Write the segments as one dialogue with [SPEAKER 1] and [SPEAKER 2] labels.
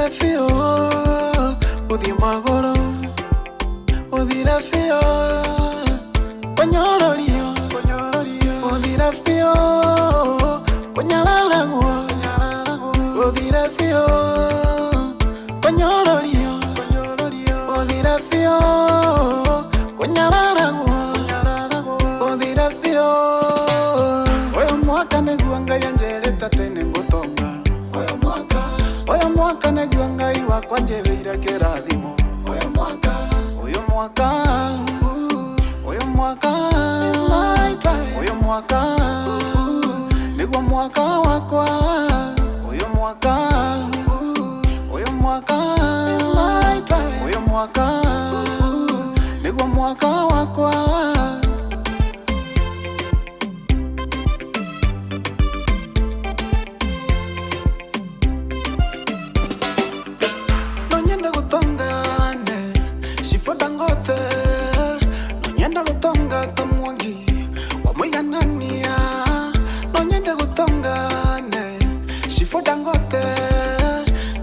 [SPEAKER 1] Uthire fio, uthi magoro, uthire fio, konyororio, uthire fio, konyararagwo, uthire fio, konyororio, uthire fio, konyararagwo, uthire fio. Oyo mwaka niguo Ngai anjereta tene ngutonga. Oyo mwaka niguo Ngai wakwa anjereire kirathimo. Oyo mwaka niguo mwaka wakwa. Oyo mwaka niguo mwaka wakwa. Nonyenda gutongane Shifo Dangote, nonyenda gutonga ta Mwangi wa muiganania. Nonyenda gutongane Shifo Dangote,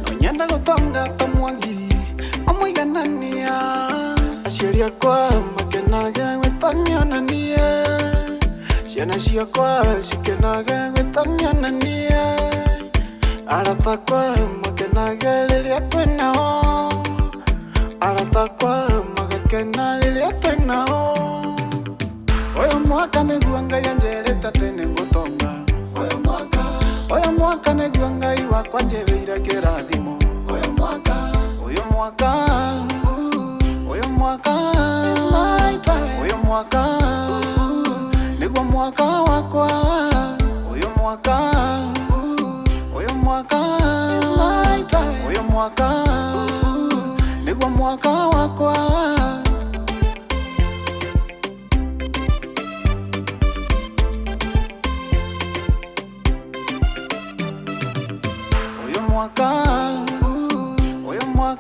[SPEAKER 1] nonyenda gutonga ta Mwangi wa muiganania. Aciari akwa makenaga gwitanionanie, ciana ciakwa cikenaga gwitanionanie. Arata akwa makenaga riria twinao, arata akwa magakena riria twinao. Oyo mwaka niguo Ngai anjereta tene ngutonga. Oyo mwaka niguo Ngai wakwa anjereire kirathimo. Oyo mwaka niguo mwaka wakwa. Oyo mwaka niguo mwaka wakwa. Oyo mwaka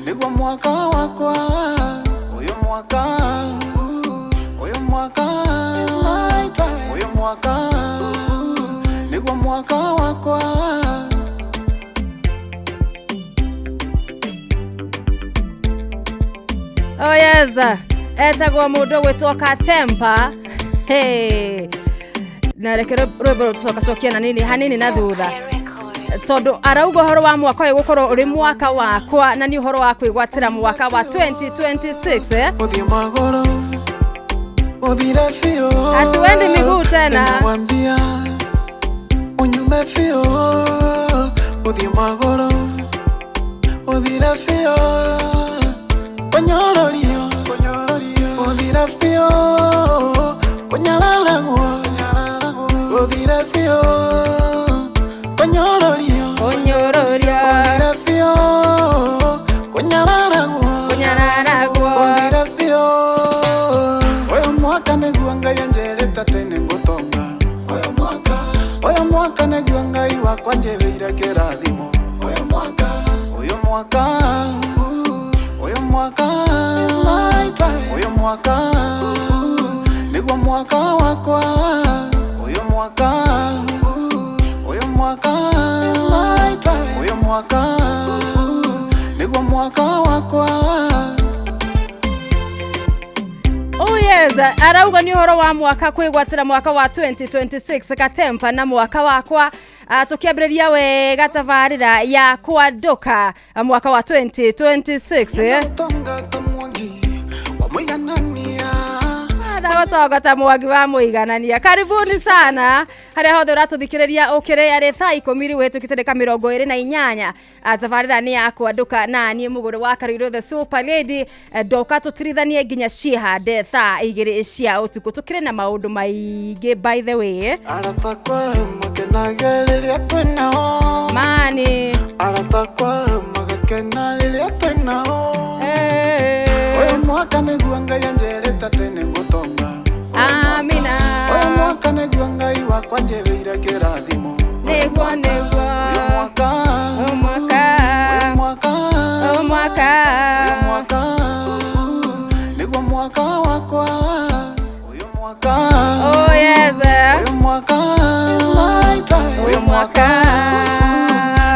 [SPEAKER 1] niguo mwaka wakwa. Oyo mwaka niguo mwaka wakwa.
[SPEAKER 2] Oh yes, etagwo mundu gwitwo Katempa. Hey, na rekero rwebo tucokia na nini hanini na thutha tondu arauga horo wa mwaka uyu gukorwo uri mwaka wakwa na ni horo wa kwigwatira mwaka wa 2026
[SPEAKER 1] Uthi magoro, uthire fio,
[SPEAKER 2] atuendi miguu tena.
[SPEAKER 1] Nawambia unyume fio, uthi magoro, uthire fio, konyororio, uthire fio, konyararagwo, uthire fio, konyororio, uthire fio, konyararagwo, uthire fio. Oyo mwaka niguo Ngai anjereta tene ngutonga. Oyo mwaka niguo Ngai wakwa anjereire kirathimo. Oyo mwaka niguo mwaka wakwa. Oyo mwaka niguo mwaka wakwa.
[SPEAKER 2] Oh yes, arauga ni horo wa mwaka kwigwatira mwaka wa 2026 Katempa na mwaka wakwa. Tukiambiriria wega tabarira ya kuadoka mwaka wa 2026 Ndagotogota Mwangi wa muiganania. Karibuni sana haria hothe uratuthikiriria ukire ari thaa 10 wetukitendeka 28. Tabarira ni ya kuadoka na ni muguru wa Kariro the Super Lady. Doka tutirithanie nginya ciehande thaa 2 cia utuku. Tukire na maundu maingi by the way.
[SPEAKER 1] Aratakwa makenaga riria twinao.
[SPEAKER 2] Mani
[SPEAKER 1] aratakwa magakena riria twinao. Oyo mwaka niguo Ngai anjereta tene ngutonga.
[SPEAKER 2] Amina.
[SPEAKER 1] Oyo mwaka niguo Ngai wakwa anjereire kirathimo.
[SPEAKER 2] Niguo
[SPEAKER 1] Oyo mwaka niguo mwaka wakwa. Oyo mwaka
[SPEAKER 2] Yes.
[SPEAKER 1] Uyu mwaka my time.
[SPEAKER 2] Uyu mwaka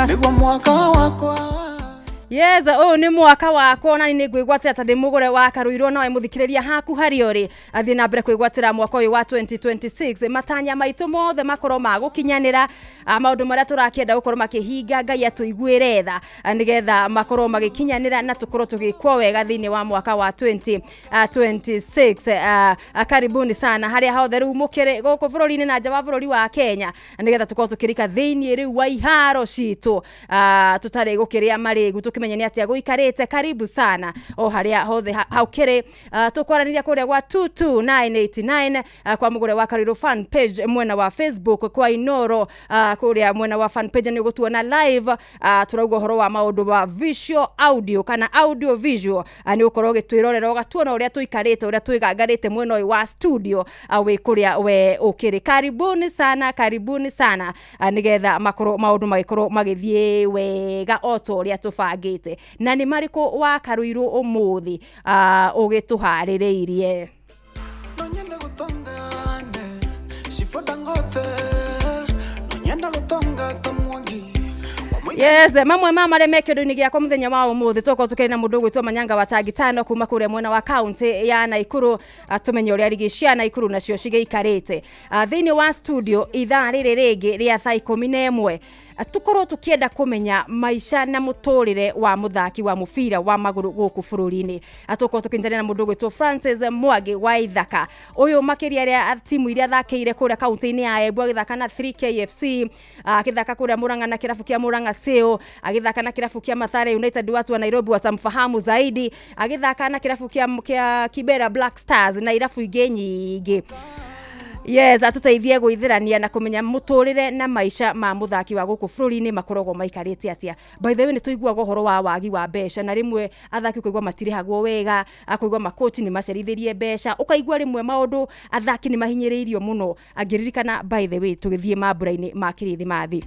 [SPEAKER 1] Niguo mwaka wakwa.
[SPEAKER 2] Yes, ni mwaka wako na ni gwigwatira ta ndi mugure wa Karuirwo nawe muthikiriria haku hari ori athie na mbere kwigwatira mwaka uyu wa 2026 matanya maitu mothe makoro magukinyanira maundu maria turakienda gukorwo makihinga Ngai atuiguire tha nigetha makoro magikinyanira na tukorwo tugikwo wega thiini wa mwaka wa 2026 karibuni sana haria hothe riu mukire guku bururi-ini na nja wa bururi wa Kenya nigetha tukorwo tukirika thiini riu wa iharo citu tutari gukiria marigu tukimenya ni atia guikarite karibu sana o haria hothe haukire tukwaraniria kuria gwa 22989 kwa mugure wa Karuirwo fan page mwena wa Facebook kwa Inoro kuria mwena wa fan page ni gutuona live turauga horo wa maundu wa visual audio kana audio visual ni ukorwo gitwirorera ugatuona uria tuikarite uria twigangarite mwena uyu wa studio we kuria we ukiri karibuni sana nigetha makoro maundu magikorwo magithie wega oto uria tubangi na ni mariko wa Karuirwo umuthi ugituhaririirie
[SPEAKER 1] Nonyenda gutongane Shifoda ngote Nonyenda gutonga tamwangi.
[SPEAKER 2] Yes, mamwe mama remekero-ini giakwa muthenya wa umuthi toko tukena mundu gwitwa Manyanga wa Tagitano kuma kuria mwena wa county ya Naikuru tumenye uria rigishia Naikuru nacio cigeikarite thiini wa studio ithaa riri ringi ria thaa 11 tukorwo tukienda kumenya maisha na muturire wa muthaki wa mubira wa maguru guku bururi-ini atukorwo tukinjana na mundu gwitwa Francis Mwangi wa Ithaka uyu makiria ria timu iria thakiire kuria county-ini ya Embu agithaka na 3KFC agithaka kuria Murang'a na kirabu kia Murang'a Seo agithaka na kirabu kia Mathare United watu wa Nairobi watamfahamu zaidi agithaka na kirabu kia Kibera Black Stars na irabu ingi nyingi. Yes, atuteithie guithirania na kumenya muturire na maisha ma muthaki wa guku bururi-ini makoragwo maikarite atia. By the way ni tuiguaga horo wa wagi wa besha na rimwe athaki kuigwa matirihagwo wega akuigwa makoti ni macerithirie besha ukaigwa rimwe maundu athaki ni mahinyiriirio muno angiririkana by the way tugithie mambura-ini ma kirithimathi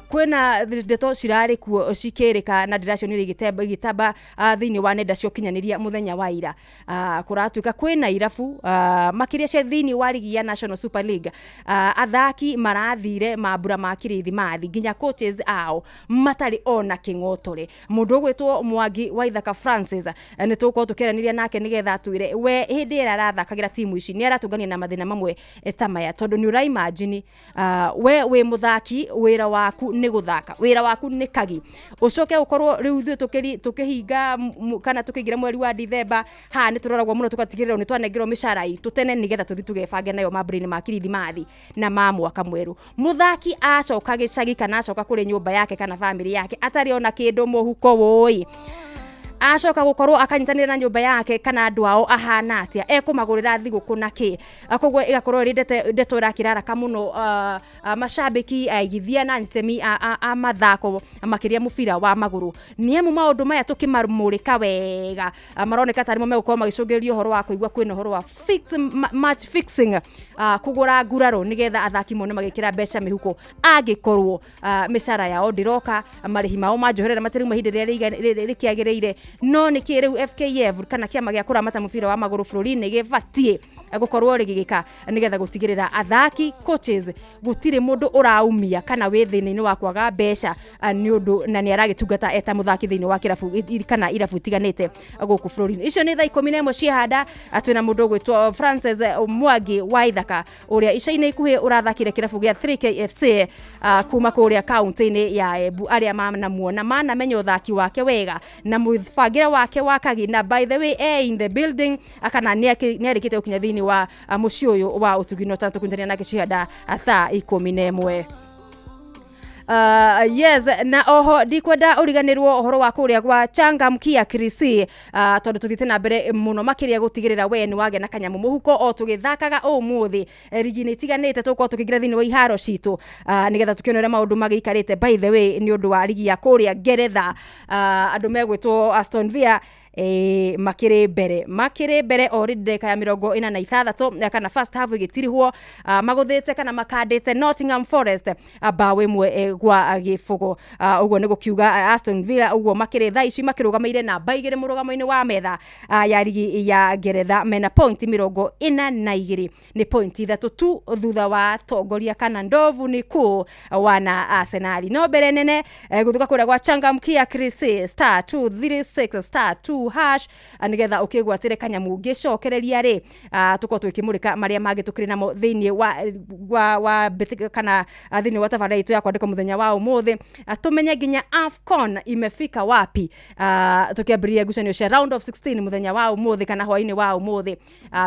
[SPEAKER 2] kwena ndeto cirari kuo cikirika na ndiracionire igitaba thiini wa nenda cio kinyaniria muthenya wa ira kuratuika kwena irabu makiria cia thiini wa ligi ya National Super League athaki marathire mambura ma kirithimathi nginya coaches ao matari ona king'otore mundu gwitwo Mwangi wa Ithaka Francis ni tuko tukiraniria nake nigetha atwire we hindi ira arathakagira timu ici ni aratungania na mathina mamwe etamaya tondu ni ura imagine we muthaki wira waku ni guthaka wira waku ni kagi ucoke ukorwo riu thio tukihinga kana tukigira mweri wa December ni turoragwo muno tukatigirira ni twanengerwo mishara itu tene nigetha tuthi tugebange nayo mambura-ini ma kirithimathi na ma mwaka mweru muthaki acoka gicagi kana acoka kuri nyumba yake kana family yake atari ona kindu muhuko woi acoka gukorwo akanyitanira na nyumba yake kana andu ao ahana atia ekumagurira thiguku na ki kogwo igakorwo ri ndeto irakiraraka muno mashabiki aigithia na nsemi a mathako makiria mubira wa maguru niemu maundu maya tukimarumurika wega maroneka tarimo megukorwo magicungirio horo wa kuigwa kwina horo wa match fixing kugura nguraro nigetha athaki mone magikira besha mihuko angikorwo mishara yao ndiroka marihi mao manjoherera matiri mahinde rikiagiriire no niki riu FKF kana kiama gia kuramata mubira wa maguru bururi-ini gibatie gukorwo rigigika nigetha gutigirira athaki coaches gutire mundu uraumia kana we thini-ini wa kwaga besha ni undu na ni aragitungata eta muthaki thini wa kirabu kana irabu tiganite guku bururi-ini icio ni thaa 11 ciahanda atwina mundu gwitwo Francis Mwangi wa Ithaka uria ica-ini ikuhi urathakire kirabu gia 3KFC kuma kuria county-ini ya Embu aria manamuona manamenya uthaki wake wega na mubangira wake wakagi na by the way in the building akana ni arikite ukinya thini wa muci uyu wa utugino tantu kunjania nake ciada thaa 11 yes na oho ndikwenda uriganirwo horo wa kuria gwa Changamkia Krisi tondu tuthite na mbere muno makiria gutigirira we ni wage na kanyamu muhuko o tugithakaga umuthi rigini tiganite tuko tukigira thini wa iharo citu nigetha tukionera maundu magiikarite by the way ni undu wa ligi ya kuria Ngeretha andu megwitwo Aston Villa makire mbere already ndeka ya 46 kana first half igitirihwo maguthite kana makandite Nottingham Forest bao imwe gwa gifugo uguo ni gukiuga Aston Villa uguo makire thaa ici makirugameire na baigire murugamo-ini wa metha ya ligi ya Ngeretha mena point 42 ni point 3 tu thutha wa tongoria kana ndovu ni ku wana Arsenal no mbere nene guthuka kuria gwa Changamkia Chris *236 *2 hash nigetha ukigwatire kanyamu ngicokereria ri tuko twikimurika maria magi tukiri namo thiini wa kana thiini wa tafadhali tu ya kwandika muthenya wa umuthi tumenye ginya AFCON imefika wapi tukiambiria gucanio cia round of 16 muthenya wa umuthi kana hwaini wa umuthi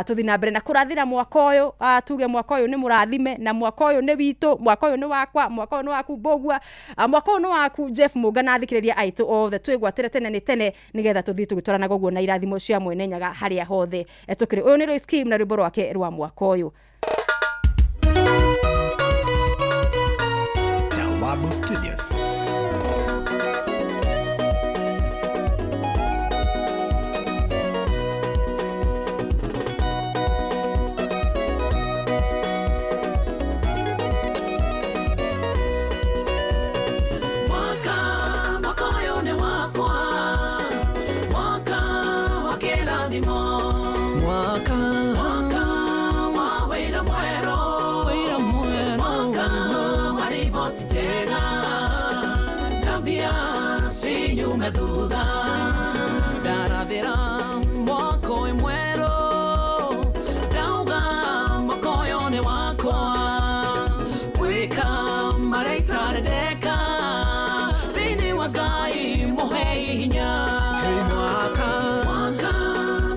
[SPEAKER 2] tuthina mbere na kurathira mwaka uyu tuge mwaka uyu ni murathime na mwaka uyu ni witu mwaka uyu ni wakwa mwaka uyu ni waku Bogua mwaka uyu ni waku Jeff Mugana athikiriria aitu othe twigwatire tene ni tene nigetha tuthii tugitwarana goguo na irathimo cia mwene nyaga haria hothe tukiri uyu ni Roy Scheme na rwimbo rwake rwa mwaka uyu
[SPEAKER 3] Jawabu Studios.
[SPEAKER 4] Thutha ndaravira mwako imwero ndauga makoyo ni wakwa wika mareitare deka thini wa Ngai muhe hinya mwaka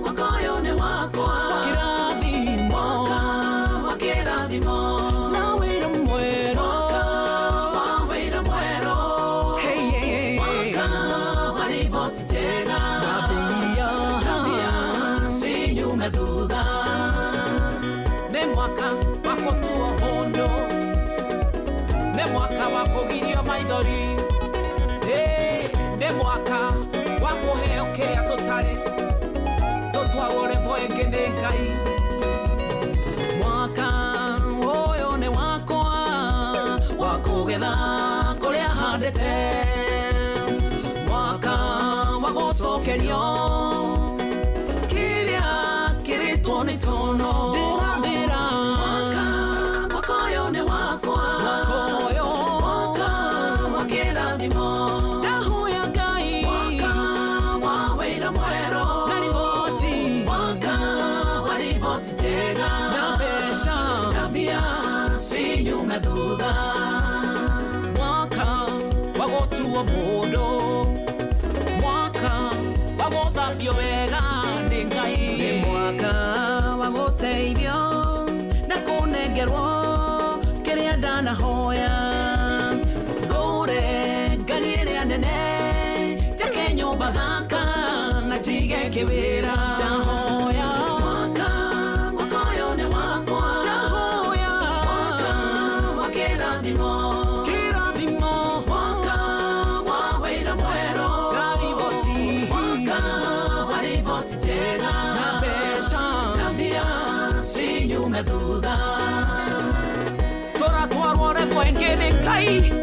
[SPEAKER 4] makoyo ni wakwa wakirathimo na wira mwero mwaka wa kugirio maithori ne mwaka wa kuheo kiria tutari tutwawore voenge ni Ngai mwaka uyu ni wakwa wa kugetha kuria handite mwaka wa gucokerio kiria kiritwo ni tono thutha mwaka wa gutuo mundu mwaka wa guthambio wega ni Ngai ni mwaka wa guteithio na kunengerwo kiria ndanahoya ngure Ngai iria nene njake nyumba gaka na njige kiwira ndahoya mwaka uyu ni wakwa kirathimo mwaka wa wira mwero gariboti mwaka wa riboti njega na mbeca na mbia cinyume thutha turatwarwo revoenge ni Ngai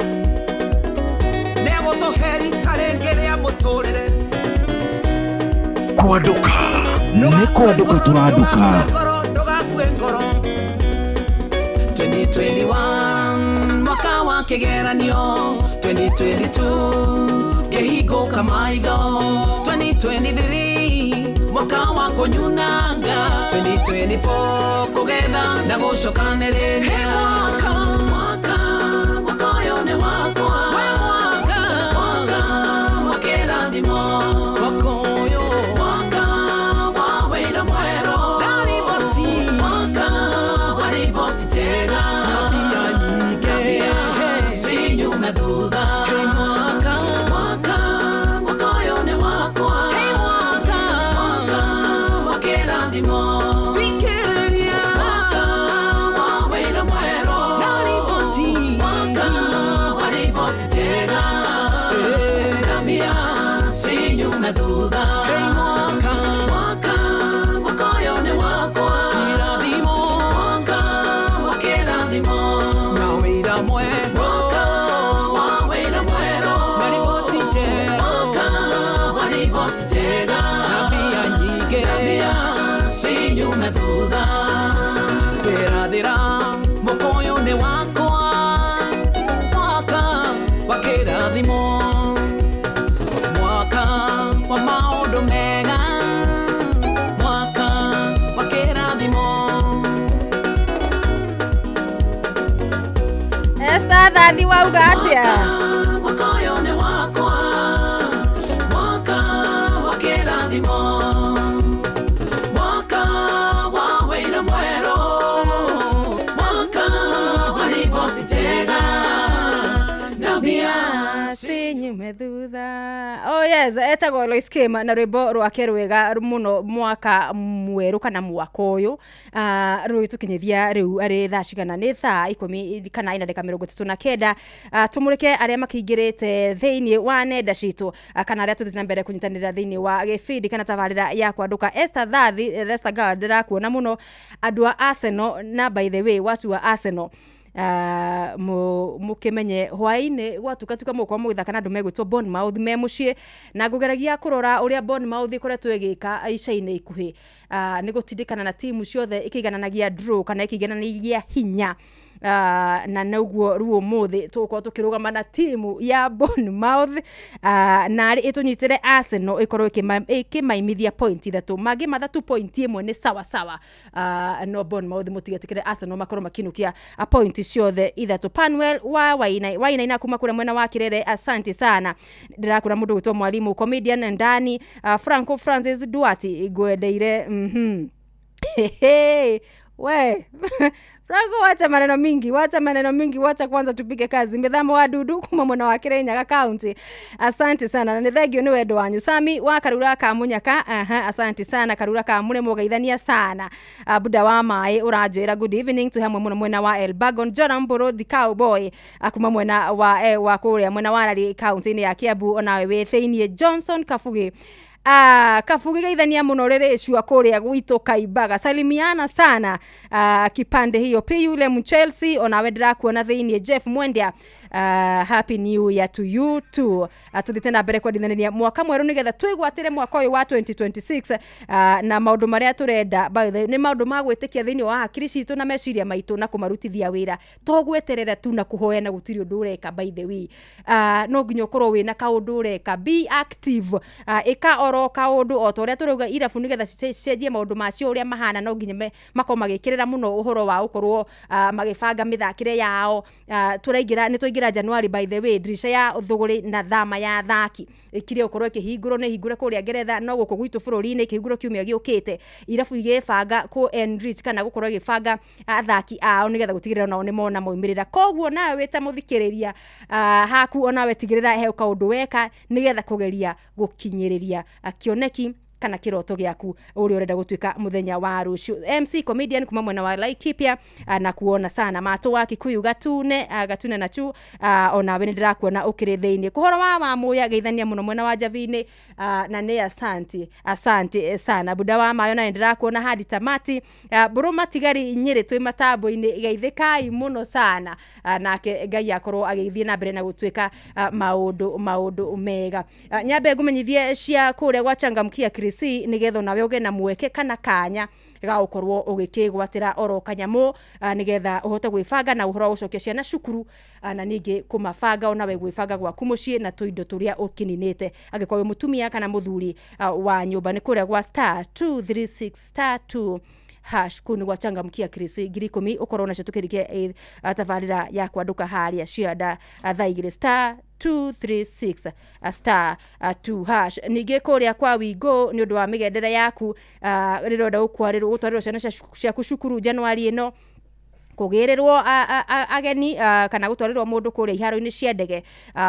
[SPEAKER 4] negutuheri tarenge ria muturire
[SPEAKER 3] Kwaduka ni kwaduka turaduka
[SPEAKER 4] ndugakue ngoro 2021 mwaka wa kigeranio 2022 gehigo kamaigo 2023 mwaka wa kunyunanga 2024 kugetha na gucokanĩrĩria mwaka uyu ni wakwa mwaka wa kĩrathimo thutha mwaka uyu ni wakwa mwaka wa kĩrathimo mwaka wa wĩra mwerũ mwaka wa riboti njega na mbia cinyume thutha mwero mwaka wa wĩra mwerũ na riboti njerũ mwaka wa riboti njega na mbia nyingĩ cinyume thutha kwĩrathĩra mũkũyũ nĩ wakwa mwaka wa kĩrathimo mwaka wa maũndũ mega mwaka wa kĩrathimo
[SPEAKER 2] Esther Thathi wauga atĩa
[SPEAKER 4] mwaka ũyũ nĩ wakwa mwaka wa kĩrathimo mwaka wa wĩra mwerũ mwaka wa riboti njega na mbia
[SPEAKER 2] cinyume thutha. Oh yes, etagwo Lois Kim na rwĩmbo rwake rwega mũno mwaka mwerũ kana mwaka ũyũ rwĩtũkinyithia rĩu arĩ thaa cigana nĩ thaa 10 kana 39 tumũrĩke arĩa makĩingĩrĩte thĩinĩ wa nenda citũ kana arĩa tũthiĩ na mbere kũnyitanĩra thĩinĩ wa gĩbindi kana tabarĩra ya kwandũka. Esther Thathi Leicester Girl ndĩrakuona mũno andũ a Arsenal na by the way watu wa Arsenal mukimenye hwaini gwatukatuka mukwa muthaka na ndume gwitwo Bournemouth me mucie na ngugeragia kurora uria Bournemouth ikoretwo igika ica-inĩ ikuhi ni gutindikana na timu ciothe ikigananagia draw kana ikigananagia hinya na noguo ruo muthi tukwa tukirugama na timu ya Bournemouth na ari itunyitire Arsenal ikorwo ikimaimithia point ithatu magi mathatu point imwe ni sawa sawa no Bournemouth mutigetikire Arsenal makorwo makinukia point ciothe ithatu. Panwell wa waina kuma kure mwena wa Kirere asante sana ndirakura mundu gwitwo mwalimu comedian ndani Franco Francis Duarte igwendeire we Franco wacha maneno mingi wacha kwanza tupige kazi mithamo wa dudu kuma mwena wa Kirinyaga county asante sana na nithegio ni wendo wanyu. Sami wa Karura ka Munyaka asante sana Karura ka mune mugeithania sana buda wa mai uranjira good evening to hamwe mwena wa Elbagon Jordan Mburu the cowboy kuma mwena wa kuria mwena wa Rari county ni ya Kiambu onawe wetheinie Johnson Kafugi Kafugi gaithania muno rere icua kuria gwito Kaibaga salimiana sana kipande hiyo pi yule Chelsea onawe ndirakuona thiini Jeff Mwendia happy new year to you too tuthitena mbere kwa dithanania mwaka mweru nigetha twigwatire mwaka uyu wa 2026 na maundu maria turenda by the ni maundu magwitikia thiini wa hakiri citu na meciria maitu na kumarutithia wira togweterera tu na kuhoya na gutiri undu ureka by the way no nginyo korwo wina kaundu ureka be active eka oroka undu otoria turauga irabu nigetha cenjie maundu macio uria mahana no nginya mako magikirira muno uhoro wa ukorwo magibanga mithakire yao turaingira ni tuingira January by the way dirisha ya thuguri na thama ya thaki ikire ukorwo ikihingurwo ni hingure kuria Ngeretha no guko gwitu bururi-ini ikihingurwo kiumia giukite irabu igibanga ku enrich kana gukorwo igibanga athaki ao nigetha gutigirira nao ni mona moimirira koguo nawe wita muthikiriria haku onawe tigirira he kaundu weka nigetha kugeria gukinyiriria kioneki kana kiroto giaku uri urenda gutuika muthenya wa rucio. MC comedian kuma mwena wa Laikipia na kuona sana matu wa Kikuyu gatune na chu ona we ndirakuona ukiri thiini kuhoro wa muya geithania muno mwena wa Javini na ne asante sana buda wa mayo na ndirakuona hadi tamati buruma tigari nyiri twi matambo-ini geithikai muno sana nake Ngai akorwo ageithie na mbere na gutuika maundu mega nyambe ngumenyithie cia kuria gwachangamkia nigetha nawe uge na mweke kana kanya ga ukorwo ugikigwatira oro kanyamu nigetha uhote gwifanga na uhoro ucokia ciana cukuru na ningi kumafanga onawe gwifanga gwaku mucii na tuindo turia ukininite agikorwo mutumia kana muthuri wa nyumba ni kuria gwa *236*2 hash kuni gwachangamkia kirisi ngiri 10 ukorwo na citukirikie tabarira ya kwanduka haria ciada thaigire *236*2 ningi kuria kwa wigo ni undu wa migendere yaku riroda ukwarirwo gutwarirwo ciana ciaku cukuru January ino kugirirwo ageni kana gutwarirwo mundu kuria iharo-ini cia ndege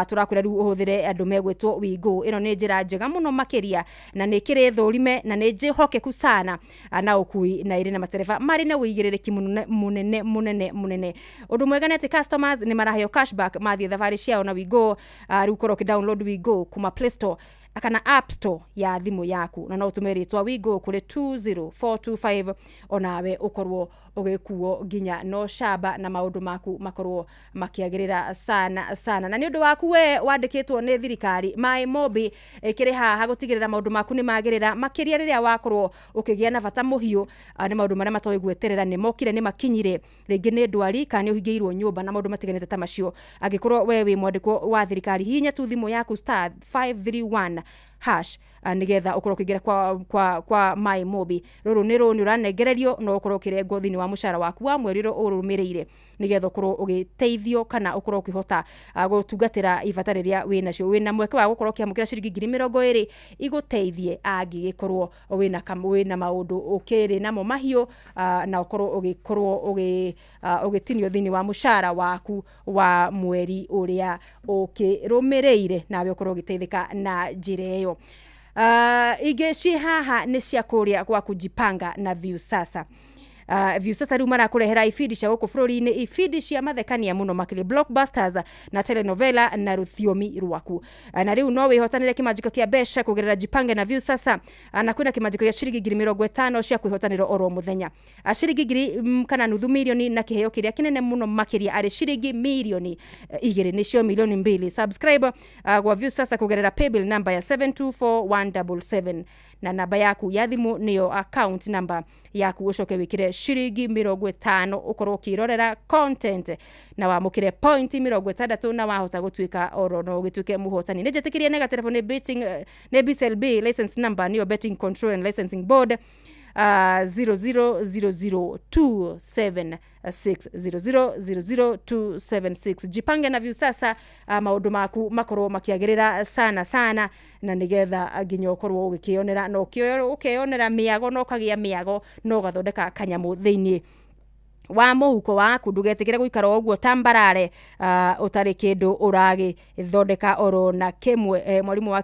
[SPEAKER 2] turakwira riu uhuthire andu megwitwo wigo ino ni njira njega muno makiria na ni kiri thurime na ni njihokeku sana na ukui na iri na matereba mari na uigiririki munene undu mwega ni ati customers ni maraheo cashback mathie thavari ciao na wigo riu korwo ki download wigo kuma Play Store kana App Store ya thimu yaku na no utume ritwa wigo kuri 20425 onawe ukorwo ugikuo ginya no shaba na maundu maku makorwo makiagirira sana na ni undu waku we wandikitwo ni thirikari MyMobi ikiri haha gutigirira maundu maku ni magirira makiria riria wakorwo ukigia na bata muhiu ni maundu maria matoy gweterera ni mokire ni makinyire ringi ni ndwari kana ni uhingeirwo nyumba na maundu matiganite ta macio agikorwo we wi mwandiko wa thirikari hinya tu thimu yaku star 531 hash nigetha ukorwo kigira kwa MyMobi ruru ni runi uranengererio no ukorwo kirengo thini wa mushara waku wa mweriro urumirire nigetha ukorwo ugiteithio kana ukorwo ukihota gutungatira ifatariria winacio wina mweke wa gukorwo kiamukira ciringi 20 iguteithie angigikorwo wina maundu ukiri namo mahio na ukorwo ugikorwo ugitinio thini wa mushara waku wa mweri uria ukirumireire nawe ukorwo ugiteithika na jireyo igeci haha ni cia kuria kwa kujipanga na Viusasa. Viusasa riu marakurehera ifidi cia guku bururi-ini ifidi cia mathekania muno makiri blockbusters na telenovela na ruthiomi rwaku na riu no wihotanire kimanjiko kia besha kugerera jipange na Viusasa na kwina kimanjiko ya ciringi 50 cia kwihotanira oro muthenya ciringi 1 kana nuthu milioni na kiheo kiria kinene muno makiria ari ciringi milioni 2 nicio milioni 2 subscribe kwa Viusasa kugerera paybill number ya 724177 na namba yaku ya thimu niyo account number yaku ucoke wikire ciringi 50 ukorwo kirorera content na wamukire point 60 na wahota gutwika oro no gituke muhotani nejetikirie nega telefone betting ne BCLB license number niyo betting control and licensing board 0000276 jipange na Viusasa maundu maku makorwo makiagirira sana na nigetha ginyo korwo ugikionera no ukionera miago no kagia miago no gathondeka kanyamu thiini wa muhuko waku ndugetikire guikara oguo tambarare utari kindu uragi thondeka oro na kimwe mwalimu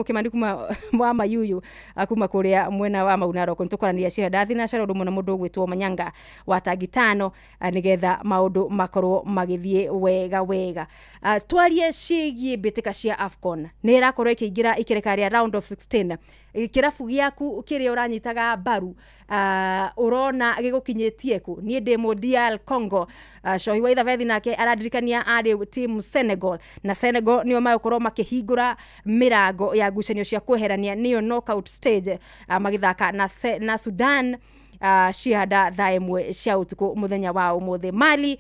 [SPEAKER 2] Kimani kuma wa Mayuyu akuma kuria mwena wa Maunaro kuntukorania ciada thina cero rumo na mundu gwitwo Manyanga wa Tagitano nigetha maundu makorwo magithie wega twarie cigie bitika cia AFCON ni irakorwo ikiingira ikirekari round of 16 kirafu giaku kiri uranyitaga baru urona gigukinyitie ku ni demo DR Congo shohi wa ithavethi nake aradirikania ari team Senegal na Senegal niyo makorwo makihingura mirango ya gucanio cia kweherania niyo knockout stage magithaka na Sudan shihada thaimwe cia utuku muthenya wa umuthi Mali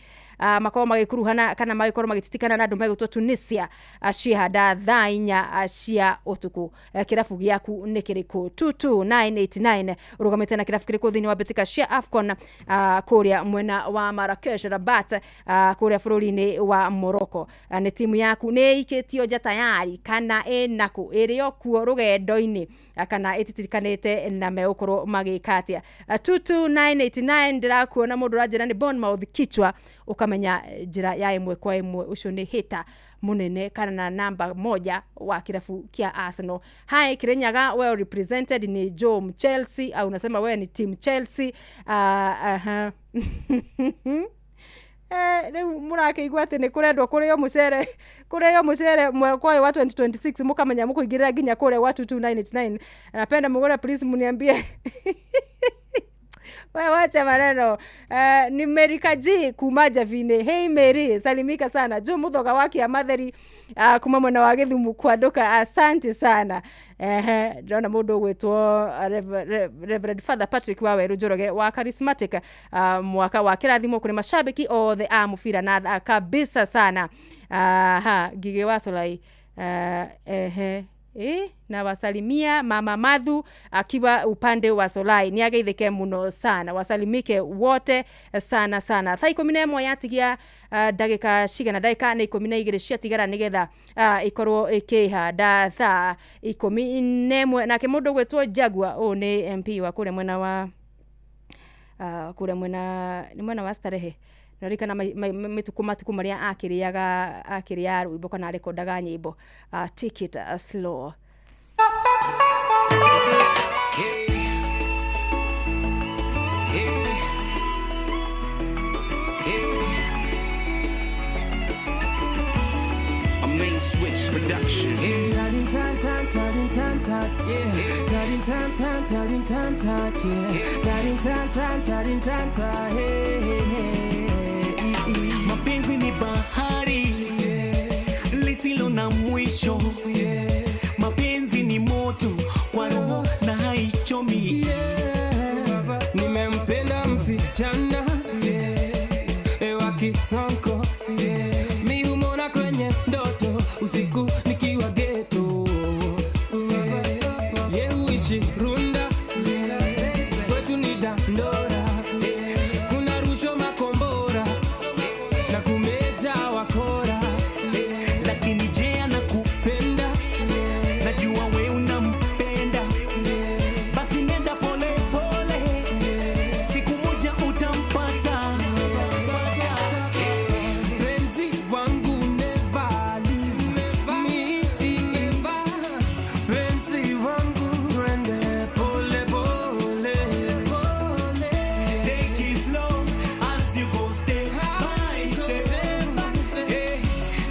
[SPEAKER 2] makorwo magikuruhana kana magikorwo magititikana na andu megutwo Tunisia shihada thainya cia utuku kirafu giaku ni kiriku 22989 urugamite na kirafu kiriku thini wa bitika cia AFCON kuria mwena wa Marrakesh Rabat kuria bururi-ini wa Morocco ni timu yaku ni ikitio ja tayari kana enaku irio kuo rugendo-ini kana ititikanite na meukorwo magikatia 22989 ndirakuona mundu rajira ni Bournemouth kichwa ukamenya njira ya imwe kwa imwe ucio ni hita munene kana na namba 1 wa kirafu kia Arsenal. Hai Kirenyaga well represented ni Joe Chelsea au unasema wewe ni team Chelsea leo murake igwate ni kurendwa kurio mucere mwe kwa wa 2026 mukamenya mukuigirira ginya kure wa 22989 napenda mugore please muniambie wewe wacha maneno ni Merika G kumaja vine hey Mary salimika sana jo muthoga wake ya matheri kuma mwena wa Githumu kwanduka asante sana ndona mundu gwitwo Reverend Father Patrick wawe Rujoroge wa charismatic mwaka wa kirathimo kuri mashabiki o the amufira na kabisa sana Gige wa Solai na wasalimia Mama Madhu akiwa upande wa Solai ni ageithike muno sana wasalimike wote sana thaa 11 yatigia dagika cigana dagika na 12 cia tigara nigetha ikorwo ikihanda thaa 11 na kimundu gwetwo Jagua o ni MP wa kure mwena wa ni mwena wa Starehe norikana mituku maria akiriaga rwimbo kana rekordaga nyimbo take it slow.
[SPEAKER 4] A main switch production. Mapenzi ni bahari lisilo na mwisho. Mapenzi ni moto kwa roho na haichomi. Nimempenda msichana ewa Kisonko. Mi humona kwenye ndoto usiku nikiwa ghetto. Uishi Runda kwetu ni Dandora. Kuna rusho makombora na kumeja wakora. Lakini je anakupenda? Najua we unampenda. Basi nenda pole pole, siku moja utampata. Penzi wangu never leave me. Penzi wangu rende pole pole. Take it slow as you go step by step.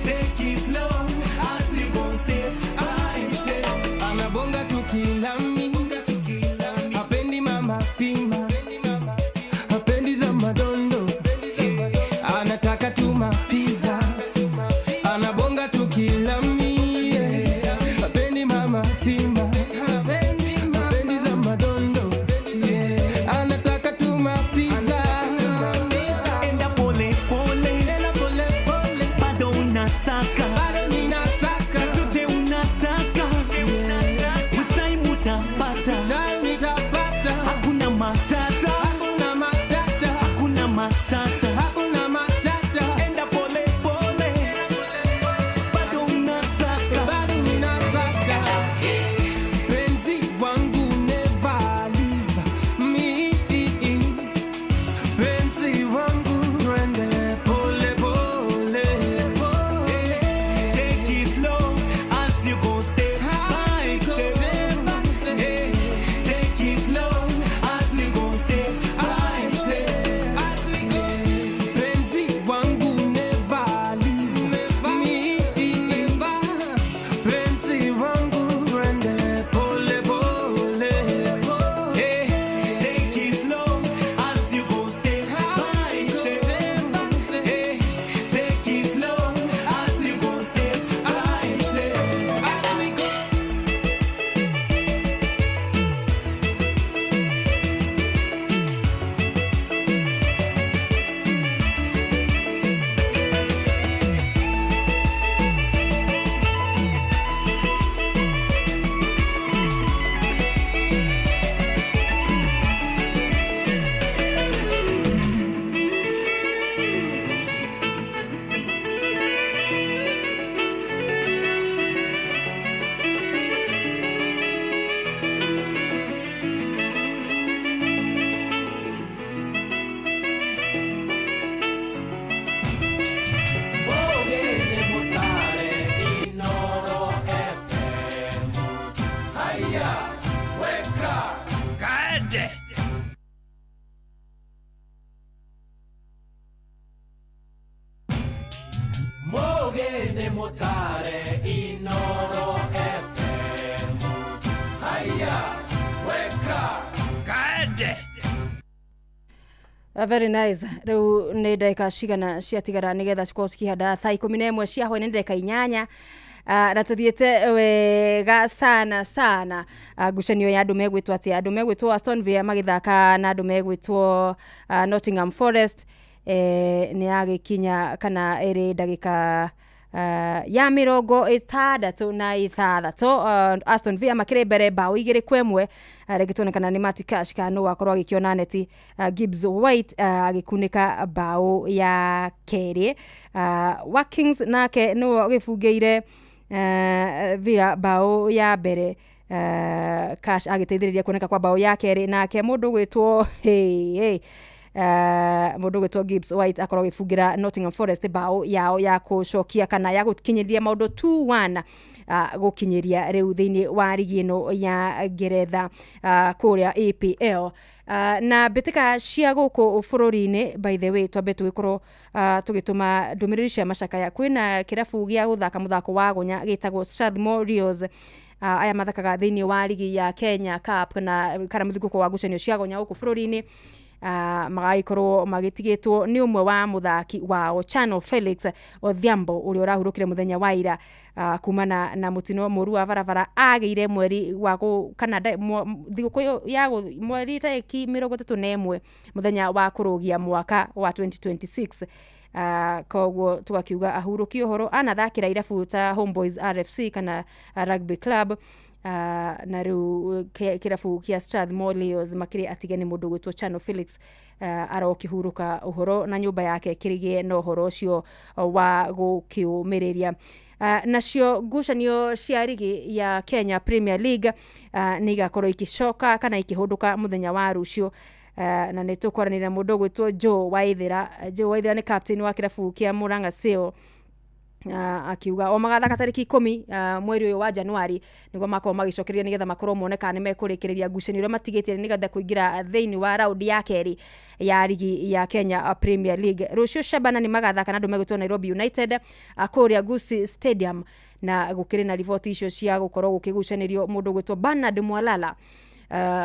[SPEAKER 4] Take it slow as you go step by step. Anabonga tukilami, hapendi mama pima, hapendi za madondo, anataka tuma pizza. Anabonga tukilami, hapendi mama pima, hapendi za madondo, anataka tuma pizza. Enda pole pole, bado unasaka, chochote unataka, with time utapata. Hakuna matata, hakuna matata. Enda pole pole, bado unasaka. Penzi wangu never leave me. Penzi wangu rende pole pole. Take it slow as you go step by step. Take it slow as you go step by step. Penzi wangu never leave me. Penzi wangu rende pole pole. Take it slow as you go step by step. Take it slow as you go step by step.
[SPEAKER 5] Mogene motare Inoro FM. Haya, weka kaende.
[SPEAKER 2] Very nice. Riu ni ndagika cigana ciatigara nigetha cikorwo cikihanda thaa 11 cia hwaini, ni ndagika 8 na tuthiete wega sana ngucanio ya andu megwitwo atia, andu megwitwo Aston Villa magithaka na andu megwitwo Nottingham Forest. Ni agikinya kana iri ndagika ya 66 Aston Villa makire mbere bao 2-1 regitonekana ni Mati Cash kana wakorwo agikiona neti Gibbs White agikunika bao ya keri. Watkins nake no gifungeire Villa bao ya mbere. Cash agiteithiriria kuoneka kwa bao ya keri nake mundu gwitwo mundu gwitwo Gibbs White akorwo gifungira Nottingham Forest bao yao ya kucokia kana ya gukinyiria maundu 2-1 gukinyiria riu thiini wa ligi ino ya Ngeretha kuria EPL. Na bitika cia guku bururi-ini, by the way, twambe tugikorwo tugituma ndumiriri cia macakaya. Kwina kirabu gia guthaka muthako wa gunya gitagwo Strathmore Rios. Aya mathakaga thiini wa ligi ya Kenya Cup kana muthuguko wa ngucanio cia gunya guku bururi-ini. Magaikorwo magitigitwo ni umwe wa muthaki wao Channel Felix Odhiambo uria urahurukire muthenya wa ira kumana na mutino muru wa barabara ageire mweri wa kana thiguku ya mweri tariki 31 muthenya wa kurugia mwaka wa 2026. Koguo tugakiuga ahuruki uhoro anathakira irabu ta Homeboys RFC kana Rugby Club. Na riu kirabu kia Strathmore Rios makiri atigeni mundu gwitwo Channel Felix arokihuruka uhoro na nyumba yake kirigie no uhoro ucio wa gukiumiriria. Nacio ngucanio cia ligi ya Kenya Premier League nigakorwo ikicoka kana ikihunduka muthenya wa rucio. Na nitukoranira mundu gwitwo Joe Waithira ni captain wa kirabu kia Murang'a Seal. Akiuga o magathaka tariki 10 mweri uyu wa Januari niguo makorwo magicokereria nigetha makorwo moneka ni mekurikiria ngucanio iria matigitie nigetha kuingira thiini wa raundi ya keri ya ligi ya Kenya Premier League. Rucio Shabana ni magathaka na ndume gwitwo Nairobi United kuria Gusii Stadium, na gukiri na riboti icio cia gukorwo gukigucanirio mundu gwitwo Bernard Mwalala.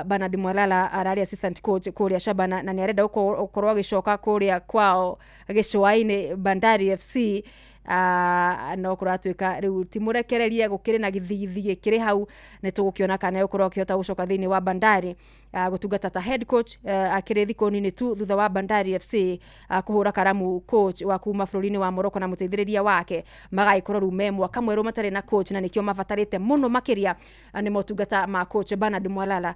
[SPEAKER 2] Bernard Mwalala arari assistant coach kuria Shabana na ni arenda gukorwo agicoka kuria kwao Gicũa-inĩ Bandari FC. No kuratuika riu timurekererie gukiri na githigithi gikiri hau ni tugukiona kana ukorwo akihota gucoka thiini wa Bandari gutungata ta head coach akiri thiko nini tu thutha wa Bandari FC kuhura karamu coach wa kuma bururi-ini wa Morocco na muteithiriria wake magaikorwo riu me mwaka mweru matari na coach na nikio mabatarite muno makiria ni motungata ma coach Bernard Mwalala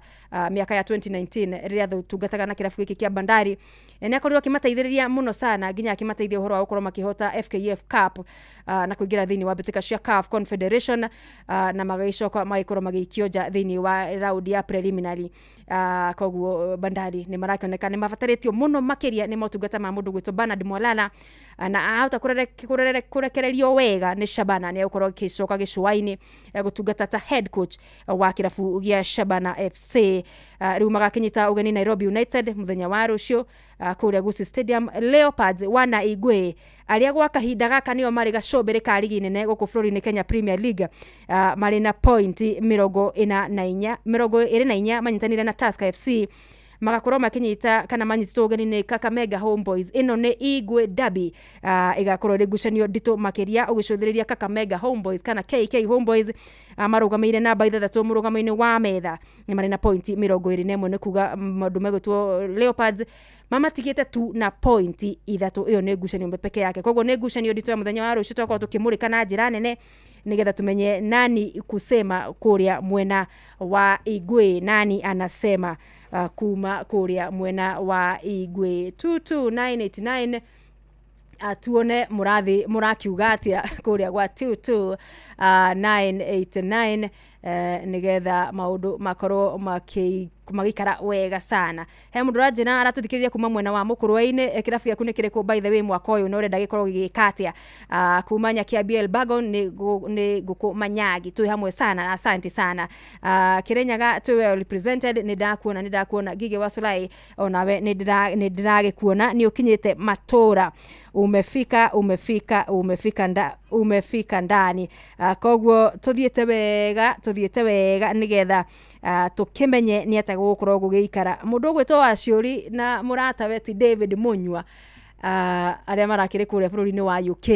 [SPEAKER 2] miaka ya 2019 riria thutungataga na kirabu giki kia Bandari ni akorirwo akimateithiriria muno sana nginya akimateithia uhoro wa gukorwo makihota FKF Cup na kuingira thiini wa bitika cia CAF Confederation na magaicoka magaikorwo magikionja thiini wa round ya preliminary. Koguo Bandari ni marakioneka ni mabataritio muno makiria ni motungata ma mundu gwitwo Bernard Mwalala na ahota kurekererio wega ni Shabana ni ukorwo kicoka Gicũa-inĩ gutungata ta head coach wa kirabu gia Shabana FC. Riu magakinyita ugeni Nairobi United muthenya wa rucio kuria Gusii Stadium. Leopards wana Igwe aria gwa kahinda gaka nio mari gacobere ka ligi nene guku bururi-ini Kenya Premier League mari na point 24 manyitanire na Tusker FC. Magakorwo makinyita kana manyitwo ugeni ni Kakamega Homeboys. Ino ni Igwe Derby igakorwo rigucanio ndito makiria ugicuthiriria Kakamega Homeboys kana KK Homeboys marugameire namba 6 murugamo-ini wa metha ni mari na point 21 ni kuga mundu megutwo Leopards mamatigite tu na point 3. Iyo ni ngucanio peke yake. Koguo ni ngucanio ndito ya muthenya wa rucio twakorwo tukimurika na njira nene nigetha tumenye nani kusema kuria mwena wa Igwe, nani anasema kuma kuria mwena wa Igwe. 22989 tuone murakiuga atia kuria gwa 22989 nigetha maundu makorwo magikara wega sana. He mundu rajina aratuthikiriria kuma mwena wa Mukurwa-ini kirabu giaku ni kiriko by the way mwaka uyu no renda gikorwo gigikatia kuma Nyakia Elbagon ni guku Manyagi tu hamwe sana. Asante sana Kirenyaga tu well represented. Ni ndakuona Gige Wasulai onawe ni ndiragikuona ni ukinyite Matura umefika ndani. Koguo tuthiete wega nigetha tukimenye ni ata gukorwo gugiikara mundu gwitwo Waciuri na murata weti David Munywa aria marakire kuria bururi-ini wa UK.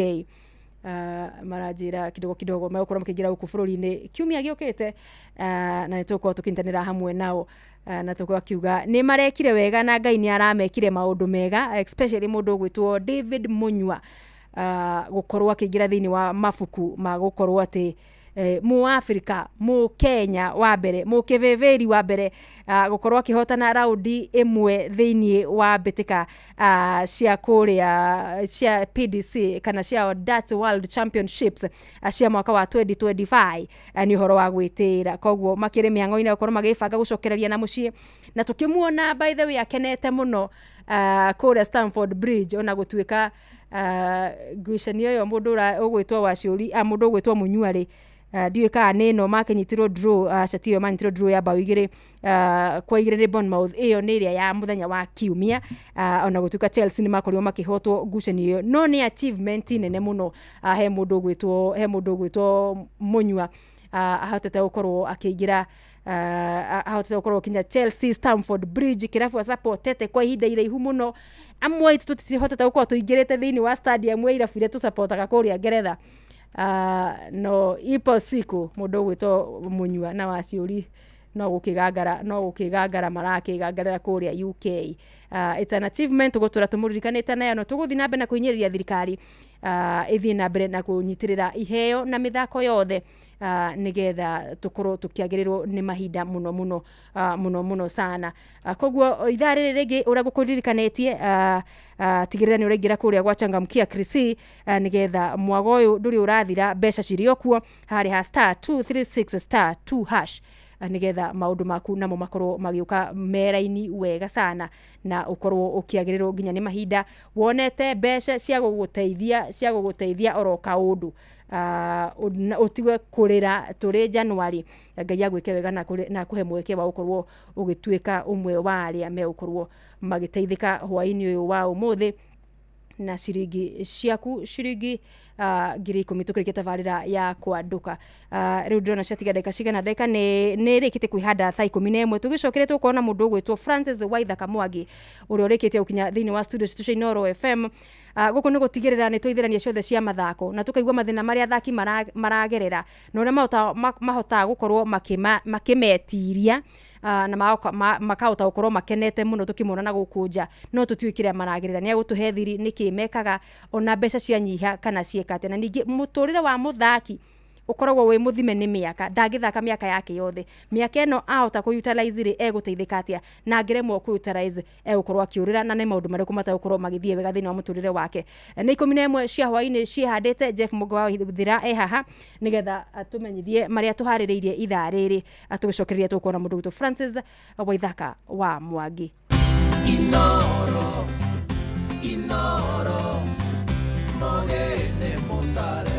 [SPEAKER 2] Marajira kidogo megukorwo makigira guku bururi-ini kiumia giukite na nitukorwo tukintanira hamwe nao na tukorwo akiuga ni marekire wega na Ngai ni aramekire maundu mega, especially mundu gwitwo David Munywa gukorwo akigira thini wa mafuku ma gukorwo ati mu Africa mu Kenya wa mbere mu kiveveri wa mbere gukorwo akihotana raundi imwe thini wa bitika cia kuria cia PDC kana cia Dart World Championships cia mwaka wa 2025 ni horo wa gwitira koguo makire mihango-ini gukorwo magibanga gucokereria na mucii na tukimuona by the way akenete muno kuria Stamford Bridge ona gutuika ngucanio yo mundu ugwitwo Waciuri mundu ugwitwo Munyuari ndiwe ka neno makenyitirwo draw Shatio manyitirwo draw ya bao igiri kwa igiri Bournemouth iyo ni iria ya muthenya wa Kiumia ona gutuka Chelsea ni makorio makihotwo ngucanio no ni achievement nene muno he mundu ugwitwo Munyua ahotete gukorwo akiingira ahotete gukorwo kinya Chelsea Stamford Bridge kirafu supportete kwa ihinda iraihu muno amwe tutihotete gukorwo tuingirite thiini wa stadium we irafu ire tu supportaga kuria Ngeretha no ipo siku mundu gwitwo Munyua na Waciuri no gukigangara marakigangarira kuria UK it's an achievement gutura tumurikanite nayo no tuguthi na mbere na kuinyiriria thirikari ithi na mbere na kunyitirira iheo na mithako yothe nigetha tukorwo tukiagirirwo ni mahinda muno sana koguo ithari rigi ura gukuririkanĩtie tigirira ni uraingira kuria gwa Changamkia Krisi nigetha mwago uyu nduri urathira mbeca cirio kuo hari ha *236*2# nigetha maundu maku namo makorwo magiuka meraini wega sana na ukorwo ukiagirirwo nginya ni mahinda wonete mbeca cia guguteithia oroka undu utigwe kurira turi January Ngai agwike wega na kuhe mweke wa ukorwo ugituika umwe wa aria me ukorwo magiteithika hwaini uyu wa umuthi na ciringi ciaku ngiri 10 tukirike tabarira ya kwanduka riu ndona ciatiga ndeka cigana ndeka ni rikite kwihanda thaa 11 tugicokere kuona mundu ugwitwo Francis Waithaka Mwangi uri urikite ukinya thini wa studio cia Inoro FM guku ni gutigirira ni twithirania ciothe cia mathako na tukaigwa mathina maria athaki maragerera no ria mahota gukorwo makimetiria na makahota gukorwo makenete muno tukimona na gukunja no tutiwikire maragerera ni agutuhe thiri nikimekaga ona mbeca cia nyiha kana ciekate na ningi muturire wa muthaki ukoragwo we muthime ni miaka ndangithaka miaka yake yothe miaka eno ahota ku utilize ri eguteithika atia na ngeremwo ku utilize egukorwo akiurira na ni maundu mariku matagukorwo magithie wega thini wa muturire wake ni 11 cia hwaini cihandite Jeff Mugo wa Thira haha nigetha atumenyithie maria tuhaririirie ithaa riri atugicokereria tukuona mundu gwitwo Francis Waithaka wa Mwangi
[SPEAKER 5] Inoro Mogene Motare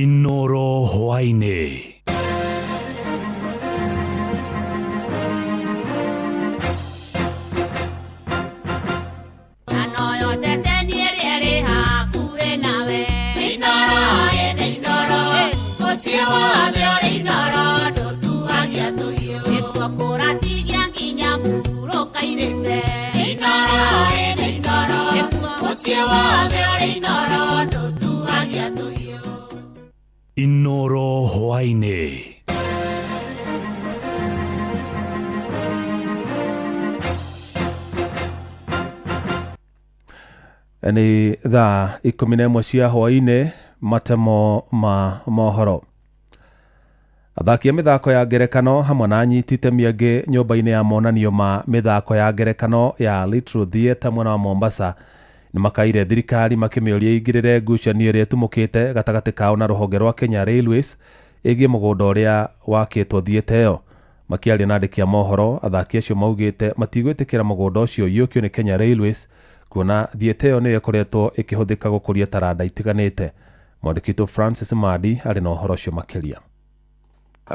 [SPEAKER 3] Inoro hwaine Inoro hwaine
[SPEAKER 6] ni thaa 11 cia hwaine matemo ma mohoro. Athaki a mithako ya ngerekano hamwe na anyiti itemi angĩ nyũmba-inĩ ya monanio ma mithako ya ngerekano ya Little Theatre mwena wa Mombasa ni makaire thirikari makimĩũria ingĩrĩre ngucanio ĩrĩa ĩtumũkĩte gatagatĩ kao na rũhonge rwa Kenya Railways ĩgiĩ mũgũnda ũrĩa wakĩtwo thieta ĩyo. Makĩaria na andĩki a mohoro, athaki acio maugĩte matigwĩtĩkĩra mũgũnda ũcio ũiyũkio nĩ Kenya Railways kuona thieta ĩyo nĩyo ĩkoretwo ĩkĩhũthĩka gũkũria taranda itiganĩte. Mwandĩki witũ Francis Madi arĩ na ũhoro ũcio makĩria.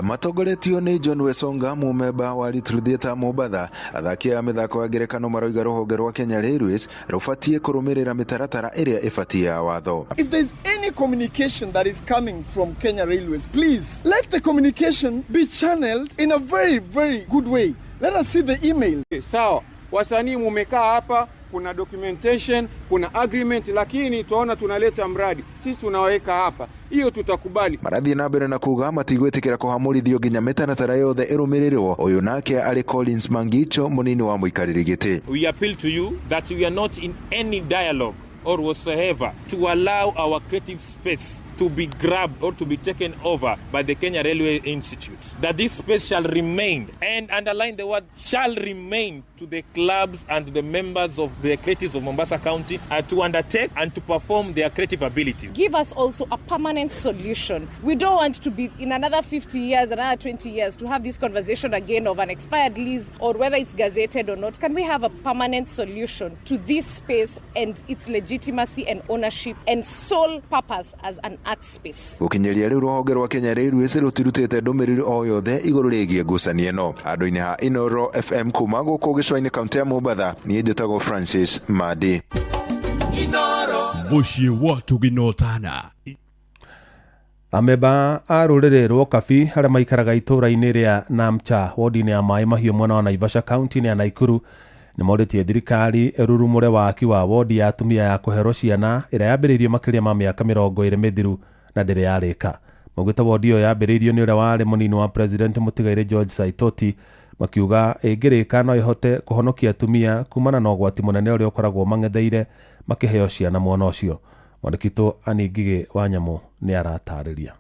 [SPEAKER 7] Matongoretio ni John Wesonga mumemba wa Little Theatre Mombasa athaki a mithako ya ngerekano maroiga rũhonge rwa Kenya Railways rũbatie kũrũmĩrĩra mĩtaratara ĩrĩa ĩbatie ya watho.
[SPEAKER 8] If there's any communication that is coming from Kenya Railways, please let the communication be channeled in a very, very good way. Let us see the email.
[SPEAKER 9] Sawa, wasanii mumekaa hapa kuna documentation, kuna agreement, lakini tunaona tunaleta mradi, sisi tunaweka hapa, hiyo tutakubali.
[SPEAKER 7] Marathi na mbere na kuga matigwetikira kuhamurithio nginya mitaratara yothe irumirirwo. Uyu nake ari Collins Mangicho, munini wa muikariri giti.
[SPEAKER 10] We appeal to you that we are not in any dialogue or whatsoever to allow our creative space to be grabbed or to be taken over by the Kenya Railway Institute. That this space shall remain, and underline the word shall remain, to the clubs and the members of the creatives of Mombasa County to undertake and to perform their creative abilities.
[SPEAKER 11] Give us also a permanent solution. We don't want to be in another 50 years, another 20 years to have this conversation again of an expired lease or whether it's gazetted or not. Can we have a permanent solution to this space and its legitimacy and ownership and sole purpose as an art space?
[SPEAKER 7] Gukinyeria riu ruhonge rwa Kenya Railways rutirutite ndumiriri o yothe iguru rigie ngucanio ino. Andu-ini ha Inoro FM kuma guku gicua-ini kaunti ya Mombasa, nie njitagwo Francis Madi.
[SPEAKER 3] Inoro muciĩ wa tuginotana.
[SPEAKER 6] Ameba a rũrĩrĩ rwa Kabi harĩa maikaraga itũũra-inĩ rĩa Namcha wodi-inĩ ya Maĩ Mahiũ mwena wa Naivasha kaunti-inĩ ya Naikuru nĩ morĩtie thirikari ĩrurumũre waki wa wodi ya atumia ya kũherwo ciana ĩrĩa yambĩrĩirio makĩria ma mĩaka 20 mĩthiru na ndĩrĩ yarĩka. Maugĩte wodi ĩyo yambĩrĩirio nĩ ũrĩa warĩ mũnini wa president mũtigairĩ George Saitoti, makiuga ĩngĩrĩka no ĩhote kũhonokia atumia kumana na ũgwati mũnene ũrĩa ũkoragwo mang'etheire makĩheo ciana mwena ũcio. Mwandĩki Annie Ngigĩ wa Nyamũ nĩ aratarĩria.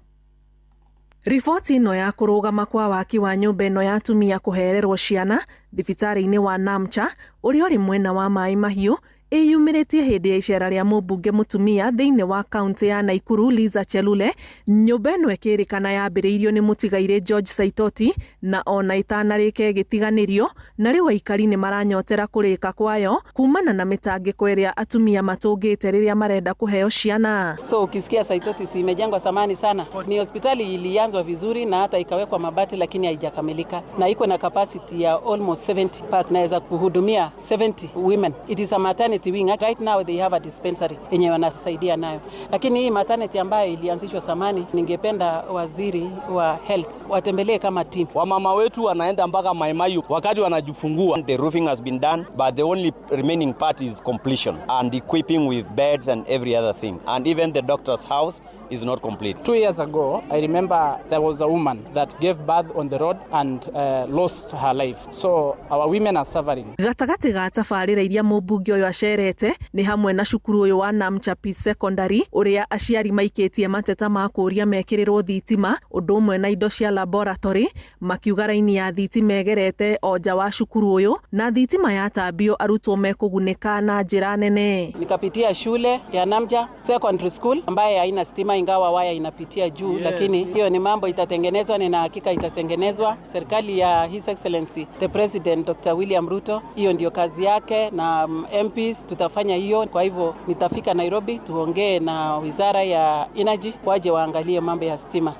[SPEAKER 12] Riboti ino ya kurugama kwa waki wa nyumba ino ya atumia kuhererwo ciana thibitarĩ-inĩ wa Namcha ũrĩa ũrĩ mwena wa Maĩ Mahiũ ĩyumĩrĩtie hĩndĩ ya icera rĩa mũmbunge mũtumia thĩinĩ wa kaunti ya Naikuru Liza Chelule. Nyũmba ĩno ĩkĩrĩkana yambĩrĩirio nĩ mũtigairĩ George Saitoti na ona itanarĩka ĩgĩtiganĩrio, na rĩu aikari nĩ maranyotera kũrĩka kwayo kumana na mĩtangĩko ĩrĩa atumia matũngĩte rĩrĩa marenda kũheo ciana.
[SPEAKER 13] So ukisikia Saitoti si imejengwa zamani sana, ni hospitali ilianzwa vizuri na hata ikawekwa mabati, lakini haijakamilika na iko na capacity ya almost 70 parts, naweza kuhudumia 70 women. It is a maternity wing. Right now they have a dispensary yenye wanasaidia nayo, lakini hii maternity ambayo ilianzishwa zamani, ningependa waziri wa health watembelee kama team.
[SPEAKER 14] Wamama wetu wanaenda mpaka Maĩ Mahiũ wakati wanajifungua. The roofing has been done, but the only remaining part is completion and equipping with beds and every other thing, and even the doctor's house is not complete.
[SPEAKER 15] 2 years ago, I remember there was a woman that gave birth on the road and lost her life. So our women are suffering.
[SPEAKER 12] Gatagati ga tabarĩra iria mũmbunge ũyũ acerete nĩ hamwe na cukuru ũyũ wa Namcha Peace Secondary ũrĩa aciari maikĩtie mateta ma kũria mekĩrĩrwo thitima, ũndũ ũmwe na indo cia laboratory, makiuga raini ya thitima egerete o nja wa cukuru ũyũ na thitima yatambio arutwo mekũgunĩka na njĩra nene.
[SPEAKER 13] Nikapitia shule ya Namcha Secondary School ambaye haina stima, ingawa waya inapitia juu, lakini hiyo ni mambo itatengenezwa, na hakika itatengenezwa. Serikali ya His Excellency the President Dr. William Ruto, hiyo ndio kazi yake, na MPs tutafanya hiyo. Kwa hivyo nitafika Nairobi tuongee na Wizara ya Energy waje waangalie mambo ya stima.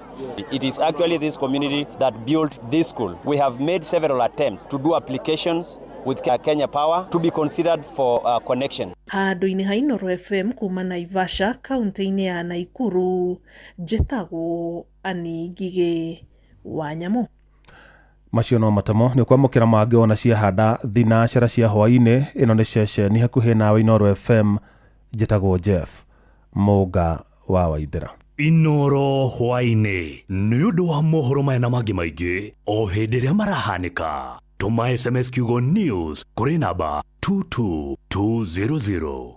[SPEAKER 14] It is actually this community that built this school. We have made several attempts to do applications with Kenya Power to be considered for connection.
[SPEAKER 12] Handũ-inĩ ha Inoro FM kuma Naivasha kaunti-inĩ ya Naikuru, njĩtagwo Annie Ngigĩ wa Nyamũ.
[SPEAKER 6] Macio no matamo nĩ kwamũkĩra mangĩ ona ciahanda thinacara cia hwaĩ-inĩ. Ĩno nĩ ceceni hakuhĩ nawe Inoro FM, njĩtagwo Jeff Mũnga wa Waithĩra.
[SPEAKER 3] Inoro hwaĩ-inĩ nĩ ũndũ wa mohoro maya na mangĩ maingĩ o hĩndĩ ĩrĩa marahanĩka. Tuma SMS kiugo news kũrĩ namba 22200.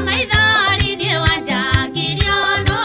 [SPEAKER 16] Maithori ni wanja kirio no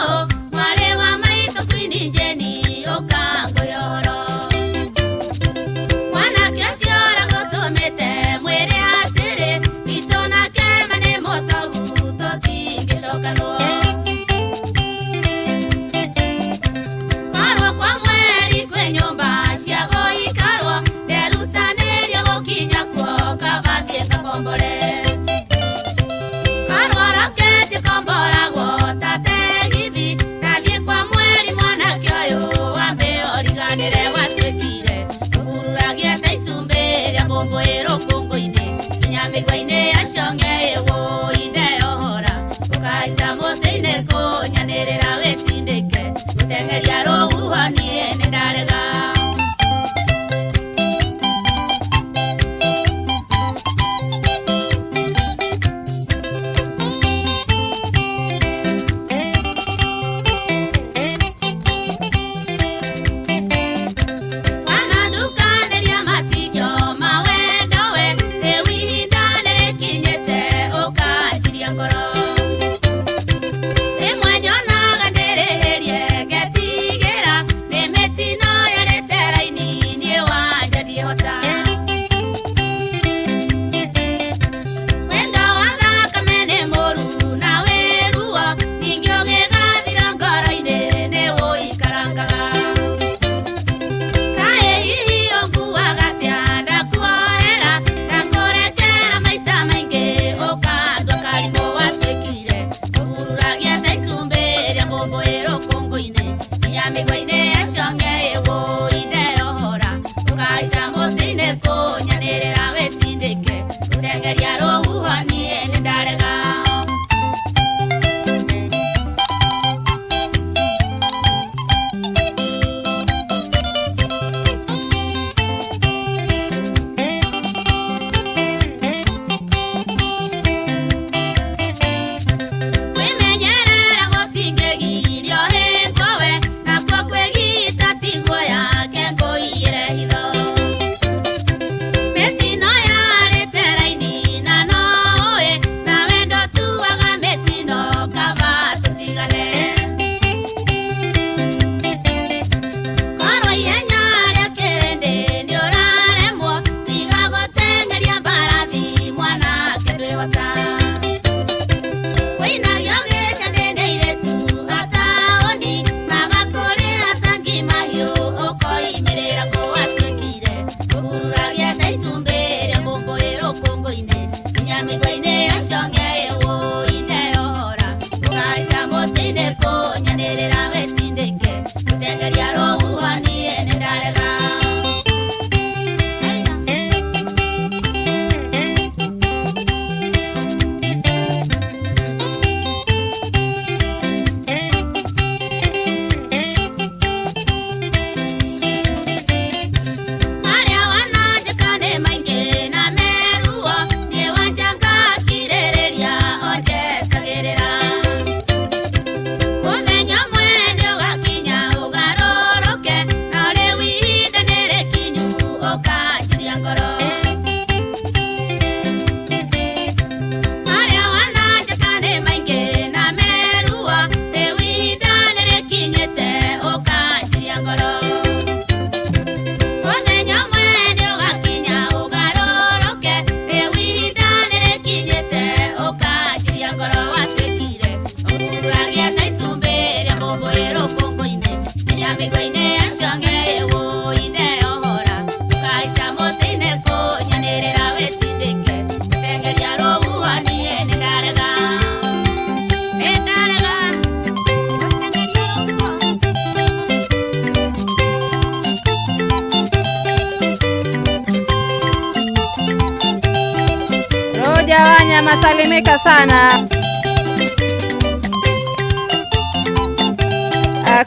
[SPEAKER 2] Masalimika sana.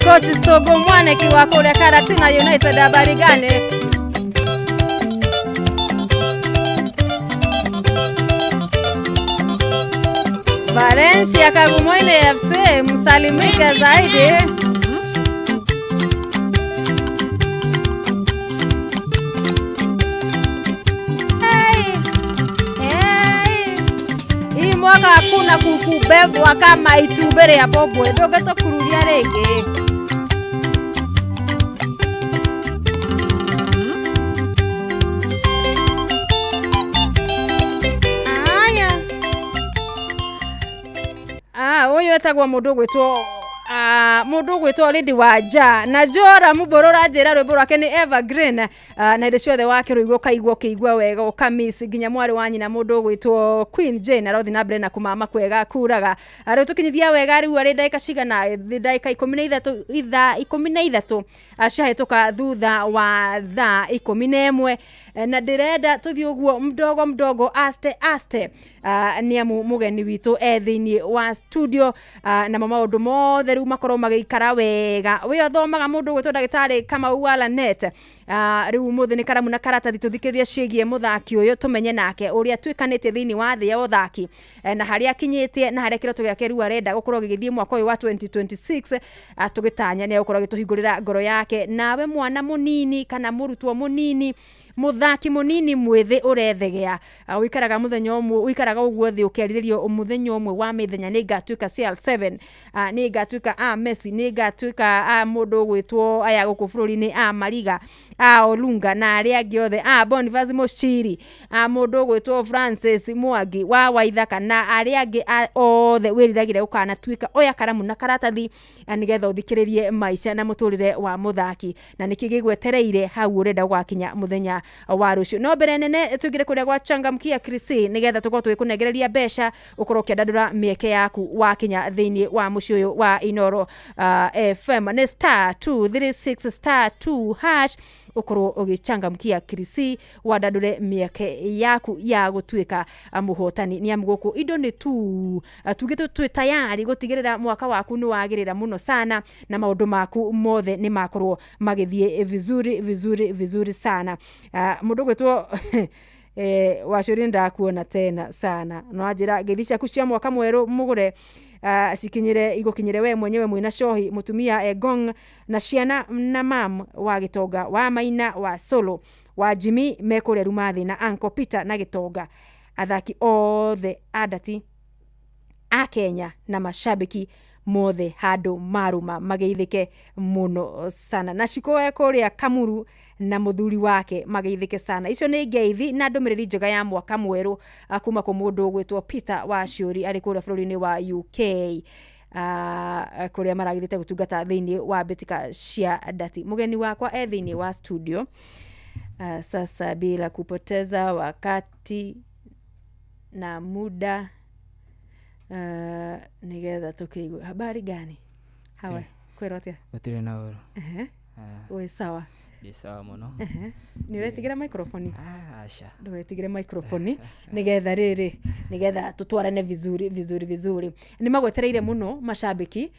[SPEAKER 2] Coach Sogo Mwane kiwa kule Karatina United, habari gani? Valencia Kagumoine FC msalimika zaidi. Mwaka hakuna kukubebwa kama itubere ya bobo ndoge to kurudia rege. Oyo etagwa mundu gwitwo Lady Waja na Jora muborora njira rwimbo rwake ni Evergreen na inde ciothe wake ruigwo kaigwo wega ukamisi nginya mwari wanyi na mundu gwitwo Queen Jane arothi na mbere na kumama kwega kuraga ari tukinyithia wega riu ari ndaika cigana ndaika 13 ashahetoka thutha wa thaa 11 na ndirenda tuthi uguo mdogo aste niamu mugeni witu thiini wa studio na maundu mothe riu makorwo magikara wega we athomaga mundu gwitwo ndagitari kama uwala net riu muthi ni karamu na karatathi tuthikiriria ciigie muthaki uyu tumenye nake uria twikanite thiini wa thia uthaki na haria kinyitie na haria kiroto giake riu arenda gukorwo gigithie mwaka uyu wa 2026 tugitanya ni gukorwo gituhingurira ngoro yake nawe mwana munini kana murutwo munini muthaki munini mwithi urethegea wikaraga muthenya umwe wikaraga uguo thi ukeririo muthenya umwe wa mithenya ni ngatuika CL7 ni ngatuika Messi ni ngatuika mundu gwitwo aya guku bururi-ini Mariga Olunga na aria angi othe Boniface Mochiri mundu gwitwo Francis Mwangi wa Waithaka na aria angi othe wiriragire ukana tuika oya karamu na karatathi nigetha uthikiririe maica na muturire wa muthaki na nikigigwetereire hau urenda gwakinya muthenya wa rucio no mbere nene tugire kuria gwa changamkia Krisi nigetha tukorwo tugikunengereria besha ukorwo kiandadura mieke yaku wakinya thiini wa mucio uyu wa Inoro FM ni *236*2# ukorwo ugichangamkia Krisi wadadure mieke yaku ya gutuika muhotani ni amuguku indo ni tu tugite tu tayari gutigirira mwaka waku ni wagirira muno sana na maundu maku mothe ni makorwo magithie vizuri sana mundu gwitwo wacuri ndakuona tena sana no ajira ngithicia kucia mwaka mweru mugure igukinyire we mwenyewe mwina shohi mutumia Egong na ciana na mam wa Gitonga wa Maina wa Solo wa Jimmy mekore rumathi na Uncle Peter na Gitonga athaki othe adati a Kenya na mashabiki mothe handu maruma mageithike muno sana na cikoe kuria Kamuru na muthuri wake mageithike sana icio ni ngeithi na ndumiriri njega ya mwaka mweru kuma ku mundu gwitwo Peter wa Ciuri ari kuria bururi-ini wa UK kuria maragithite gutungata thiini wa Betika cia Dati mugeni wakwa thiini wa studio sasa bila kupoteza wakati na muda nigetha tukigwe. Habari gani? Hawa kwerotia
[SPEAKER 16] gutire na uru
[SPEAKER 2] we sawa
[SPEAKER 16] ndi sawa muno
[SPEAKER 2] ni uretigira microphone
[SPEAKER 16] asha
[SPEAKER 2] ndugetigire microphone nigetha tutwarane vizuri ni magwetereire muno mashabiki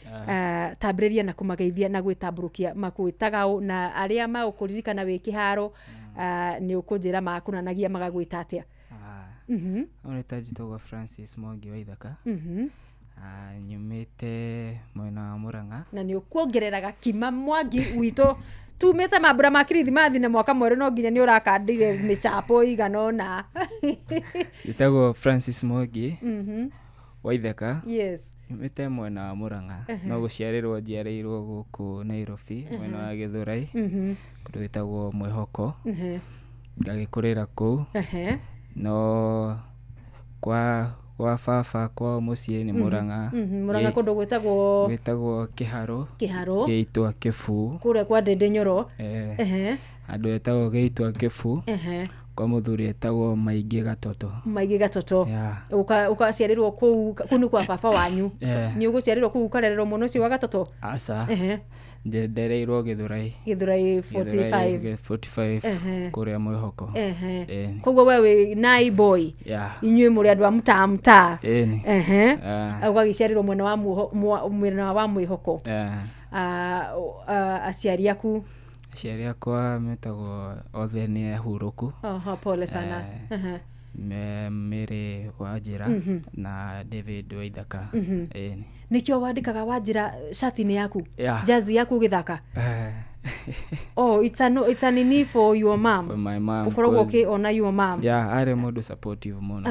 [SPEAKER 2] tabiriria na kumageithia na gwitamburukia makwitaga na aria magukuririkana wi kiharo ni ukunjira makunanagia magagwita atia
[SPEAKER 16] onetaji togo Francis Mwangi wa Ithaka nyumite mwena wa Murang'a
[SPEAKER 2] na ni ukuongereraga kima Mwangi wito tumete mabura makirithi mathi na mwaka mweru no nginya ni urakandire michapo igano na
[SPEAKER 16] itago Francis Mwangi wa Ithaka
[SPEAKER 2] yes
[SPEAKER 16] nyumite mwena wa Murang'a no guciarirwo njiarirwo guku Nairobi mwena wa Githurai kundu itagwo Mwihoko ngagikurira ku no kwa baba kwa mucie ni Murang'a
[SPEAKER 2] Murang'a kundu gwitagwo
[SPEAKER 16] Kiharo
[SPEAKER 2] geitwa
[SPEAKER 16] Kifu
[SPEAKER 2] kure kwa Dede Nyoro
[SPEAKER 16] andu etagwo geitwa Kifu kwa muthuri etagwo Maigi Gatoto ukaciarirwo kunu kwa baba wanyu ni uguciarirwo ku karerero muno cio wa Gatoto asa ndereirwo Githurai
[SPEAKER 2] 45
[SPEAKER 16] kuria Mwihoko
[SPEAKER 2] kogwo wewe nai boy inywe muri andu amta ugagiciarirwo mwena wa Mwihoko aciari aku
[SPEAKER 16] kwa metagwo othe ni huruku
[SPEAKER 2] pole sana
[SPEAKER 16] Mere Wajira na David wa Ithaka
[SPEAKER 2] nikio wandikaga Wajira shati ni yaku jazi yaku githaka it's a nini for your mom
[SPEAKER 16] for my mom
[SPEAKER 2] ukorogwo ukiona your mom
[SPEAKER 16] are mundu supportive muno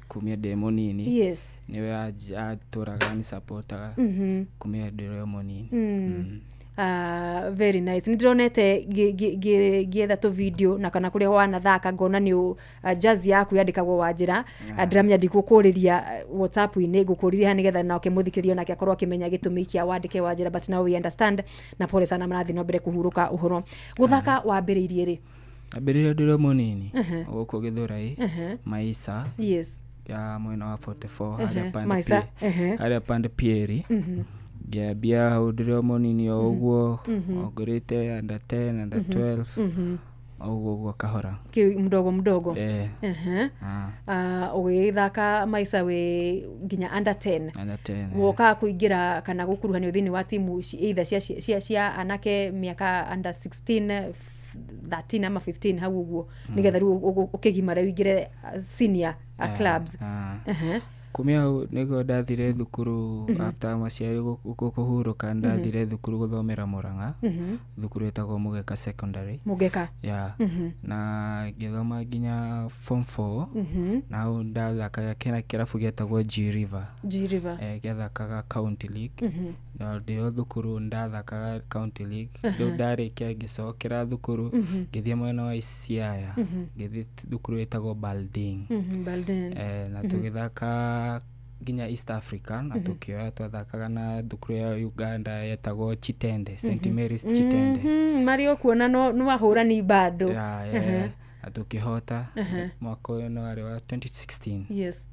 [SPEAKER 16] kumia demo nini
[SPEAKER 2] yes
[SPEAKER 16] niwe aturaga ni supportaga kumia demo nini
[SPEAKER 2] very nice ndironete gietha to video na kana kuria wana thaka ngona ni jazz yaku yandikagwo Wajira ndramya ndikukuriria WhatsApp ine ngukuriria nigetha na ukimuthikiria na akorwo akimenya gitumi kia wandike Wajira but now we understand na pole sana marathi no mbere kuhuruka uhoro guthaka wambiriirie ri
[SPEAKER 16] ambiriirie ndiro munini guku Githurai Maisa
[SPEAKER 2] yes
[SPEAKER 16] ya mwena wa 44 hada pande Pieri bia udrio monini ogwo ogorite under 10 under 12 ogwo kahora
[SPEAKER 2] ki mdogo ugithaka Maisa we nginya under 10 woka kuingira kana gukuruhanio thini wa timu either cia anake miaka under 16 13 ama 15 hau uguo nigetha riu ukigimara wingire senior clubs
[SPEAKER 16] kumia nego ndathire thukuru after maciari kuhuruka ndathire thukuru guthomera Murang'a thukuru etagwo Mugeka Secondary na githoma nginya form 4 na ndathakaga kena kirabu getagwo G River gethakaga county league na ndio thukuru ndathakaga county league ndio ndarikia ngicokera thukuru ngithie mwena wa Isiaya ngithie thukuru etagwo Balding na tugithaka ginya East Africa na tukioya twathakaga na thukuru ya Uganda yetagwo Chitende St Mary's Chitende
[SPEAKER 2] Mario kuona no wahurani bado
[SPEAKER 16] atukihota mwaka no ari wa 2016
[SPEAKER 2] yes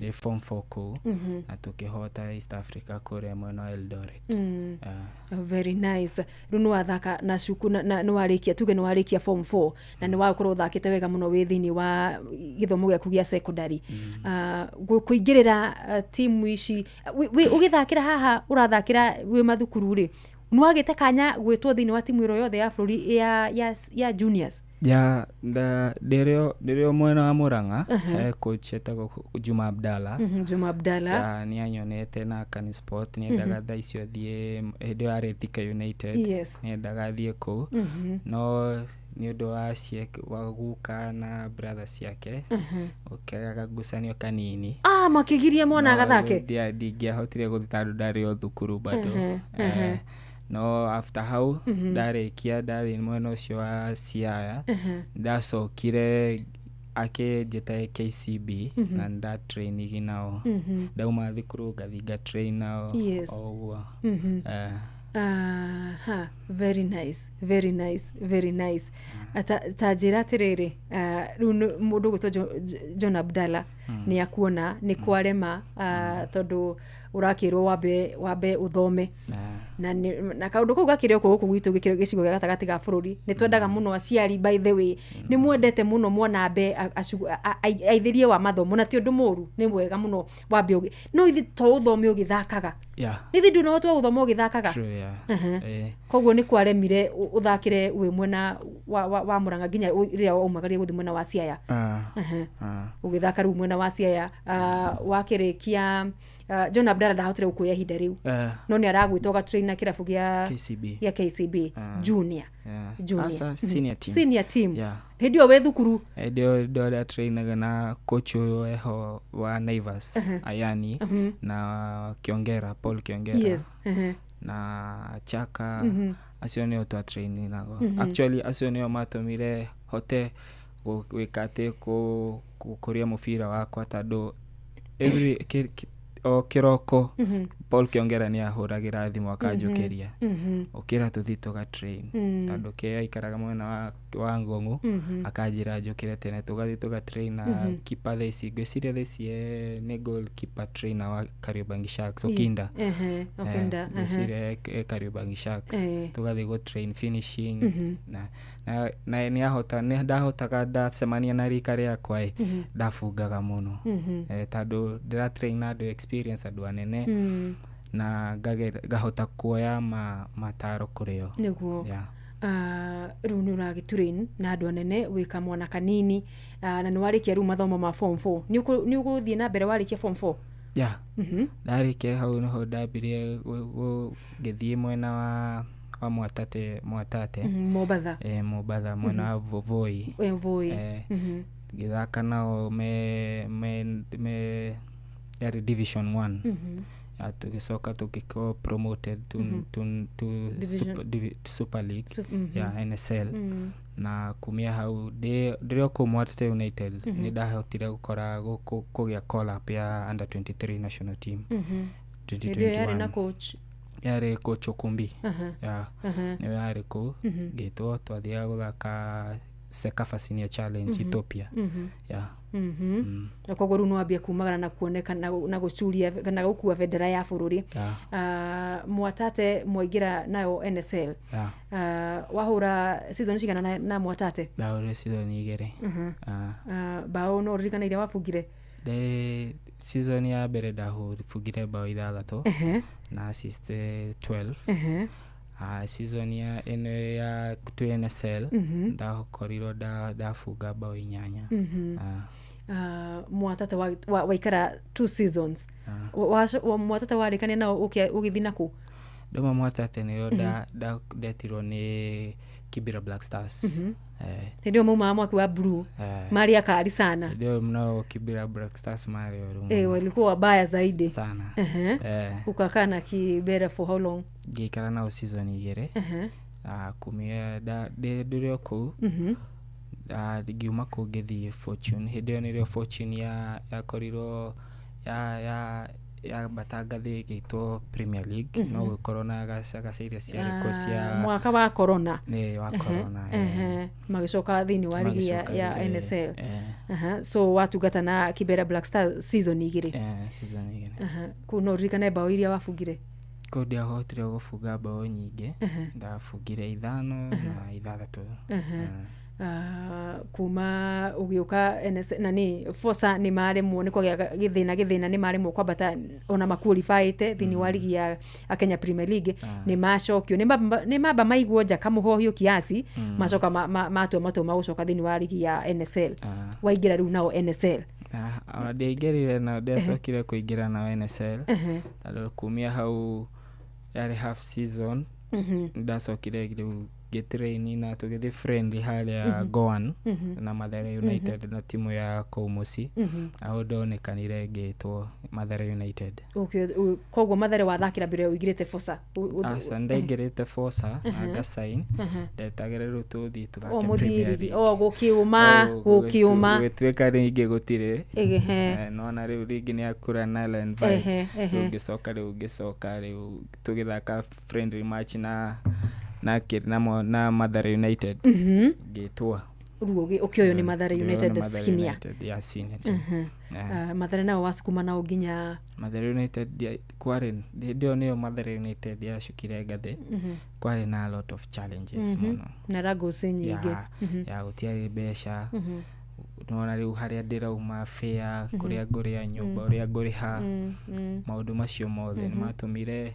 [SPEAKER 16] the form 4 ko atukihota East Africa kore mwena Eldoret
[SPEAKER 2] very nice runo wathaka na shuku na no warikia tuge no warikia form 4 na ni wakorwo thakite wega muno wi thini wa githomo gyaku gya secondary kuingirira timu ici ugithakira haha urathakira wi mathukuru ri nwagite kanya gwitwo thini wa timu iro yothe ya flori ya juniors nderio
[SPEAKER 16] mwena wa Murang'a coach etagwo Juma
[SPEAKER 2] Abdalla
[SPEAKER 16] ni anyonete na Kani Sport ni ndaga icio thie ndio Arethika United ni ndaga thie ko no ni ndo wa guka na brothers yake ukaga gusanio kanini
[SPEAKER 2] makigiria mwana gathake
[SPEAKER 16] ndia hotire guthandu ndario thukuru bado no after how ndarekia ndari mwena ucio wa Siaya ndacokire akejeta KCB na nda training nao ndauma thukuru gathiga train nao
[SPEAKER 2] yes. Very nice, very nice, very nice. Tajira tiriri mundu gutwa John Abdalla ni akuona ni kwarema tondu urakirwo wabe uthome na kaundu kau gakirio ko gwitu gicigo gya gatagati ga bururi ni twendaga muno aciari. By the way, ni mwendete muno mwana be aithirie wa mathomo na ti undu muru, ni mwega muno wabe ugi no ithi to uthome ugithakaga ni thi ndu no twa uthoma ugithakaga. Koguo ni kwaremire uthakire we mwena wa Murang'a nginya riria umagarie guthi mwena wa Siaya ugithaka ru mwena wa Siaya wakirikia John Abdalla ndahotire gukuya hinda riu no ni aragwitoga trainer kirabu gya KCB junior senior team Hedio we thukuru
[SPEAKER 16] hedio trainer na coach eho wa Naivas Ayani na Paul Kiongera na Chaka acio nio twa training nago. Actually acio nio matomire hote wikate kuria mufira wakwa tondu every kiroko Paul Kiongera ni ahuragira thimu akanjukiria ukira tuthi tuga train tondu ke aikaraga mwena wa Ngong'u akanjira njukire tene tugathi tuga train na keeper theci gwiciria theci ni goalkeeper trainer wa Kariobangi Sharks Okinda gwiciria Kariobangi Sharks tugathi go train finishing na ni ahota ni ndahotaga ndasemania na rika riakwa ndafungaga muno tondu ndira train na do experience andu anene na gahota kuoya mataro kurio
[SPEAKER 2] niguo runu ragi train na andu anene wika mwana kanini na ni warikia ru mathomo ma form 4 ni uguthie na mbere warikia form 4
[SPEAKER 16] ndarikia hau no ndabirie githie mwena wa mwatate Mobatha mwena wa Voi githaka nao me yari division 1 tukisoka tukiko promoted to Super League NSL na kumia hau ndio ko Mwatate United ni ndahotire gukora kugia call up ya under 23 national team
[SPEAKER 2] 2021 yari na coach
[SPEAKER 16] Okumbi ni yari ko gitwo twathia guthaka Sekafa Senior Challenge Ethiopia
[SPEAKER 2] na koguo runu wambia kumagana na kuoneka na gucuria kana gukua bendera ya bururi Mwatate mwaingira nayo NSL wahura season cigana na Mwatate
[SPEAKER 16] ndahura season igere
[SPEAKER 2] bao no ririkana iria wabungire
[SPEAKER 16] season ya mbere ndahuribungire bao 6 na assist 12 season ya ene ya NSL ndakorirwo ndafunga bao 8
[SPEAKER 2] Mwatate waikara 2 seasons Mwatate warikania nao ugithina ku
[SPEAKER 16] ndoma Mwatate nio ndetirwo ni Kibera Black Stars
[SPEAKER 2] ndio mama mwaki wa blue mali akali sana
[SPEAKER 16] ndio mnao Kibera Black Stars mali wao
[SPEAKER 2] walikuwa wabaya zaidi
[SPEAKER 16] sana
[SPEAKER 2] ukakaa na Kibera for how long
[SPEAKER 16] gikara nao season igere kumia ndio ko giuma ko gethi Fortune hidio nilio Fortune ya koriro ya batangathi gitwo Premier League no gukorona gacaria cia cia
[SPEAKER 2] mwaka wa corona
[SPEAKER 16] wa corona
[SPEAKER 2] magicoka thini wa ligi ya NSL so watugata na Kibera Black Stars season igiri kuno rikana bao iria wafugire
[SPEAKER 16] kodi ahotire gufuga bao nyingi ndafugire 5 na 6
[SPEAKER 2] kuma ugiuka nani Forza ni mare muone kwa githina ni mare mu kwambata ona maqualified thini wa ligi ya Kenya Premier League ni macokio ni mamba maiguo nja kamuhohio kiasi macoka matua magucoka thini wa ligi ya NSL waingira riu nao NSL
[SPEAKER 16] ndegerire na ndecokire kuingira na NSL tado kumia hau yari half season ndacokire riu getraini na tugithi friendly hali ya Goan na Mathare United na timu ya Koumosi au donekanire gitwo Mathare United
[SPEAKER 2] koguo Mathare wathakira mbere uigirite Forza
[SPEAKER 16] ndegirite Forza aga sign ndetagereru tuthi tuthake Premier
[SPEAKER 2] gukiuma
[SPEAKER 16] gwetweka ringi gutire no na riu ringi ni akura Nile vibe ugicoka riu tugithaka friendly match na na Mathare United ngĩtwa
[SPEAKER 2] ruoge ukioyo ni Mathare United senior
[SPEAKER 16] ya senior
[SPEAKER 2] Mathare nao wasukuma nao nginya
[SPEAKER 16] Mathare United kwari ndio nio Mathare United ya shukire ngathi kwari na a lot of challenges muno
[SPEAKER 2] na rago nyingi
[SPEAKER 16] ya gutiari besha nona riu haria ndirauma fare kuria nguria nyumba uria nguriha maundu macio mothe matumire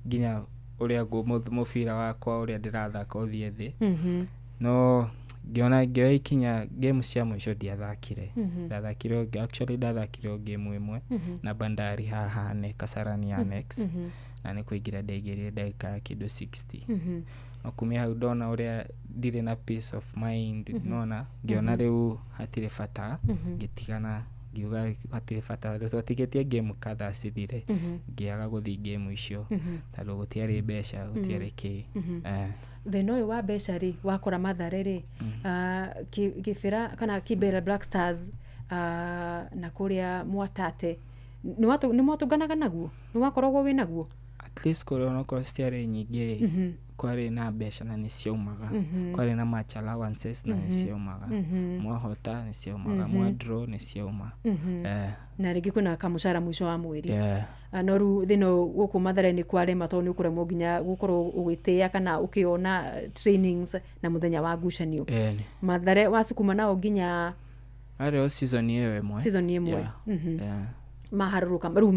[SPEAKER 16] nginya uria mufira wakwa uria ndirathaka uthie thi no ngioya ikinya game cia mwisho ndiathakire ndathakire actually ndathakire game imwe na Bandari haha ne Kasarani Annex na ni kuingira ndaigerie ndagika ya kindu 60 okumia hau ndona uria ndire na peace of mind nona ngiona riu hatire fata gitigana ngiuga hatire fata twatigetie game kadha cithire ngiaga guthi game icio tando gutiari besha gutiari ki
[SPEAKER 2] thino yo wa besha ri wakora Mathare ri kibira kana Kibera Black Stars na kuria Mwatate ni mwatunganaga naguo ni wakoragwo wi naguo
[SPEAKER 16] at least kore ono kostiare nyingi kwari na besha na niciumaga kwari na match allowances na niciumaga mwahota niciumaga mwadro niciuma
[SPEAKER 2] na rigi kuna kamushara mwisho wa mweri noru thino guku Mathare ni kware mato ni ukuremwo nginya gukorwo ugitia kana ukiona trainings na muthenya wa ngucanio Mathare wasukuma nao nginya
[SPEAKER 16] ari season
[SPEAKER 2] imwe maharuruka ru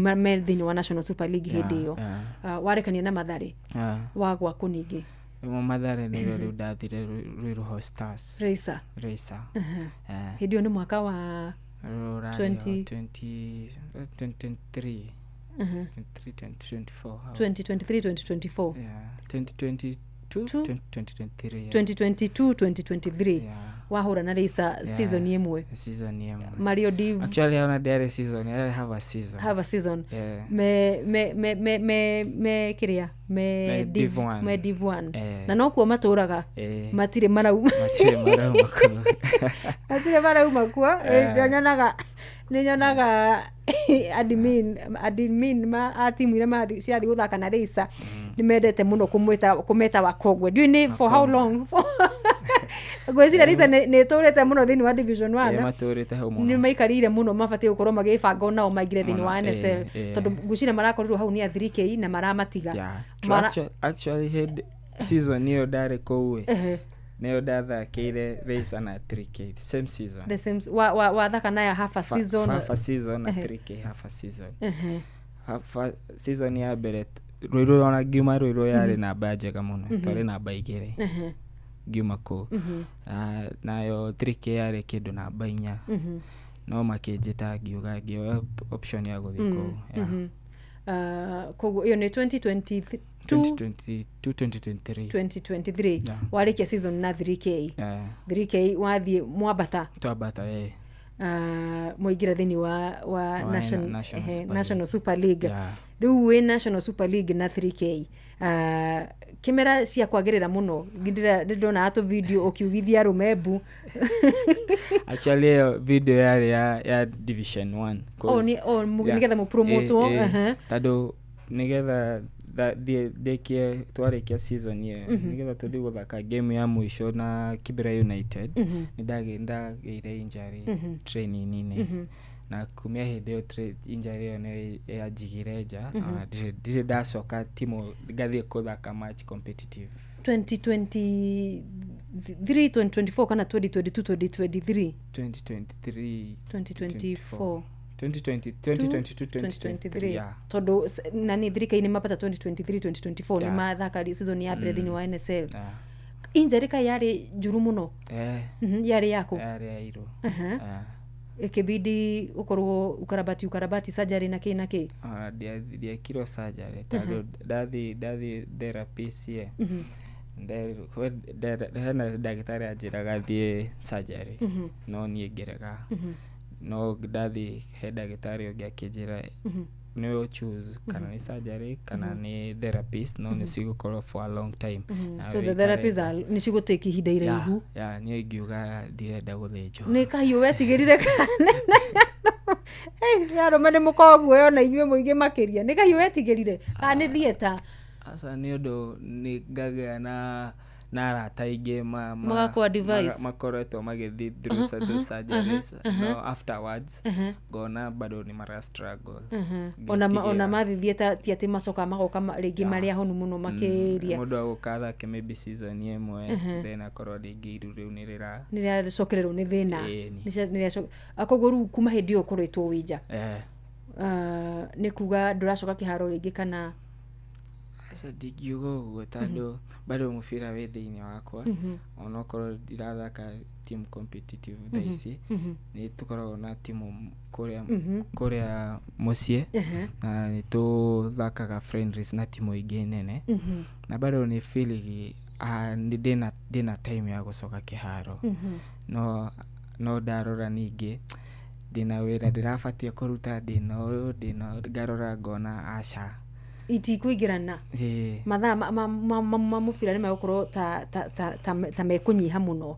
[SPEAKER 2] thini wa National Super League hindi yo warekania na Mathare wagwa kuningi
[SPEAKER 16] Mathare ni riu ndathire Ruiru Stars
[SPEAKER 2] Racer hindi yo ni mwaka wa 2023 2023 wahura na Racer season imwe Mario Div
[SPEAKER 16] actually on a dairy season I have a season
[SPEAKER 2] me kiria me Div 1 na no kuo maturaga matire marauma kuo nyonaga admin ma atimu ile ma cia thi guthaka na Racer nimendete muno kumeta wa Kogwe ni for how long gwecira Racer ni turete muno thini wa division 1
[SPEAKER 16] maturite hau muno
[SPEAKER 2] ni maikarire muno mabati gukorwo magibanga nao maigire thini wa NSL tondu gucira marakorirwo hau ni a 3K na maramatiga
[SPEAKER 16] actually head season niyo dare kowe neo ndathakire Racer na 3K same season
[SPEAKER 2] the same wa thaka nayo half a season
[SPEAKER 16] na 3K half a season season ya beret Ruiru ona giuma Ruiru yari na bajega muno tore na baigire giuma ko nayo 3K yari kindu na bainya no makijita giuga gio option ya guthiko
[SPEAKER 2] kogo iyo ni 2023 warikia season na 3K wathie mwabata muigira thini wa National Super League riu we National Super League na 3K kimera cia kwagirira muno ndona ato video ukiugithia Rumembu
[SPEAKER 16] actually video ya division 1
[SPEAKER 2] nigetha mu promote
[SPEAKER 16] tado nigetha dekie twarekia season ye nigetha tuthi guthaka game ya mwisho na Kibera United nindagire injury training nini na kumia hideo injury yo ne ya jigireja dire dacoka timu gathie kuthaka match competitive
[SPEAKER 2] 2023 2024 kana 2022 2024 2023 todo nani 3K ni mapata 2023 ni mathaka season ya thini wa NSL injury ka yari juru muno yari yako
[SPEAKER 16] yari iro
[SPEAKER 2] ikibidi ukorwo ukarabati surgery na ki
[SPEAKER 16] dia kilo surgery tado dathi therapy sie hena daktari ajiraga thie surgery no ni gerega no dathi he daktari ogia kijira no choose kana ni surgery kana ni therapist no ni sigukoro for a long time
[SPEAKER 2] so the therapist ni siguteki hinda iraihu
[SPEAKER 16] ni ngiuga direnda guthinjo
[SPEAKER 2] ni kahiu wetigirire kana yaro mane mukogu yo na inywe muige makiria ni kahiu wetigirire kana ni theater
[SPEAKER 16] Asa niodo ni gaga na arata aingĩ makoretwo magĩthiĩ through surgeries no afterwards ngona bado ni mara struggle
[SPEAKER 2] ona mathithieta ti ati macoka magoka rĩngĩ marĩa honu mũno makĩria
[SPEAKER 16] mũndũ agũkatha ke maybe season ĩmwe then akorwo rĩngĩ iru rĩu
[SPEAKER 2] nĩrĩcokererwo nĩ thĩna akoguo rĩu kuma hĩndĩ ĩyo ũkoretwo wĩnja nĩ kuga ndũracoka kĩharo rĩngĩ kana
[SPEAKER 16] ndigiuga ũguo tondũ bado mũbira wĩ thĩinĩ wakwa ona okorwo ndirathaka team competitive thaici nĩ tũkoragwo na timu kũrĩa mũciĩ na nĩ tũthakaga friendlies na timu ingĩ nene na bado nĩ feeling ndĩna time ya gũcoka kĩharo no ndarora ningĩ ndĩna wĩra ndĩrabatie kũruta ndĩna ngarora ngona aca
[SPEAKER 2] itikuingirana mathaa mũbira nĩ magũkorwo ta mekũnyiha mũno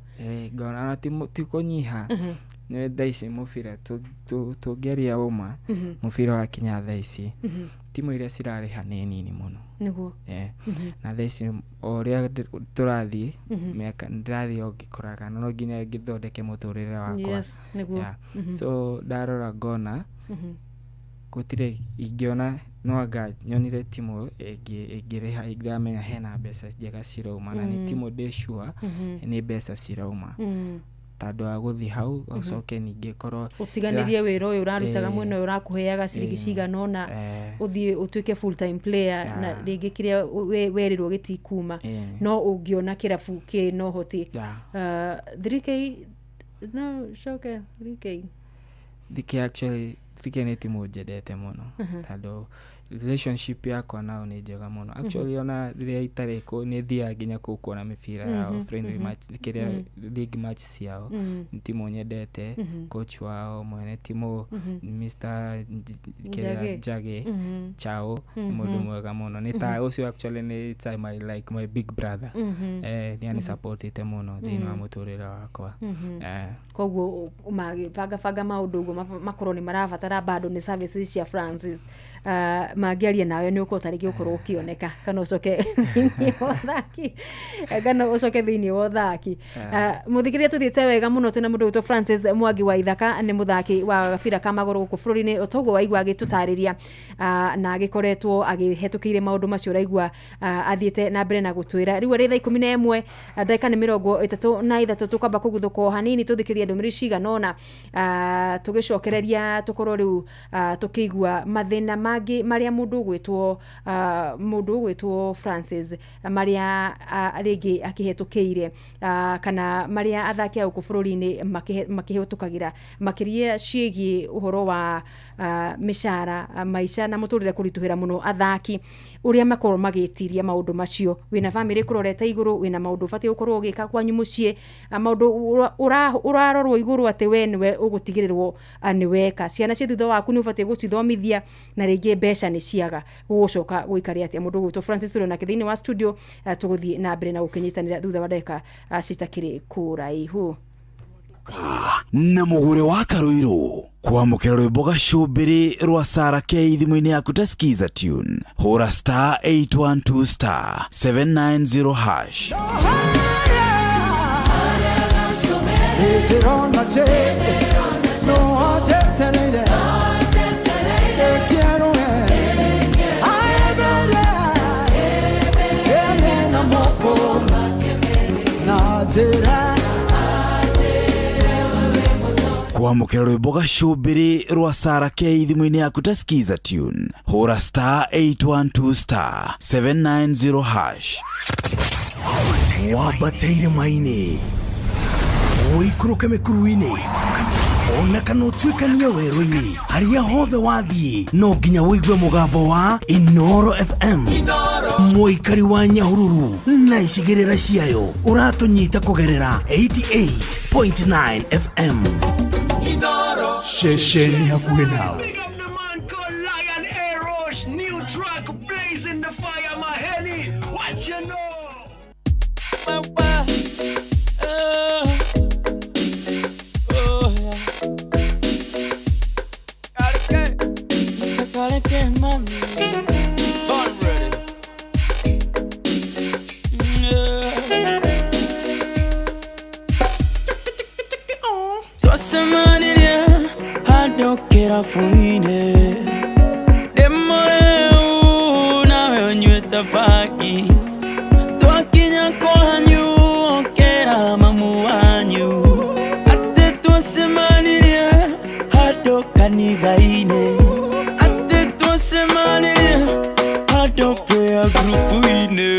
[SPEAKER 16] ngona ti kũnyiha nĩ thaici mũbira tũngĩaria ũma mũbira wa Kenya thaici timu iria cirarĩ hanini mũno
[SPEAKER 2] nĩguo
[SPEAKER 16] na thaici ũrĩa tũrathiĩ mĩaka ndĩrathiĩ ngĩkoraga no nginya ngĩthondeke mũtũrĩre wakwa so ndarora ngona gũtirĩ ingĩona no anga nyonire timu ĩngĩrĩha ingĩramenya hena mbeca njega cirauma na nĩ timu ndĩcua nĩ mbeca cirauma tondũ agũthi hau ũcoke ningĩ korwo
[SPEAKER 2] utiganirie wĩra ũyũ ũrarutaga mwena ũyũ ũrakũheaga ciringi cigana ũna ũthiĩ ũtuĩke full time player na rĩngĩ kĩrĩa werirwo gĩtikuma no ũngĩona kĩrabu kĩna ũhoti 3K no coke 3K
[SPEAKER 16] actually 3K nĩ timu njendete mũno tondũ relationship yakwa nao nĩ njega mũno actually ona rĩrĩa itarĩ nĩ thiaga nginya kũu kuona mĩbira yao friendly match kĩrĩa league match ciao nĩ timu nyendete coach wao mwene timu Mr. Jage Chao mũndũ mwega mũno nĩ ta ũcio actually nĩ time I like my big brother nĩ supportite mũno thĩinĩ wa mũtũrĩre wakwa
[SPEAKER 2] koguo magĩbanga maũndũ ũguo makorwo nĩ marabatara bado nĩ services cia Francis magiaria nawe nĩ ũkũhota rĩngĩ ũkorwo ũkĩoneka kana ũcoke thĩinĩ wa ũthaki kana ũcoke thĩinĩ wa ũthaki mũthikĩrĩria tũthiĩte wega mũno twĩna mũndũ witũ Francis Mwangi wa Ithaka nĩ mũthaki wa gabira ka magũrũ gũkũ bũrũri-inĩ ũtoguo waigua agĩtũtarĩria na agĩkoretwo agĩhetũkĩire maũndũ macio ũraigua athiĩte na mbere na gũtwĩra rĩu arĩ thaa 11 ndagĩka nĩ 33 tũkwamba kũguthũka hanini tũthikĩrĩria ndũmĩrĩri cigana ũna tũgĩcokereria tũkorwo rĩu tũkĩigua mathĩna mangĩ marĩa mũndũ ũgwĩtwo Francis marĩa rĩngĩ akĩhetũkĩire kana marĩa athaki a gũkũ bũrũri-inĩ makĩhetũkagĩra makĩria ciĩgiĩ ũhoro wa mĩcara maica na mũtũrĩre kũritũhĩra mũno athaki ũrĩa makorwo magĩtiria maũndũ macio wĩna family kũroreta igũrũ wĩna maũndũ ũbatiĩ gũkorwo ũgĩka kwanyu mũciĩ maũndũ ũrarorwo igũrũ atĩ we nĩwe ũgũtigĩrĩrwo nĩ weka ciana cia thutha waku nĩ ũbatiĩ gũcithomithia na rĩngĩ mbeca nĩ ciaga gũcoka gũikaria atĩa mũndũ gwĩtwo Francis ũrĩ nake thĩinĩ wa studio tũgũthiĩ na mbere na gũkĩnyitanĩra thutha wa ndagĩka citakĩrĩ kũraihu
[SPEAKER 17] na mũgũre wa Karũirũ kwamũkĩra rwĩmbo gacũmbĩrĩ rwa Sarah K thimũ-inĩ yaku ta skiza tune hũra star 812 star 790 hash
[SPEAKER 5] Ndirona Jesu no ajeterere quiero na moko na jera
[SPEAKER 17] kwamũkĩra rwĩmbo gacũmbĩrĩ rwa Sarah K thimũ-inĩ yaku ta skiza tune hũra star 812 star 790 hash wabateire maini ũikũrũke mĩkuru-inĩ ona kana ũtuĩkanie werũ-inĩ harĩa hothe wathiĩ no nginya wĩigue mũgambo wa Inoro FM mũikari wa Nyahururu na icigĩrĩra ciayo ũratũnyita kũgerera 88.9 FM Inoro ceceni hakuhĩ nawe
[SPEAKER 18] fuine demoreu nawe onyweta faki twakinya kwanyu okera mamu wanyu ate twasemanirie hado kanithaine ate twasemanirie hado prayer group-ine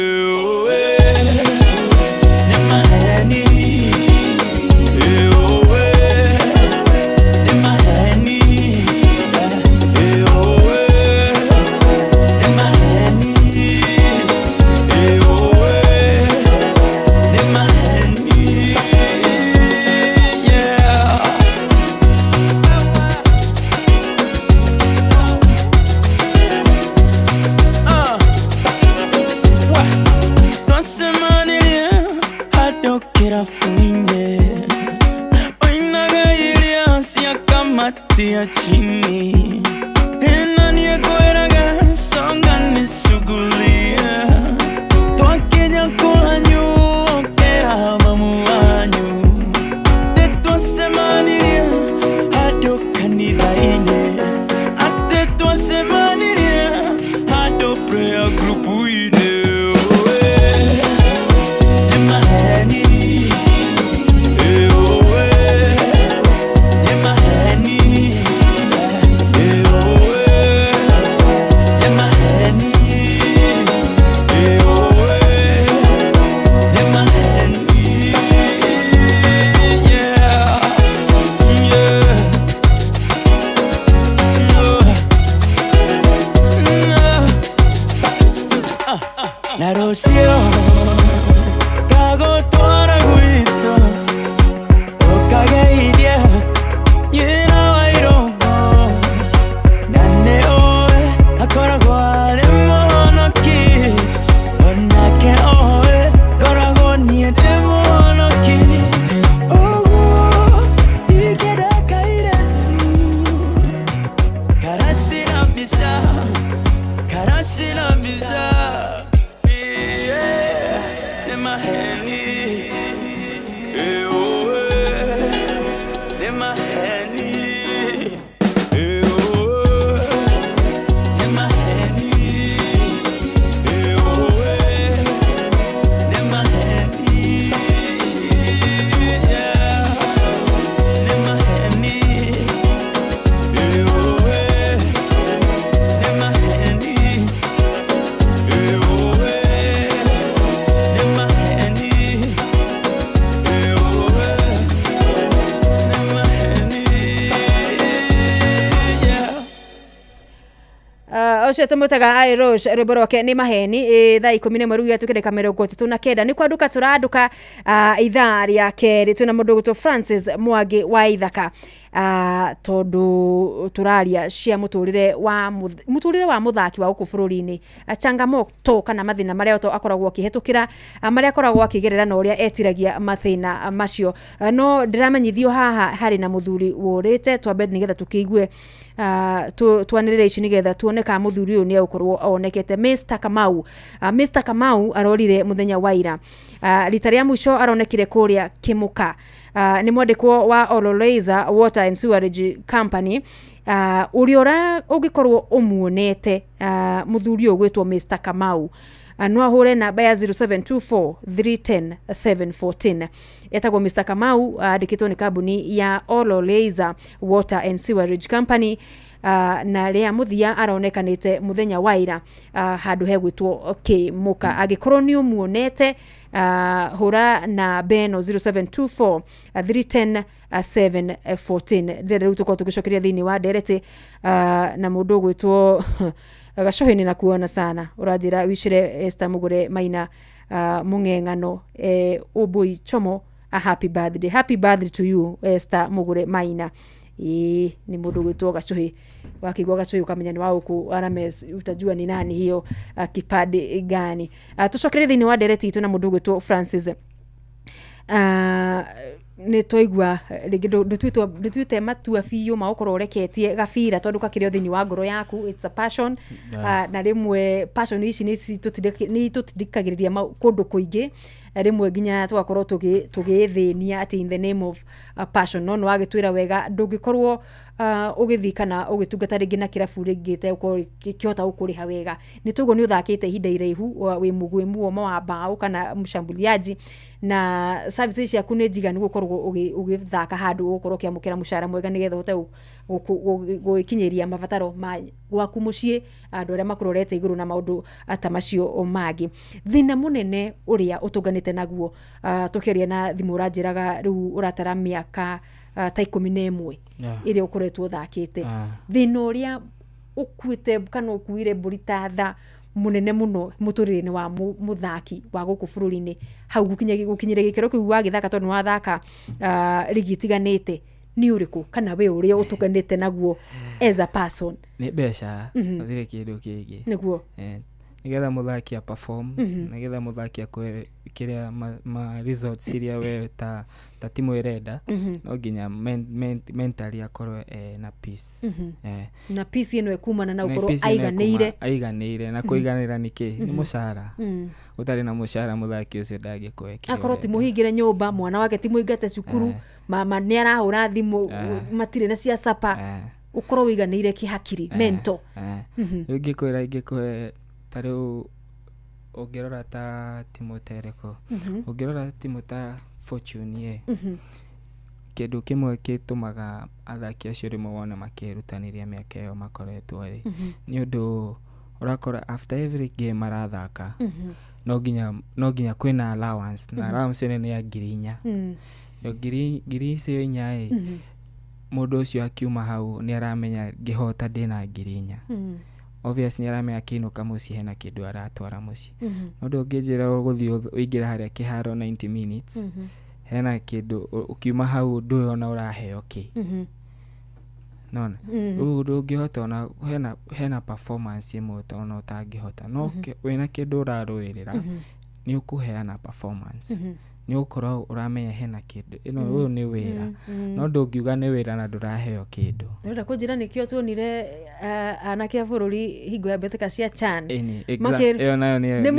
[SPEAKER 18] Tia chini ena nie koeraga songa nisugulia twakenya kwanyu okera mamu wanyu tetwa semaniria hado kanithaine ate twa semaniria hado prayer group-ine Narosio kago twara guito okageidia yena wairongo nane oe akorago ale monoki onake oe korago nie demonoki oh ikeda kairetu karasina bisa
[SPEAKER 2] Ocio tumutaga Irish rwimbo ke ni maheni thaa 10 mweru ya tukireka 39 ni kwaduka turaduka ithaa ria keri tuna mundu gutwo Francis Mwangi wa Ithaka tondu turaria cia muturire wa muthaki wa uku bururi-ini changamoto kana mathina maria to akoragwo akihetukira maria akoragwo akigerera na uria etiragia mathina macio no ndiramenyithio haha hari na muthuri wurite twambe nigetha tukiigue twanirire ici nigetha tuone ka muthuri uyu ni ukorwo onekete Mr Kamau arorire muthenya wa ira rita ria mwisho aronekire kuria Kimuka ni mwandikwo wa Ololeza Water and Sewerage Company uriora ugikorwo umuonete muthuri uyu gwitwo Mr Kamau no ahure namba ya 0724 310 714 etagwo Mr Kamau andikitwo ni kambuni ya Ololeza Water and Sewerage Company na ria muthia aronekanite muthenya wa ira handu hegwitwo Kimuka agikorwo ni umuonete hura na beno 0724 310 714 ndere tuko tugishokeria thini wa derete na mundu gwitwo gashohini na kuona sana urajira wishire Esther Mugure Maina mungengano ubui chomo a happy birthday to you Esther Mugure Maina ni mundu gwitwo gashohi wakigwa gashohi ukamenya ni wauku arames utajua ni nani hiyo kipade gani tushokeria thini wa derete tu na mundu gwitwo Francis ni toigwa ndutwite matua fiyo maukoro reketie gafira tondu kakirio thini wa ngoro yaku it's a passion na rimwe passion ici ni tutidikagiriria kundu kuingi rimwe nginya twakorwo tugithĩnia ati in the name of passion no wagitwira wega ndungikorwo ugithii kana ugitungata ringi na kirabu ringite uko kihota ukuriha wega ni tugo ni uthakite ihinda iraihu wi mugwemu oma wa bao kana mshambuliaji na services yaku ni njiga ni gukorwo ugithaka handu ukorwo kiamukira mushara mwega nigetha hote gukinyiria mabataro ma gwaku mucii andu aria makurorete iguru na maundu atamacio magi thina munene uria utunganite naguo tukiria na thimu uranjiraga riu uratara miaka ta 11 iria ukoretwo thakite thina uria ukuite kana ukuire mburitatha munene muno muturire-ini wa muthaki wa guku bururi-ini hau gukinyire gikero kiu wa githaka tondu wa thaka ligi tiganite ni uriku kana we uria utuganite naguo as a person
[SPEAKER 16] ni besha thire kindu kingi
[SPEAKER 2] niguo
[SPEAKER 16] nigetha muthaki a perform nigetha muthaki akwe kiria ma results iria we ta timu irenda no nginya mentally akorwo na peace
[SPEAKER 2] na peace ino ekumana na ukorwo
[SPEAKER 16] aiganire na kuiganira niki ni mushara utari na mushara muthaki ucio ndangikuekira
[SPEAKER 2] akorwo ti muhingire nyumba mwana wake ti muingate cukuru mama ni arahura thimu matire na cia sapa ukorwo wiganire kihakiri mental
[SPEAKER 16] ingikwe tariu ungirora ta timu tereko ungirora timu ta Fortune kindu kimwe kitumaga athaki acio rimwe wone makirutaniria miaka iyo makoretwo ni undu urakora after every game marathaka no nginya kwina allowance na allowance ni ya ngirinya yo ngiri icio inya mundu ucio akiuma hau ni aramenya ngihota ndina ngirinya obviously aramenya kinuka muci hena kindu aratwara muci nondu ngijira guthii uingira haria kiharo 90 minutes hena kindu ukiuma hau nduona uraheo ki nona ungihota ona hena performance imwe tona utangihota no wina kindu uraruirira ni ukuheana performance ni ukorwo uramenya hena kindu ino uyu ni wira no ndungiuga ni wira na nduraheo kindu
[SPEAKER 2] nda kunjira nikio tuonire anake bururi hingo ya betika cia CHAN
[SPEAKER 16] iyo nayo ni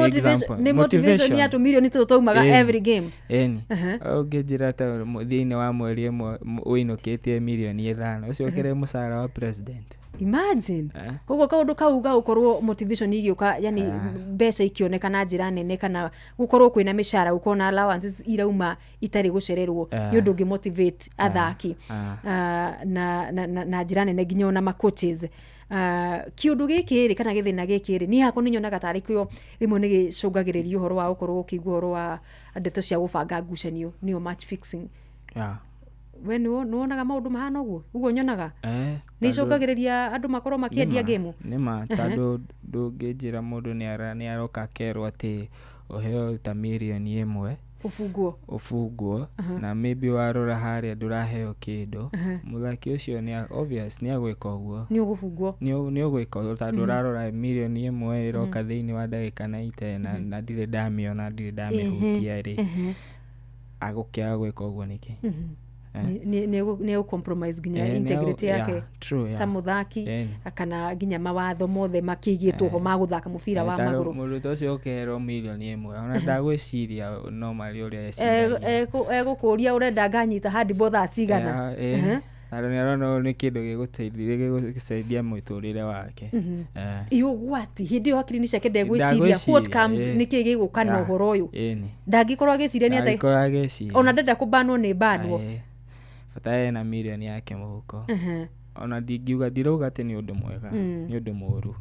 [SPEAKER 2] motivation ya 2 million tutumaga every game
[SPEAKER 16] ungijira ta thiini wa mweri imwe uinukitie milioni 5 ucio kire mucara wa president
[SPEAKER 2] imagine koguo kaundu kauga ukorwo motivation igiuka yani mbeca ikioneka na njira nene kana gukorwo kwina mishara ukona allowances irauma itari gucererwo ni undu ngi motivate athaki na njira nene nginya ona ma coaches kiundu gikiri kana githina gikiri ni hako ninyonaga tarikio rimwe ni gicungagiriria uhoro wa ukorwo ukigwa uhoro wa ndeto cia gubanga ngucanio nio match fixing we nuonaga maundu mahana uguo nyonaga ni cungagiriria andu makorwo makiendia game
[SPEAKER 16] nima tandu ndungijira mundu ni aroka kerwo ati uheo ta milioni imwe ufungwo na maybe warora haria nduraheo kindu muthaki ucio ni obvious ni agwika uguo
[SPEAKER 2] ni ugufungwo
[SPEAKER 16] ni ugwika uguo tandu urarora milioni imwe iroka thiini wa ndagika 90 na ndire damiona ndire damihutia ri agukia gwika uguo niki
[SPEAKER 2] ni compromise ginya integrity yake ta muthaki kana ginya mawatho mothe makigitwo ho maguthaka mubira wa maguru
[SPEAKER 16] mundu tocio okero milioni imwe ona ndagwiciria normally uria
[SPEAKER 2] egukuria urenda nganyita hadi botha cigana
[SPEAKER 16] arona ni kindu giguteithia muturire wake
[SPEAKER 2] iyo gwati hindi yo akiri ni ciake ndegwiciria what comes niki gigukana uhoro uyu ndangikorwa giciria ni ate ona ndenda kubanwo ni banwo
[SPEAKER 16] fataye na milioni yake muhuko ona ndingiuga ndiroga ati ni undu mwega ni undu muru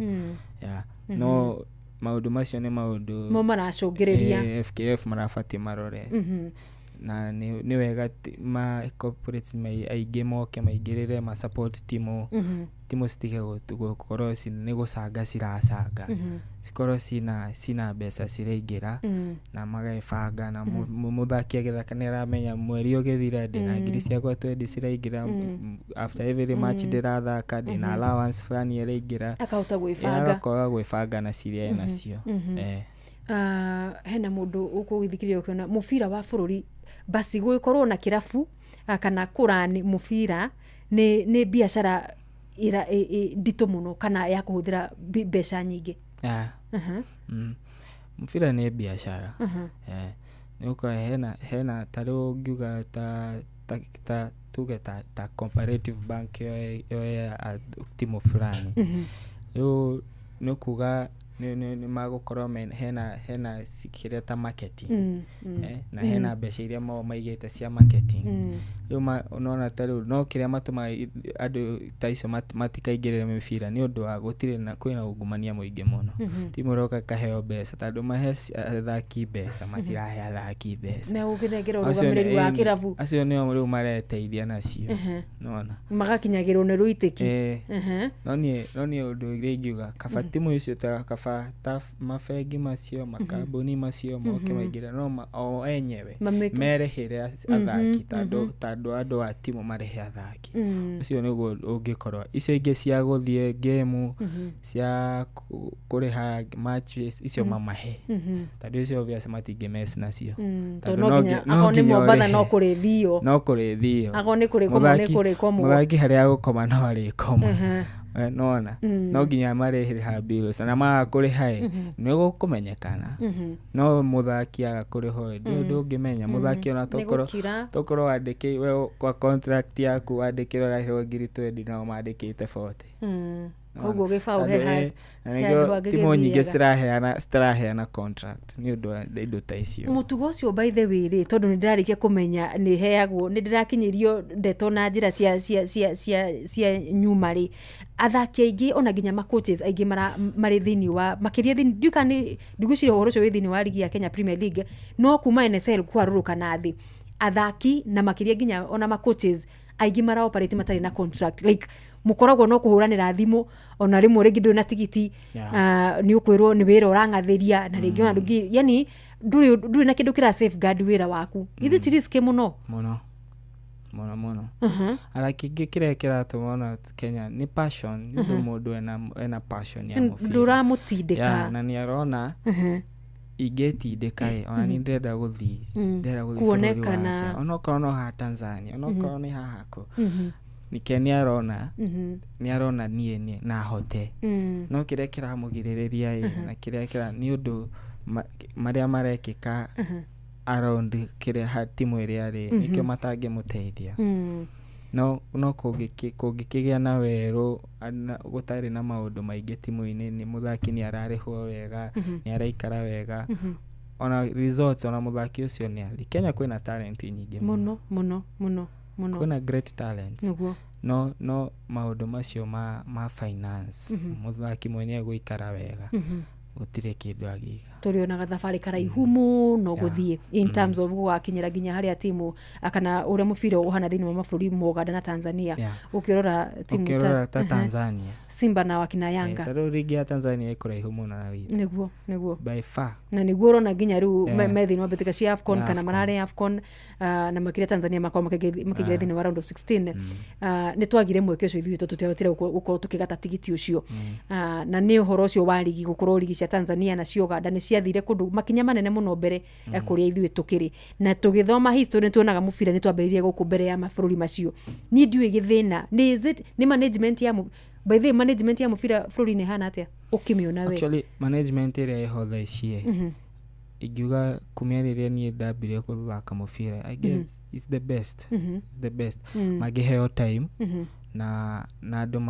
[SPEAKER 16] no maundu macio ni maundu
[SPEAKER 2] mo maracungiriria
[SPEAKER 16] FKF marafati marore na ni wega ma corporates aige moke maigirire ma support timu citige gukorwo ni gucanga ciracanga cikorwo cina mbeca cireingira na magaibanga na muthaki agithaka ni aramenya mweri ugithira ndina ngiri ciakwa 20 cireingira after every match ndirathaka ndina allowance fulani ireingira
[SPEAKER 2] akahota
[SPEAKER 16] gwibanga na ciria nacio
[SPEAKER 2] hena mundu ukugithikiria ukiona mubira wa bururi basi gukorwo na kirabu kana kurani mubira ni biashara ira ndito muno kana ya kuhuthira mbeca nyingi
[SPEAKER 16] mubira ni biashara Nĩũkora hena tarĩu ngiuga ta tuge ta Comparative Bank ya timu fulani. Rĩu nĩ kuga nĩ magũkorwo hena kĩrĩa ta marketing na hena mbeca iria maigĩte cia marketing. Rĩu unaona tarĩu no kĩrĩa matũmaga andũ ta icio matikaingĩrĩre mĩbira nĩ ũndũ wa gũtirĩ na kwĩna ungumania mũingĩ mũno. Timu roka kaheo mbeca tondũ mahe athaki mbeca matirahe athaki mbeca.
[SPEAKER 2] Megũkĩnengera ũrũgamĩrĩri wa kĩrabu.
[SPEAKER 16] Acio nĩo rĩu mareteithia nacio. Nona
[SPEAKER 2] Magakinyagĩrwo nĩ rũitĩki.
[SPEAKER 16] No niĩ ũndũ ũrĩa ingiuga kaba timu icio kaba ta mabengi macio makambuni macio moke maingĩre no o enyewe merĩhĩre athaki tondũ andũ a timu marĩhe athaki. Ucio nĩguo ũngĩkorwo icio ingĩ cia gũthiĩ game cia kũrĩha matches icio mamahe tondũ icio obvious matingĩmesi nacio
[SPEAKER 2] tondũ no nginya Mombatha no kũrĩthio ago nĩ kũrĩkoma
[SPEAKER 16] mũthaki harĩa gũkoma no arĩkoma. Nona no nginya marĩhĩha bills na magakũrĩha nĩ gũkũmenyekana. No mũthaki agakũrĩho ndũngĩmenya mũthaki ona tokorwo wandĩkĩ we kwa contract yaku wandĩkĩrwo rahĩrwo 20 no mandĩkĩte 40.
[SPEAKER 2] Koguo gĩbaũ he
[SPEAKER 16] timu nyingĩ citiraheana contract nĩ ũndũ wa indo ta icio.
[SPEAKER 2] Mũtugo ũcio by the way rĩ tondũ nĩ ndarĩkia kũmenya nĩ heagwo nĩ ndĩrakinyĩrio ndeto na njĩra cia nyuma rĩ athaki aingĩ ona nginya ma coaches aingĩ marĩ thĩinĩ wa makĩria thĩinĩ nduka nĩ ndigũcirwo ũhoro ũcio wĩ thĩinĩ wa ligi ya Kenya Premier League no kuma NSL kwarũrũka na thĩ athaki na makĩria nginya ona ma coaches aingĩ mara operate matarĩ na contract like mukoragwo no kuhuranira thimu ona rimwe ringi nduri na tigiti ni ukwirwo ni wira urangatheria na ringi ona ndungi yani nduri na kindu kira safeguard wira waku ithi ti risk muno arakigi kira tumona Kenya ni passion ni mundu ena passion ya mufira ndura mutindika
[SPEAKER 16] na ni arona igetindika ona ni ndenda guthi
[SPEAKER 2] kuonekana
[SPEAKER 16] ona kono ha Tanzania ona kono ni hahako nikeni arona ni arona nie na hote no kiria kiramugiriria na kiria ni undu maria marekika around kiria timu iria ari nikio matange muteithia no kũngĩkĩgĩa na werũ gũtarĩ na maũndũ maingĩ timu-inĩ ni muthaki ni ararĩhwo wega ni araikara wega ona results ona muthaki ucio ni ari Kenya kwĩna talent nyingĩ
[SPEAKER 2] muno
[SPEAKER 16] kwĩna great talents no maũndũ macio ma finance muthaki mwenye gũikara wega gutire kindu agika
[SPEAKER 2] turionaga thabarĩ karaihu muno guthie in terms of gwakinyira ginya haria timu akana uria mubira uhana thini wa mabũrũri Uganda na Tanzania ukirora timu
[SPEAKER 16] ta Tanzania
[SPEAKER 2] Simba na wakina Yanga
[SPEAKER 16] taro ligi ya Tanzania ikuraihu muno na withi
[SPEAKER 2] niguo
[SPEAKER 16] by far
[SPEAKER 2] na niguo urona ginya riu methini wa betika cia AFCON kana marare AFCON na makire Tanzania makao makigire thini wa round of 16 ni twagire mweke ucio ithuĩ tutehotire gukorwo tukigata tigiti ucio na ni uhoro ucio wa ligi gukorwo ligi cia Tanzania na cia Uganda ni ciathire kundu makinya manene muno mbere kuria ithuĩ tukiri na tugithoma history tuonaga mubira ni twambĩrĩrie gũkũ mbere ya mabũrũri macio ni ndiũĩ gĩthĩna ni management ya by the management ya mubira bũrũri-inĩ hana atĩa ukimiona we
[SPEAKER 16] actually management ĩrĩa ĩho thaa ici igiuga kumia rĩrĩa niĩ ndambire gũthaka mubira I guess it's the best magĩheo time na andũ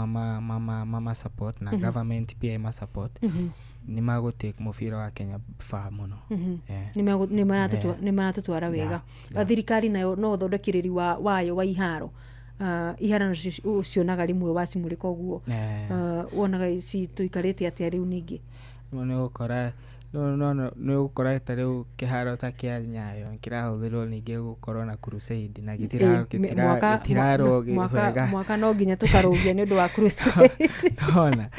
[SPEAKER 16] mama support na government pia ima support ni magutake mubira wa Kenya far muno
[SPEAKER 2] ni maratutwara wega thirikari nayo no thondekiriri wayo wa iharo ihara cionaga rimwe wacimurika uguo wonaga ici tuikarite atia riu ningi
[SPEAKER 16] ni gukora no gukora tareu kiharo ta kia Nyayo kirahuthirwo ningi gukorwo na crusade na gitiraro
[SPEAKER 2] mwaka no nginya tukarugia ni undu wa crusade
[SPEAKER 16] ona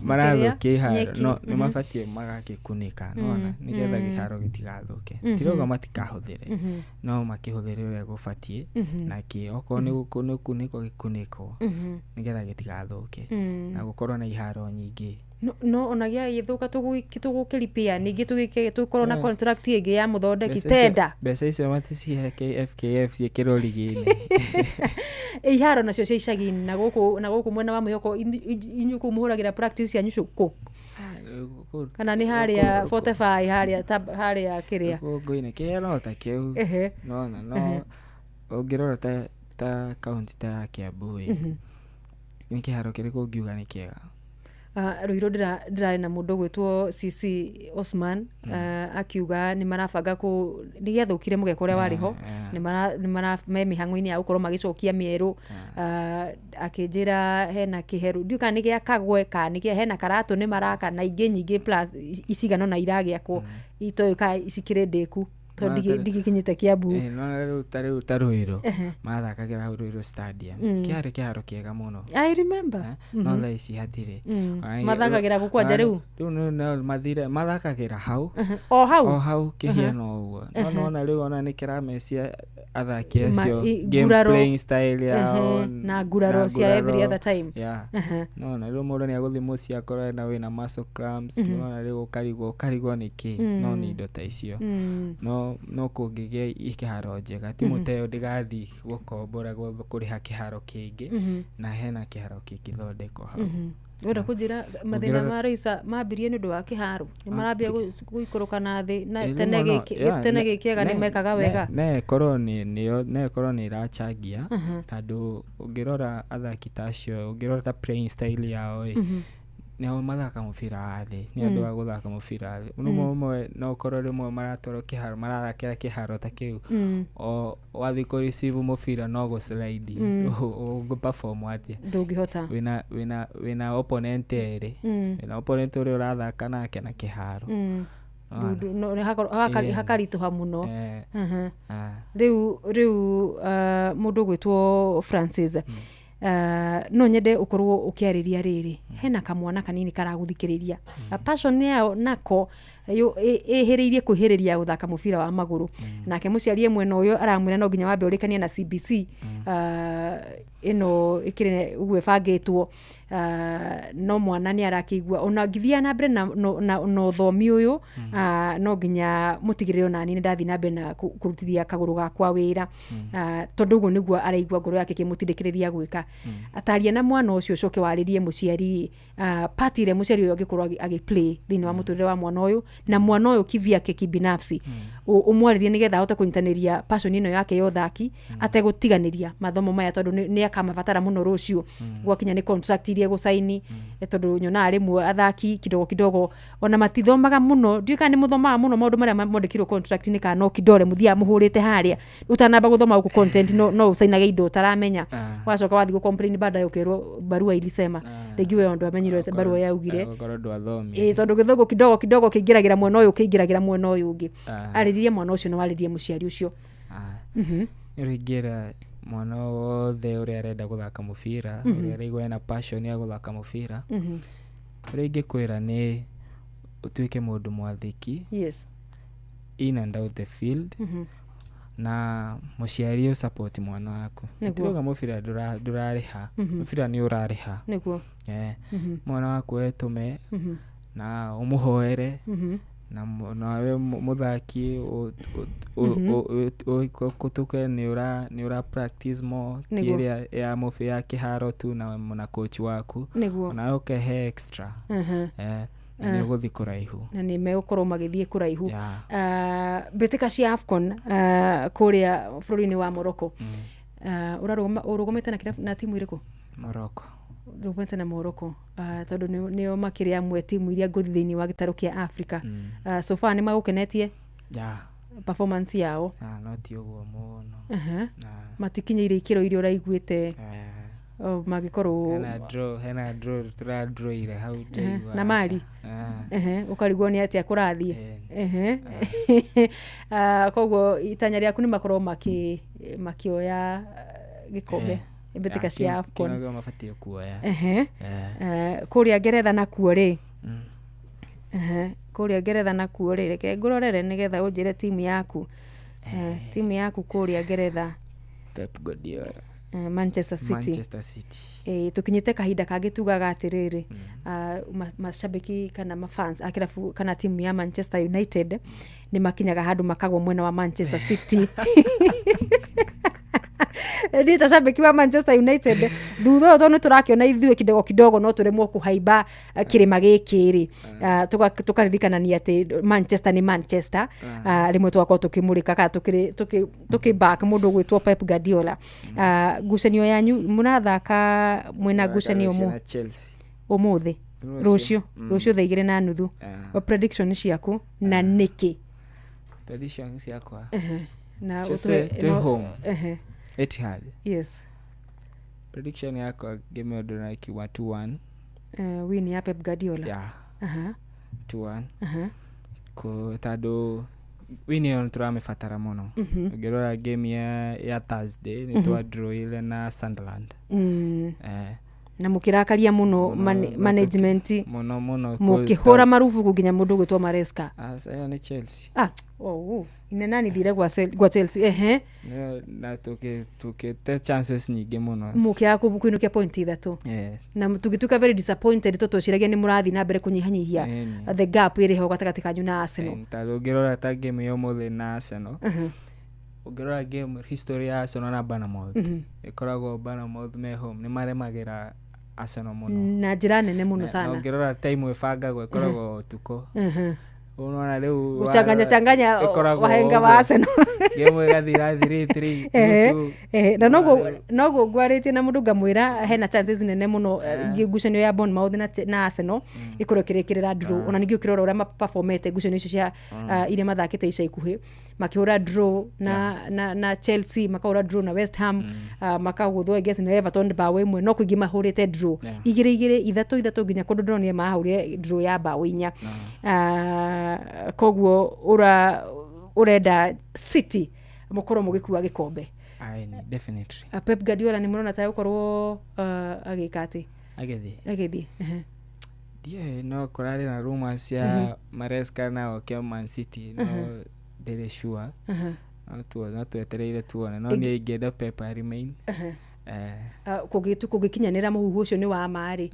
[SPEAKER 16] mararukia iharo no ni mabatie magakikunika nona nigetha giharo gitigathuke tiroga matikahuthire no makihuthire wega gubatie na oko ni kuniko gikuniko nigetha gitigathuke na gukorwo na iharo nyingi
[SPEAKER 2] no onagia yithuka tugukiripia ningi tugikorwo na contract igi ya muthondeki tenda
[SPEAKER 16] mbeca icio maticihe FKF ciekirwo ligi-inĩ
[SPEAKER 2] iharo nacio cia icagi-inĩ na guku mwena wa Mwihoko inyuku muhuragira practice ya nyucuku kana ni haria 45 haria kiria
[SPEAKER 16] ngoine kero ta kiu no ongirora ta county ta Kiambu ni kiharo kiriko ngiuga ni kiega
[SPEAKER 2] Ruiro ndirari na mundu gwitwo CC Osman akiuga ni marabanga ni gethukire mugeko uria wariho ni mara me mihango-ini ya gukorwo magicokia mieru akinjira hena kiheru ndiuka ni gia kagwe ka ni gia hena karatu ni maraka na ingi nyingi plus icigano na iragiakwo itoyuka icikire ndeku to ndigikinyite Kiambu
[SPEAKER 16] no taruiro mathakagira Ruiro stadium kiari kiharo kiega muno
[SPEAKER 2] I remember
[SPEAKER 16] no tha ici hatire
[SPEAKER 2] mathakagira gukwanja riu
[SPEAKER 16] no mathire mathakagira hau hau kihiano uguo no na riu ona ni kiramecia athaki acio game playing style yao
[SPEAKER 2] na nguraro cia every other time
[SPEAKER 16] no na riu mundu ni aguthimo cia korwo na wina muscle cramps no na riu karigwo niki no ni indo ta icio no kungigia ikiharo njega ti muteo ndigathi gukombora kuriha kiharo kingi na hena kiharo kingithondeko hau
[SPEAKER 2] Wenda kujira mathina ma Raisa mambirie ni ndu wa kiharu ni marambia guikuruka na thi na tene gikiega ni mekaga wega
[SPEAKER 16] ne korwo ni irachangia tandu ungirora athaki tacio ungirora ta playing style yao ni mathaka mubira wa thi ni andu a guthaka mubira wa thi umwe no korwo rimwe maratoro kiharo marathakira kiharo ta kiu o wathi ku receive mubira no go slide go perform atia
[SPEAKER 2] ndungihota
[SPEAKER 16] wina opponent eri wina opponent uri urathaka nake na kiharo
[SPEAKER 2] no hakarituha muno riu mundu gwitwo Francis no nyende ukorwo ukiariria riri hena kamwana kanini karaguthikiriria passion yao nako eheririe kuhiriria guthaka mubira wa maguru nake muciarie mwena uyo aramwira no nginya wambe urikanie na CBC ino ikire ugwebangitwo no mwana ni arakigwa ona ngithia na mbere no thomi uyu no nginya mutigiriro nani ni ndathi na mbere na kurutithia kaguru gakwa wira tondu uguo niguo araigwa ngoro yake kimutindikiriria gwika ataria na mwana ucio coke waririe muciari patire muciari uyo agikorwo agiplay thini wa muturire wa mwana uyu na mwana uyu kivia ke kibinafsi umwaririe nigetha ahote kunyitaniria passion ino yake yo thaki ategutiganiria mathomo maya tondu ni akamabatara muno rucio gwakinya ni contract iria gusaini tondu nyona ari mwe athaki kidogo ona matithomaga muno ndiuka ni muthomaga muno maundu maria mondekirwo contract ni kana no kidore muthia muhurite haria utanamba guthoma ku content no usainage indo taramenya wacoka wathi ku complain baada ukirwo barua ilisema regiwe ondo amenyirwe barua yaugire tondu githogo kidogo kingiragira mwena uyu kingiragira mwena uyu ungi aririe mwana ucio no waririe muciari ucio
[SPEAKER 16] rigira mwana wothe uria arenda guthaka mubira uria araigwa ena passion ya guthaka mubira ringi kwira ni utuike mundu mwathiki in and out the field na muciari u support mwana waku nituga mubira durariha mubira ni urariha
[SPEAKER 2] niguo
[SPEAKER 16] mwana waku etume na umuhoere na we muthaki kutuke ni ura practice more kiria ya mufi ya kiharo tu na coach waku na ukehe extra ni guthi kuraihu
[SPEAKER 2] na ni megukorwo magithie kuraihu bitika cia AFCON kuria bururi-ini wa Morocco urugumite na timu iriku
[SPEAKER 16] Morocco
[SPEAKER 2] rugumite na Morocco tondu nio makiria amwe timu iria nguthi thiini wa gitaro kia Africa so far ni magukenetie performance yao
[SPEAKER 16] no ti uguo muno
[SPEAKER 2] matikinyire ikiro iria uraiguite magikorwo
[SPEAKER 16] hena draw draw ile how
[SPEAKER 2] na mali ukarigwo ni atia kurathie koguo itanya riaku ni makorwo makioya gikombe bitika cia AFCON
[SPEAKER 16] kinaga mafatie kuoya
[SPEAKER 2] kuria Ngeretha na kuo ri kuria Ngeretha na kuo ri reke ngurorere nigetha unjire timu yaku kuria Ngeretha
[SPEAKER 16] Pep Guardiola
[SPEAKER 2] Manchester City tukinyite kahinda kangĩ tugaga atiriri mashabiki kana mafans akirafu kana timu ya Manchester United ni makinyaga handu makagwa mwena wa Manchester City Ndita shabiki wa Manchester United thutha to no turakiona ithuĩ kidogo no turemwo kuhaimba kirima gikiri tukaririkana ati Manchester ni Manchester rimwe twako tukimurika ka tuki back mundu gwitwo Pep Guardiola. Ngucanio yanyu munathaka mwena ngucanio mu
[SPEAKER 16] Chelsea
[SPEAKER 2] umuthi rucio thaa 2:30 wa prediction ciaku na niki
[SPEAKER 16] prediction ciakwa
[SPEAKER 2] na
[SPEAKER 16] utwe home Etihad.
[SPEAKER 2] Yes,
[SPEAKER 16] prediction yakwa game odo na ikiwa 2-1
[SPEAKER 2] win ya Pep Guardiola.
[SPEAKER 16] Yeah. 2-1 ko tado win yo turamefatara muno gerora game ya Thursday ni twa draw ile na Sunderland
[SPEAKER 2] na mukirakaria muno management
[SPEAKER 16] muno
[SPEAKER 2] mukihora marufu kuginya mundu gwitwa Maresca.
[SPEAKER 16] Asa ni Chelsea.
[SPEAKER 2] Ine nani thire gwa Chelsea
[SPEAKER 16] na tuke te chances nyingi muno
[SPEAKER 2] mukia kuinukia point 3 na tugituka very disappointed tutoshiragia ni murathi na mbere kunyihanyihia the gap iri ho gatagati kanyu na Arsenal.
[SPEAKER 16] Talogero ta game yo mothe na Arsenal ugerora game history ya Arsenal na Bournemouth ikorago Bournemouth me home ni maremagira Arsenal muno
[SPEAKER 2] na njira nene muno sana.
[SPEAKER 16] Ugerora time ifanga ikorago tuko unaona leo
[SPEAKER 2] uchanganya wahenga wa Arsenal
[SPEAKER 16] game gathira 3-3
[SPEAKER 2] na nogo gwarite na mundu ngamwira hena chances nene muno ngucanio ya Bournemouth na Arsenal ikurokerekera draw. Ona ningi ukirora ura performete ngucanio icio cia ile mathakite ica ikuhi makihura draw na Chelsea, makahura draw na West Ham, makaguthwo against na Everton bawe imwe, no kuingi mahurite draw 2-3 3 nginya kundu ndonire mahurire draw ya bawe 4 koguo urenda City mukoro mugikuwa gikombe.
[SPEAKER 16] Definitely.
[SPEAKER 2] Pep Guardiola ni murona tayo korwo agikati agethi
[SPEAKER 16] no korari na rumors ya Maresca na Man City no dere sure na tuetereire tuone no ni ingenda Pep remain
[SPEAKER 2] kugikinyanira muhuhu ucio ni wa mari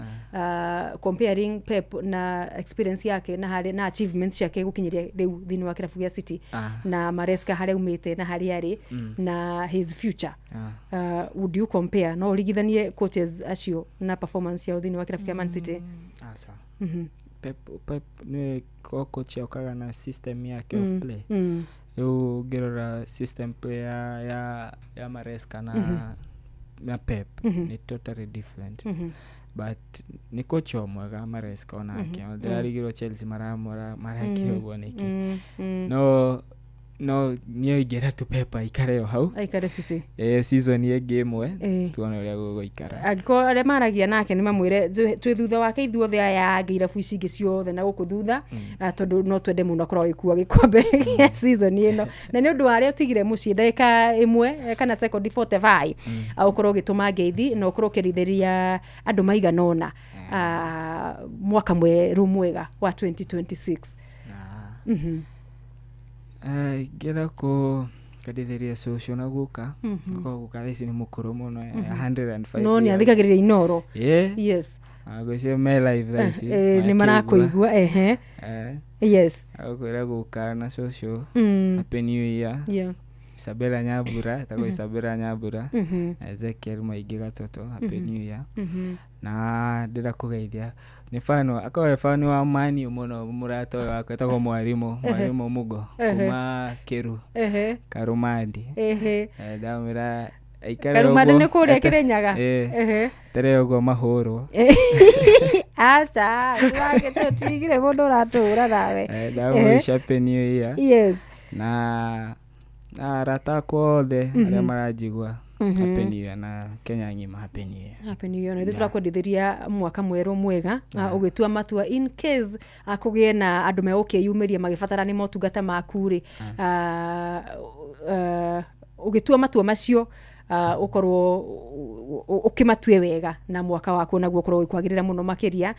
[SPEAKER 2] comparing Pep na experience yake na hari na achievements yake gukinyiria riu thini wa kirafu ya City na Maresca hari umite na hari ari na his future. Would you compare no ligithanie coaches acio na performance ya thini wa kirafu ya Man City?
[SPEAKER 16] Asa Pep ni coach okaga na system yake of play yo gerora system player ya Maresca na Pep ni totally different but ni coach omwega Maresca onake ndarigiro Chelsea marakio boneki no niyo igera tu Pep ikare yo hau
[SPEAKER 2] aikare City
[SPEAKER 16] season ye game tuone uria gugoikara
[SPEAKER 2] agiko are maragia nake ni mamwire twi thutha wake ithuothe aya irabu ici ingi ciothe na guku thutha tondu no twende muno korwo ikuwa gikombe season ino na ni undu wari utigire mucii ndagika imwe kana second 45 ukorwo gituma ngeithi no ukorwo kirithiria andu maiganona mwaka mweru mwega wa 2026
[SPEAKER 16] gera ko kadithiria social na guka ko gukarisi ni mukuru muno 105
[SPEAKER 2] no ni athikagiriria inoro
[SPEAKER 16] yes agoce me live this
[SPEAKER 2] ni marakuigua yes
[SPEAKER 16] agokwira guka na social happy new year Isabella Nyabura tako Isabella Nyabura Ezekiel Maigi gatoto happy new year na ndira kugeithia ni fano akawe fano wa mani umuno murato wako tako mwarimu mugo kuma Kiru Karumadi damira
[SPEAKER 2] Karumadi ne kure Kirenyaga
[SPEAKER 16] tere ugo mahoro
[SPEAKER 2] acha twage tutigire mundu ratura nawe
[SPEAKER 16] dawo happy new year
[SPEAKER 2] yes
[SPEAKER 16] na rata kwothe aria marajigwa happy new year na Kenya ngima happy new year
[SPEAKER 2] na ithu turakwendithiria mwaka mweru mwega ugitua matua in case akugie na andu me ukiyumiria magifatara ni motungata makuri ugitua matua macio ukorwo ukimatue wega na mwaka wako naguo ukorwo ikwagirira muno makiria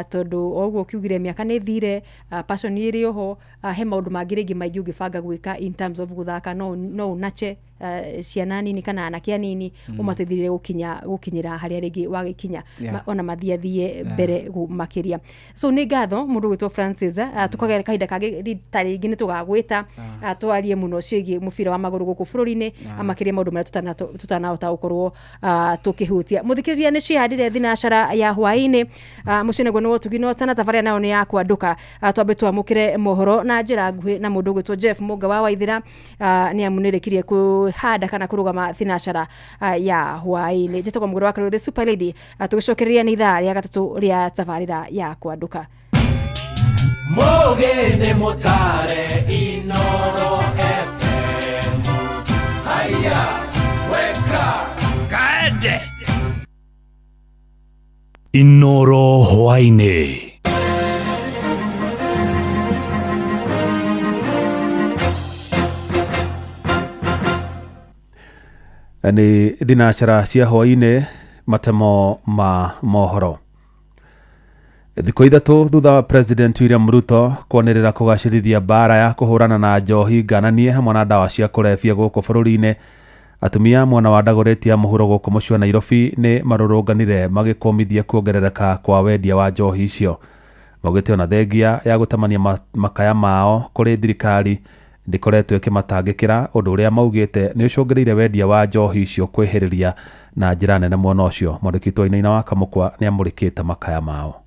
[SPEAKER 2] tondu oguo kiugire miaka ni thire passion iri ho he maundu mangire ngi maingi ugibanga gwika in terms of guthaka no unache ciana nini kana anake anini umateithire gukinyira haria ringi wagikinya ona mathiathie mbere makiria. So ni ngatho mundu gwitwo Francis tukagera kahinda kage taringi ni tugagwita twarie muno ciigi mubira wa maguru guku bururi-ini amakiria maundu maria tutanahota gukorwo tukihutia. Muthikiriria ni cihandire thinashara ya hwaini mucenegwo ni wotugino tana tafaria nayo ni yakwa nduka twambe twamukire mohoro na njira nguhi na mundu gwitwo Jeff Muga wa Waithira ni amunirekirie kuhanda kana kurugama thinashara ya hwaini. Njitagwo muguru wa Karuri the Super Lady tugicokereria ni ithaa ria gatatu ria tafarira ya kwanduka.
[SPEAKER 18] Mogene motare Inoro FM. Haya, weka kaende.
[SPEAKER 3] Inoro hwaini.
[SPEAKER 6] Ni thinashara cia hwaini matemo ma mohoro. Thikũ ithatu thutha wa President William Ruto kwanĩrĩra kũgacĩrithia bara ya kũhũrana na njohi ngananie hamwe na ndawa cia kũrebia gũkũ bũrũri-inĩ, atumia mwena wa Dagoretti ya mũhuro gũkũ mũciĩ wa Nairobi nĩ marũrũnganire magĩkũmithia kuongerereka kwa wendia wa njohi icio. Maugĩte ona thengia ya gũtamania makaya mao kũrĩ thirikari ndikoretwo ĩkĩmatangĩkĩra, ũndũ ũrĩa maugĩte nĩ ũcũngĩrĩire wendia wa njohi icio kwĩhĩrĩria na njĩra nene mwena ũcio. Mwandĩki witũ Wainaina wa Kamũkwa nĩ amũrĩkĩte makaya mao.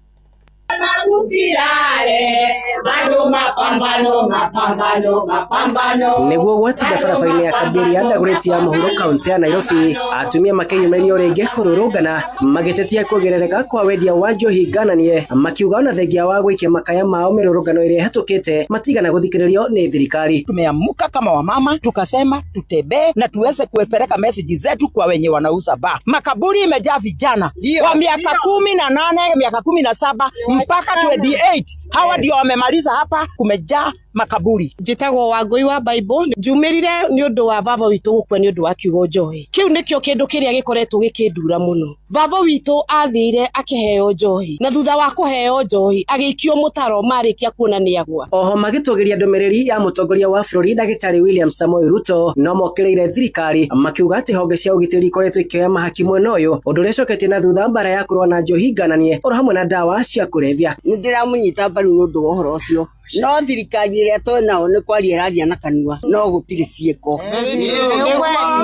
[SPEAKER 19] Nĩguo gwatinda barabara-inĩ ya Kabiri ya Dagoretti ya mũhuro kaunti ya Nairobi, atumia makĩyumĩria rĩngĩ kũrũrũngana magĩtetia kuongerereka kwa wendia wa njohi ngananie, makiuga ona thengia wa gũikia makaya mao mĩrũrũngano ĩrĩa ĩhetũkĩte matigana gũthikĩrĩrio ni thirikari.
[SPEAKER 20] Tumeamuka kama wamama tukasema tutembee na tuweze kuepeleka message zetu kwa wenye wanauza ba. Makaburi imejaa vijana wa miaka 18, miaka 17 mpaka 28. Hawa ndio wamemaliza hapa, kumejaa makaburi.
[SPEAKER 21] Njitagwo Wangui wa Bible, njumirire ni undu wa baba witu gukwa ni undu wa kiugo njohi. Kiu nikio kindu kiria gikoretwo gikindura muno. Baba witu athire akiheo njohi, na thutha wa kuheo njohi agikio mutaro marikia kuona ni agwa.
[SPEAKER 19] Oho magitũgĩria ndũmĩrĩri ya mũtongoria wa bũrũri Ndagĩtarĩ William Samoei Ruto no mokereire thirikari, makiuga atĩ honge cia ũgitĩri ikoretwo ikĩoya mahaki mwena ũyũ, ũndũ ũrĩa ũcoketie na thutha mbara ya kũrũa na njohi ngananie oro hamwe na ndawa cia kũrebia.
[SPEAKER 21] Nĩndĩramunyita mbaru nĩ ũndũ wa ũhoro ũcio, no thirikari ĩrĩa twĩnao nĩ kwaria ĩraria na kanua, no gũtirĩ ciĩko.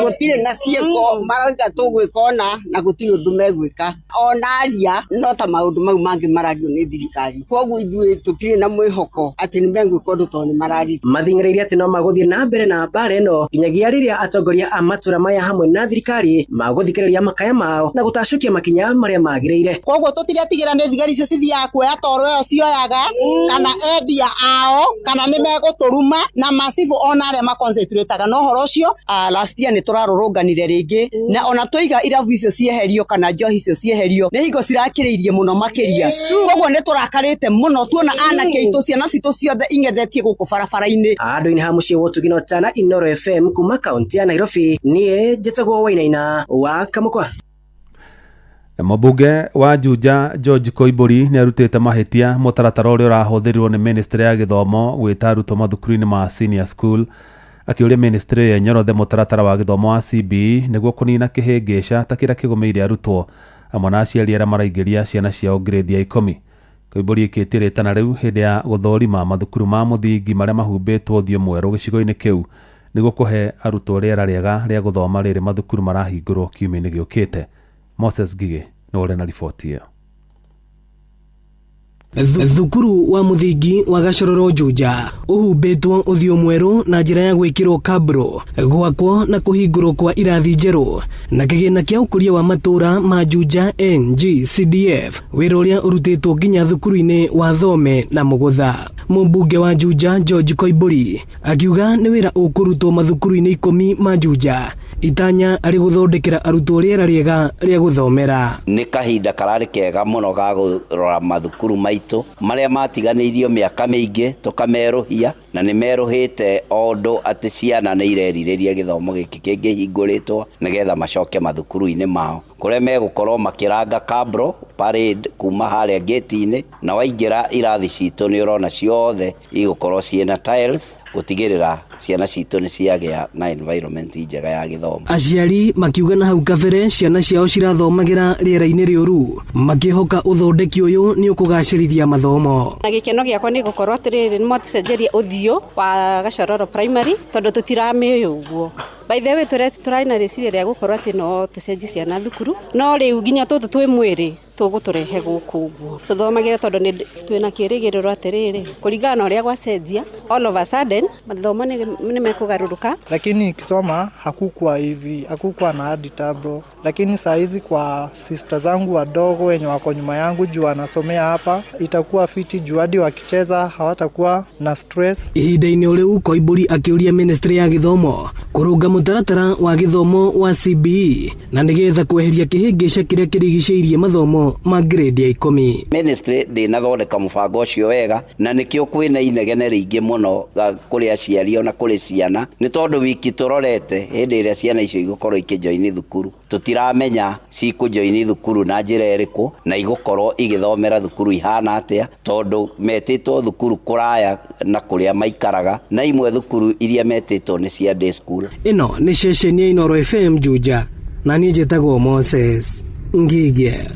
[SPEAKER 21] Gũtirĩ na ciĩko, marauga tũgwĩka ona na gũtirĩ ũndũ megwĩka. Ona aria no ta maũndũ mau mangĩ marario nĩ thirikari. Koguo ithuĩ tũtirĩ na mwĩhoko atĩ nĩ megwĩka ũndũ tondũ nĩ mararia.
[SPEAKER 19] Mathing'ĩrĩirie atĩ no magũthiĩ na mbere na mbara ĩno nginyagia rĩrĩa atongoria a matũra maya hamwe na thirikari magũthikĩrĩria makaya mao na gũtacũkia makinya marĩa magĩrĩire.
[SPEAKER 21] Koguo tũtiretigĩra nĩ thigari icio cithiaga kuoya toro ĩyo cioyaga kana endia ao kana nĩ megũtũruma na massive ona arĩa maconcentrataga no horo ũcio. Last year nĩ tũrarũrũnganire rĩngĩ na ona tũiga irabu icio cieherio kana njohi icio cieherio nĩ hingo cirakĩrĩirie mũno makĩria. Koguo nĩ tũrakarĩte mũno tuona anake aitũ ciana citũ ciothe ing'ethetie gũkũ barabara-inĩ. Handũ-inĩ ha mũciĩ wa ũtugino tana Inoro FM kuma kaunti ya Nairobi, niĩ njĩtagwo Wainaina wa Kamũkwa.
[SPEAKER 6] Mũmbunge wa Juja George Koimbũri nĩ arutĩte mahĩtia mũtaratara ũrĩa ũrahũthĩrirwo nĩ Ministry ya Gĩthomo gwĩta arutwo mathukuru-inĩ ma senior school, akĩũria ministry yenyorothe mũtaratara wa gĩthomo wa CBE nĩguo kũnina kĩhĩngĩca ta kĩrĩa kĩgũmĩire arutwo amwe na aciari arĩa maraingĩria ciana ciao grade ya 10. Koimbũri ĩkĩtie rĩtana rĩu hĩndĩ ya gũthũrima mathukuru ma mũthingi marĩa mahumbĩtwo ũthiũ mwerũ gĩcigo-inĩ kĩu nĩguo kũhe arutwo rĩera rĩega rĩa gũthoma rĩrĩ mathukuru marahingũrwo kiumia-inĩ gĩũkĩte. Moses Gige no ũrĩ na riboti ĩyo.
[SPEAKER 22] Thukuru wa muthingi wa Gashororo Juja uhumbĩtwo ũthiũ mwerũ na njĩra ya gwĩkĩrwo kabro, gwakwo na kũhingũrwo kwa irathi njerũ na kĩgĩna kĩa ũkũria wa matũra ma Juja NGCDF, wĩra ũrĩa ũrutĩtwo nginya thukuru-inĩ wa Thome na Mũgũtha. Mũmbunge wa Juja George Koimbũri akiuga nĩ wĩra ũkũrutwo mathukuru-inĩ 10 ma Juja, itanya arĩ gũthondekera arutwo rĩera rĩega rĩa gũthomera.
[SPEAKER 23] Nĩ kahinda kararĩ kega mũno ga gũrora mathukuru maitũ marĩa matiganĩirio mĩaka mĩingĩ tũkamerũhia na nĩ merũhĩte o ũndũ atĩ ciana nĩ irerirĩria gĩthomo gĩkĩ kĩngĩhingũrĩtwo nĩgetha macoke mathukuru-inĩ mao kũrĩa megũkorwo makĩranga kabro parade kuma harĩa gate-inĩ, na waingĩra irathi citũ nĩ ũrona ciothe igũkorwo ciĩna tiles gutigirira ciana citũ nĩ ciagĩa na environment njega ya gĩthomo.
[SPEAKER 22] Aciari makiuga na hau kabere ciana ciao cirathomagĩra rĩera-inĩ rĩũru makĩhoka ũthondeki ũyũ nĩ ũkũgacĩrithia mathomo.
[SPEAKER 1] Na gĩkeno gĩakwa nĩ gũkorwo atĩrĩrĩ nĩ mwatũcenjeria ũthiũ wa Gashororo primary tondũ tũtiramĩũĩ ũguo. By the way tũrarĩ na rĩciria rĩa gũkorwo atĩ no tũcenjie ciana thukuru no rĩu nginya tũtũ twĩ mwĩrĩ tũgũtũrehe gũkũ ũguo tũthomagĩra tondũ twĩna kĩĩrĩgĩrĩro atĩrĩrĩ kũringana na ũrĩa gwacenjia all of a sudden mathomo nĩ mekũgarũrũka.
[SPEAKER 4] Lakini kisoma hakukuwa na aditable, lakini saa hizi kwa sister zangu wadogo wenye wako nyuma yangu juu wanasomea hapa itakuwa fiti juu hadi wakicheza hawatakuwa na stress.
[SPEAKER 22] Ihinda-inĩ ũrĩu Koimbũri akĩũria ministry ya gĩthomo kũrũnga mũtaratara wa gĩthomo wa CBE na nĩgetha kweheria kĩhĩngĩca kĩrĩa kĩrigicĩirie mathomo ma grade ya 10.
[SPEAKER 23] Ministry ndĩnathondeka mũbango ũcio wega na nĩkĩo kwĩna inegene rĩingĩ mũno kũrĩ aciari na kũrĩ ciana nĩ tondũ wiki tũrorete hĩndĩ ĩrĩa ciana icio igũkorwo ikĩjoini thukuru tũtiramenya cikũjoini thukuru na njĩra ĩrĩkũ na igũkorwo igĩthomera thukuru ihana atĩa tondũ metĩtwo thukuru kũraya na kũrĩa maikaraga na imwe thukuru iria metĩtwo nĩ cia day school.
[SPEAKER 22] Ĩno nĩ ceceni ya Inooro FM Juja na niĩ njĩtagwo Moses Ngige.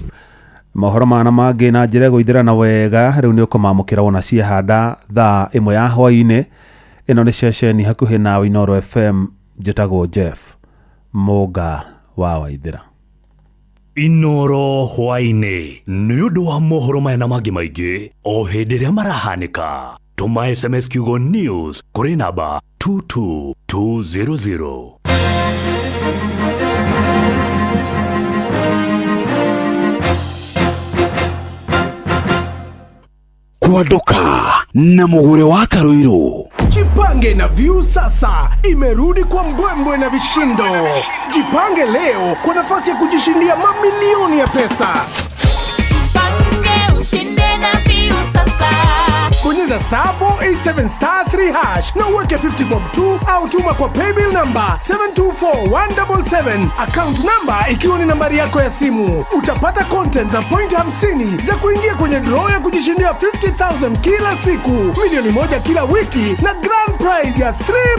[SPEAKER 6] Mohoro mana mangĩ na njĩra gũithĩrana wega rĩu nĩ ũkũmamũkĩra wona ciahanda thaa 1 ya hwaĩ-inĩ. Ĩno nĩ ceceni hakuhĩ na Inooro FM njĩtagwo Jeff Mũga wa Waithĩra.
[SPEAKER 3] Inooro hwaĩ-inĩ nĩ ũndũ wa mohoro maya na mangĩ maingĩ o hĩndĩ ĩrĩa marahanĩka. Tũma SMS kiugo news kũrĩ namba 22200.
[SPEAKER 17] Kuondoka na Mũgũre wa Karuiro.
[SPEAKER 8] Jipange na View sasa imerudi kwa mbwembwe na vishindo. Jipange leo kwa nafasi ya kujishindia mamilioni ya pesa.
[SPEAKER 24] Jipange ushinde na View sasa.
[SPEAKER 8] Bonyeza *487*3# na uweke 50 bob tu au tuma kwa paybill number 724177, account number ikiwa ni nambari yako ya simu. Utapata content na point 50 za kuingia kwenye draw ya kujishindia 50,000 kila siku, milioni 1 kila wiki na grand prize ya 3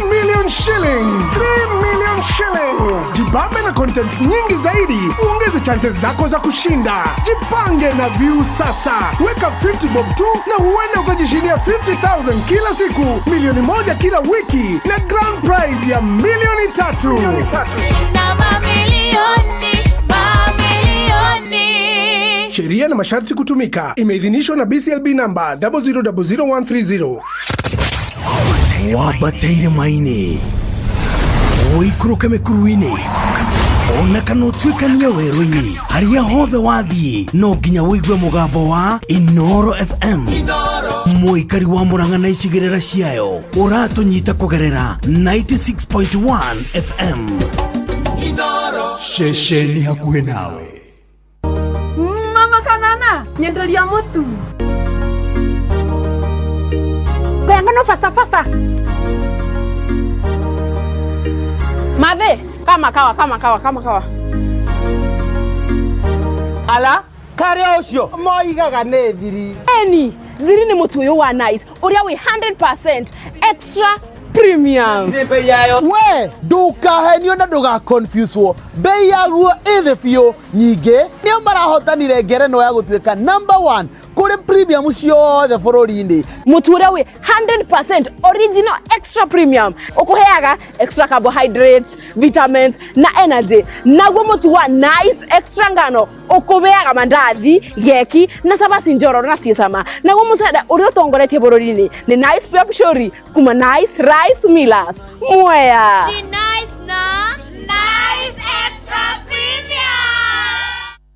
[SPEAKER 8] million shillings. 3 million shillings. Jibambe na content nyingi zaidi, uongeze chances zako za kushinda. Jipange na View sasa. Weka 50 bob tu na huenda ukajishindia 50,000 kila siku, milioni 1 kila wiki na grand prize ya milioni 3.
[SPEAKER 24] Shinda mamilioni.
[SPEAKER 8] Sheria na masharti kutumika. Imeidhinishwa na BCLB number 0000130.
[SPEAKER 17] Wabateire maini oikuruka mekuruini ona kana utuikania werũ-inĩ harĩa hothe wathiĩ no nginya wĩigue mũgambo wa Inooro FM. Mũikari wa Mũrang'a na icigĩrĩra ciayo ũratũnyita kũgerera 96.1 FM.
[SPEAKER 8] Inooro ceceni hakuhĩ nawe.
[SPEAKER 25] Mama Kanana nyenderia mũtu. Bengano faster.
[SPEAKER 11] Mathe, kama kawa.
[SPEAKER 25] Ala, kare ucio moigaga nĩ thiri.
[SPEAKER 11] Thiri nĩ mũtu ũyũ wa nice ũrĩa wĩ 100% extra premium.
[SPEAKER 25] We, ndukahenio na nduga confuse wo. Bei yaguo ĩthĩ biũ. Nyingĩ nĩo marahotanire ngerenwa ya gũtuĩka number 1 kũrĩ premium ciothe bũrũri-inĩ.
[SPEAKER 11] Mũtu ũrĩa wĩ 100% original extra premium ũkũheaga extra carbohydrates, vitamins na energy. Naguo mũtu wa nice extra ngano ũkũheaga mandathi, geki na cabaci njororo na ciecama. Naguo mũcere ũrĩa ũtongoretie bũrũri-inĩ nĩ Nice Pep Shori kuma Nice Rice Millers Mwea.
[SPEAKER 24] Nice na Nice extra premium.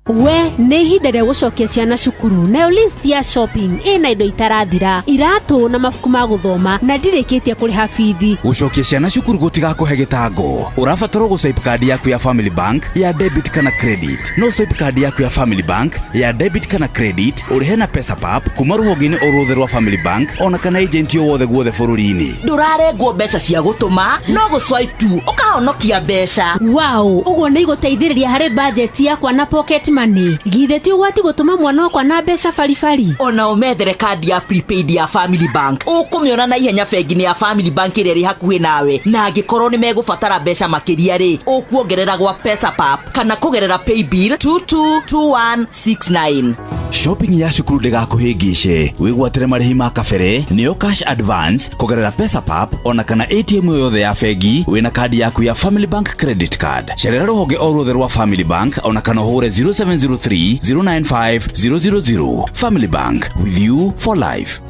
[SPEAKER 26] We nĩ ihinda rĩa gũcokia ciana cukuru, nayo list ya shopping ĩna indo itarathira, iratũ na mabuku ma gũthoma na ndirĩkĩtie kũrĩha bithi.
[SPEAKER 17] Gũcokia ciana cukuru gũtigakũhe gĩtango. Ũrabatarwo gũswipe card yaku ya Family Bank ya debit kana credit. No swipe card yaku ya Family Bank ya debit kana credit ũrĩhe na PesaPap kuma rũhonge-inĩ o ruothe rwa Family Bank ona kana agent o wothe guothe bũrũri-inĩ.
[SPEAKER 20] Ndũrarengwo mbeca cia gũtũma, no gũswipe tu ũkahonokia mbeca.
[SPEAKER 26] Wow, ũguo nĩ igũteithĩrĩria harĩ budget yakwa na pocket money. Githe ti ugwati gutuma mwana wakwa na mbeca baribari.
[SPEAKER 20] Ona umethere kandi ya prepaid ya Family Bank. Ukumiona na ihenya bengi ya Family Bank iri hakuhi nawe. Na angikorwo ni megubatara mbeca makiria ri, ukuongerera gwa PesaPap kana kugerera paybill 222169.
[SPEAKER 17] Shopping ya cukuru ndigakuhingice wigwatire marihi ma kabere niyo cash advance kugerera PesaPap ona kana ATM yothe ya bengi wina kandi yaku ya Family Bank credit card. Cerera ruhonge o ruothe rwa Family Bank ona kana hure 0703 095 000. Family Bank, with you for life.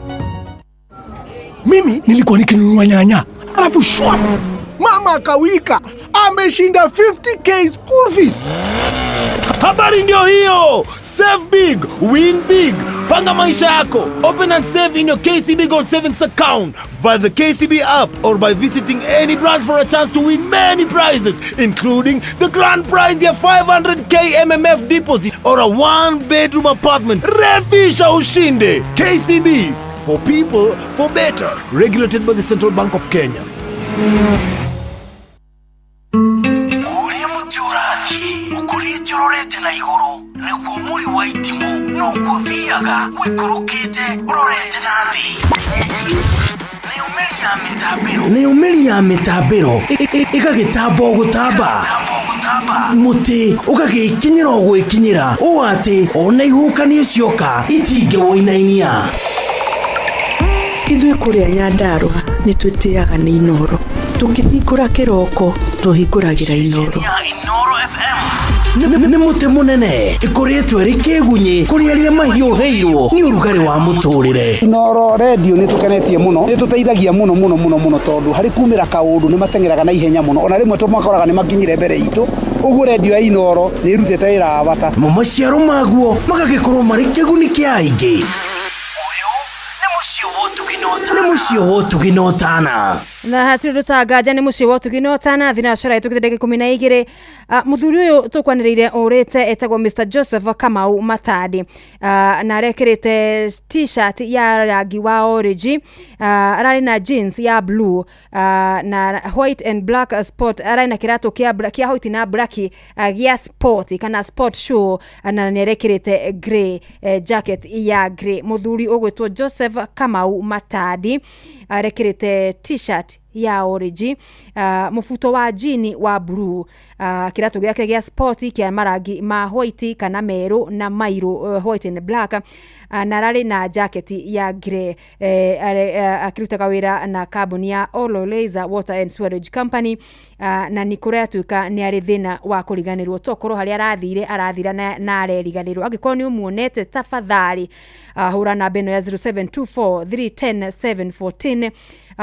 [SPEAKER 8] Mimi nilikuwa nikinunua nyanya alafu shwap mama akawika ameshinda 50k school fees.
[SPEAKER 7] Habari ndio hiyo. Save big, win big. Panga maisha yako. Open and save in your KCB Gold Savings account via the KCB app or by visiting any branch for a chance to win many prizes, including the grand prize ya 500k MMF deposit or a 1-bedroom apartment. Refisha ushinde. KCB, for people, for better. Regulated by the Central Bank of Kenya.
[SPEAKER 17] Urorete na iguru niguo muri wa itimu no guthiaga wikurukite urorete nathi ni umeri ya mitambiro igagitambo gutamba muti ugagikinyira gwikinyira uati ona ihukanie cioka itinge woinainia
[SPEAKER 12] Ithuĩ kũrĩa Nyandarua nĩ twĩtĩaga nĩ Inoro. Tũkĩhingũra kĩroko tũhingũragĩra Inoro.
[SPEAKER 17] Nĩ mũtĩ mũnene ĩkoretwo ĩrĩ kĩgunyi kũrĩ arĩa mahiũhĩirwo nĩ ũrugarĩ wa mũtũrĩre.
[SPEAKER 25] Inoro radio nĩ tũkenetie mũno, nĩ tũteithagia mũno tondũ harĩ kumĩra kaũndũ nĩ matengeraga na ihenya mũno. Ona rĩmwe tũmakoraga nĩ makinyire mbere itũ. Ũguo radio ya Inoro nĩ ĩrutĩte wĩra wa bata.
[SPEAKER 17] Maciaro maguo magagĩkorwo marĩ kĩguni kĩa aingĩ. Nĩ mũciĩ wa Ũtugi-Notana.
[SPEAKER 2] Na hatiri rutagaja ni muciĩ wa Ũtugi-Notana thinashara itukithireke 12 muthuri uyu tukwaniriire urite etagwo Mr Joseph Kamau Matadi na arekirite t-shirt ya rangi wa orange arari na jeans ya blue na white and black sport arari na kirato kia white na black ya sport kana sport shoe na nerekirite grey jacket ya grey. Muthuri ugwitwo Joseph Kamau Matadi arekirite t-shirt ya orange mufuto wa jean wa blue kirato giake gia sport kia marangi ma white kana meru na mairo white and black na rari na jacket ya grey akirutaga wira na kambuni ya Olo Laser Water and Sewage Company na nikuria tuika ni ari thina wa kuriganirwo tokoro hari arathira na areriganirwo angikorwo ni umuonete tafadhali hura namba ino ya 0724 310 714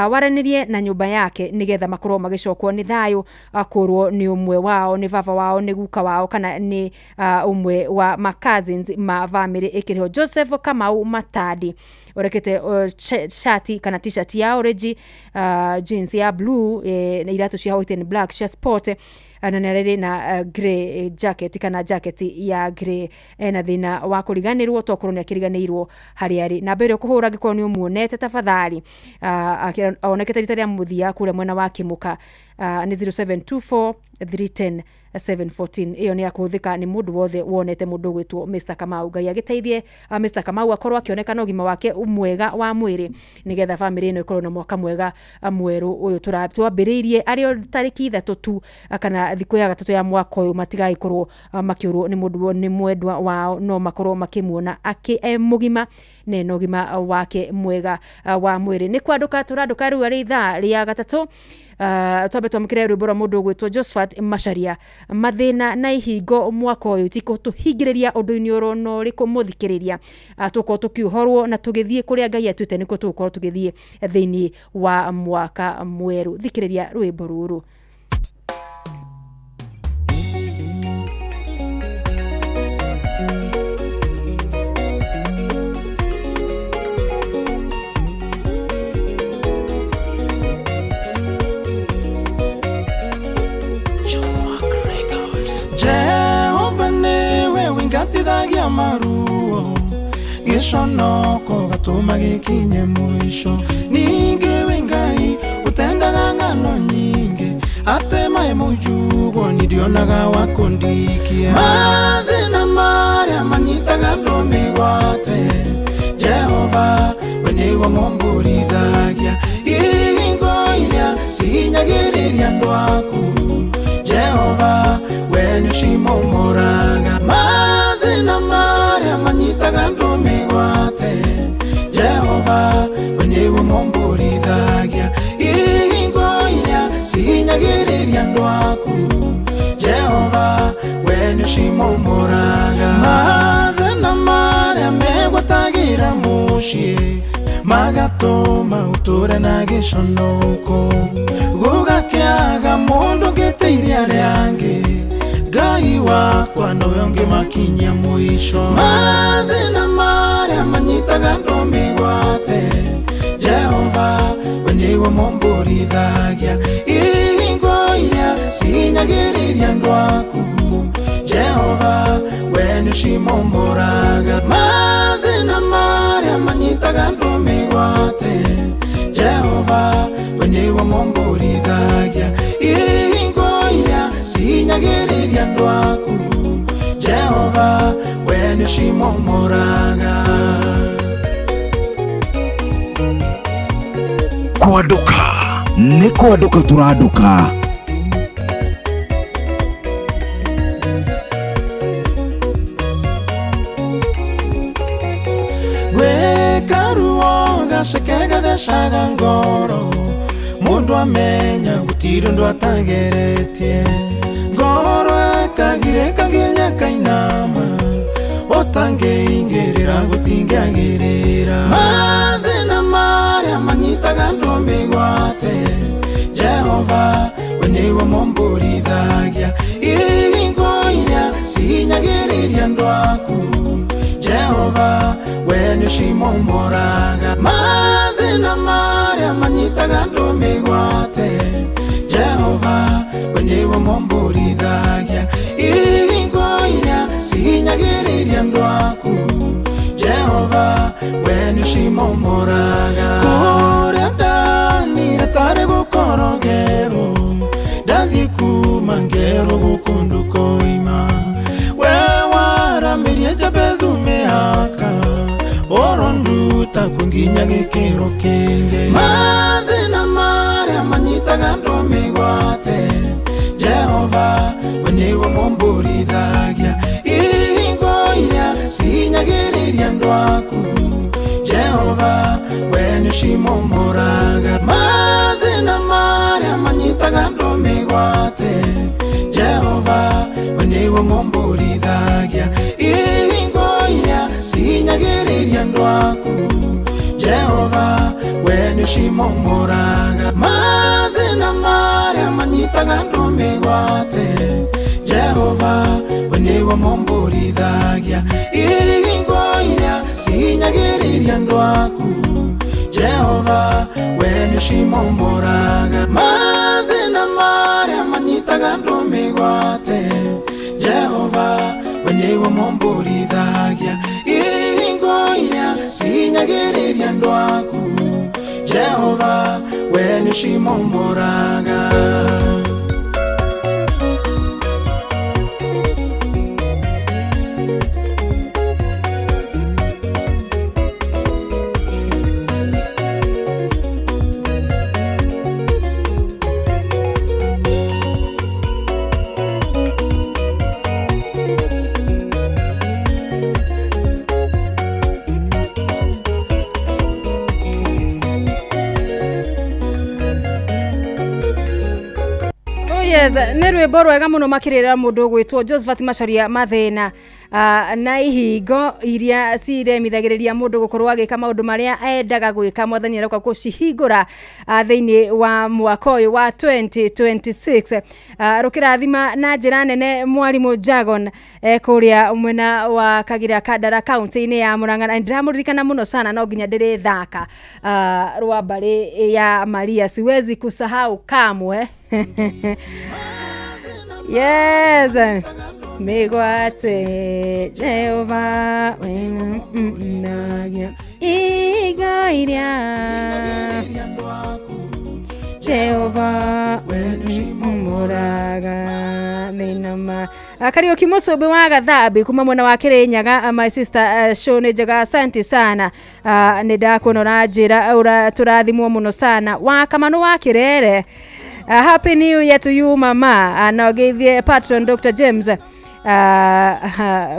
[SPEAKER 2] waranirie na nyumba yake nigetha makorwo magicokwo ni thayo akorwo ni umwe wao ni baba wao ni guka wao kana ni umwe wa ma cousins ma family ikiriho Joseph Kamau Matadi orekete shati kana t-shirt ya orange jeans ya blue na iratu cia white and black cia sport ananarere na grey jacket kana jacket ya grey na thina wa kuriganirwo tokorwo ni akiriganirwo hari ari na mbere kuhura gikorwo ni umuonete tafadhali onekete ritaria muthia kure mwena wa Kimuka ni 0724 310 714 iyo ni akuthika ni mundu wothe wonete mundu gwitwo Mr Kamau Ngai agiteithie Mr Kamau akorwo akionekana ugima wake umwega wa mwiri nigetha family ino ikorwo na mwaka mwega mweru uyu turabiriirie ario tariki 3 tu kana thiku ya 3 ya mwaka uyu matigai korwo makiurwo ni mundu ni mwendwa wao no makorwo makimuona mugima neno gima wake mwega wa mwiri ni kwaduka turaduka ru ari ithaa ria 3 twabetwa mukire rwimbo rwa mundu gwitwo Josephat Macharia mathina na ihingo mwaka uyu tiko tuhingiriria undu-ini urono riku muthikiriria tuko tukiuhorwo na tugithie kuria Ngai atwite niko tuko tugithie thiini wa mwaka mweru. Thikiriria rwimbo ruru.
[SPEAKER 5] Jehova niwe wingatithagia maruo giconoko gatuma gikinye mwisho ningi wingai utendaga ngano nyingi atema emujugo nidionaga wakundikia mathina maria manyitaga ndumigwate Jehova we niwe mumburithagia ihingo iria cihinyagĩrĩria andũ aku Jehova we nĩũcimomораga mathĩna marĩa manyitaga andũ mĩgwate Jehova we nĩwe mũmbũrithagia ihingo iria cihinyagĩrĩria andũ aku Jehova we nĩũcimomораga mathĩna marĩa megwatagĩra mũciĩ magatũma ũtũre na gĩconoko gũgakĩaga mũndũ ngĩteithia arĩa angĩ Ngai wakwa nowe ũngĩmakinyia mũico mathĩna marĩa manyitaga andũ mĩgwate Jehova we nĩwe mũmbũrithagia ihingo iria cihinyagĩrĩria andũ aku Jehova we nĩũcimomораga mathĩna marĩa manyitaga andũ mĩgwate Jehova we nĩwe mũmbũrithagia ihingo iria cihinyagĩrĩria andũ aku Jehova we nĩũcimomораga
[SPEAKER 17] Kwanduka nĩ kwanduka tũranduka
[SPEAKER 5] gaceke gathecaga ngoro mundu amenya gutiri ndu atageretie ngoro ekagireka nginya kainama otangĩingĩrĩra gũtingĩagĩrĩra mathĩna marĩa manyitaga andũ mĩgwate Jehova we nĩwe mũmbũrithagia ihingo iria cihinyagĩrĩria andũ aku Jehova we nĩũcimomораga mathĩna marĩa manyitaga andũ mĩgwate Jehova we nĩwe mũmbũrithagia ihingo iria cihinyagĩrĩria andũ aku Jehova we nĩũcimomораga kũrĩa ndanire tarĩ gũkorogerwo ndathiĩ kuma ngerwo gũkũndũ koima we waramĩrie Jabezu mĩhaka oronduta kunginya gĩkĩro kĩngĩ mathĩna marĩa manyitaga andũ mĩgwate Jehova we nĩwe mũmbũrithagia ihingo iria cihinyagĩrĩria andũ aku Jehova we nĩũcimomораga mathĩna marĩa manyitaga andũ mĩgwate Jehova we nĩwe mũmbũrithagia ihingo iria cihinyagĩrĩria andũ aku Jehova we nĩũcimomораga mathĩna marĩa manyitaga andũ mĩgwate Jehova we nĩwe mũmbũrithagia ihingo iria cihinyagĩrĩria andũ aku Jehova we nĩũcimomораga mathĩna marĩa manyitaga andũ mĩgwate Jehova we nĩwe mũmbũrithagia ihingo iria cihinyagĩrĩria andũ aku Jehova we nĩũcimomораga
[SPEAKER 2] nĩ rwĩmbo rwega mũno makĩrĩra mũndũ gwĩtwo Josephat Macharia mathĩna na ihingo iria ciremithagĩrĩria mũndũ gũkorwo agĩka maũndũ marĩa endaga gwĩka mwathani arauga gũcihingũra thĩinĩ wa mwaka ũyũ wa 2026 rũkĩrathima na njĩra nene mwarimũ Jagon kũrĩa mwena wa Kagira Kandara kaunti-inĩ ya Murang'a na ndiramũririkana mũno sana no nginya ndĩrĩ thaka rwa mbarĩ ya Maria siwezi kusahau kamwe yes mĩgwate Jehova nagia igo iria Jehova moraga ninama Kariuki Musubi wa Gathabi kuma mwena wa Kirinyaga. My sister Shone Jaga, asante sana. Nidakona na njira turathimwo muno sana wa Kamano wa Kirere. Happy New Year to you mama. Na geithie patron Dr. James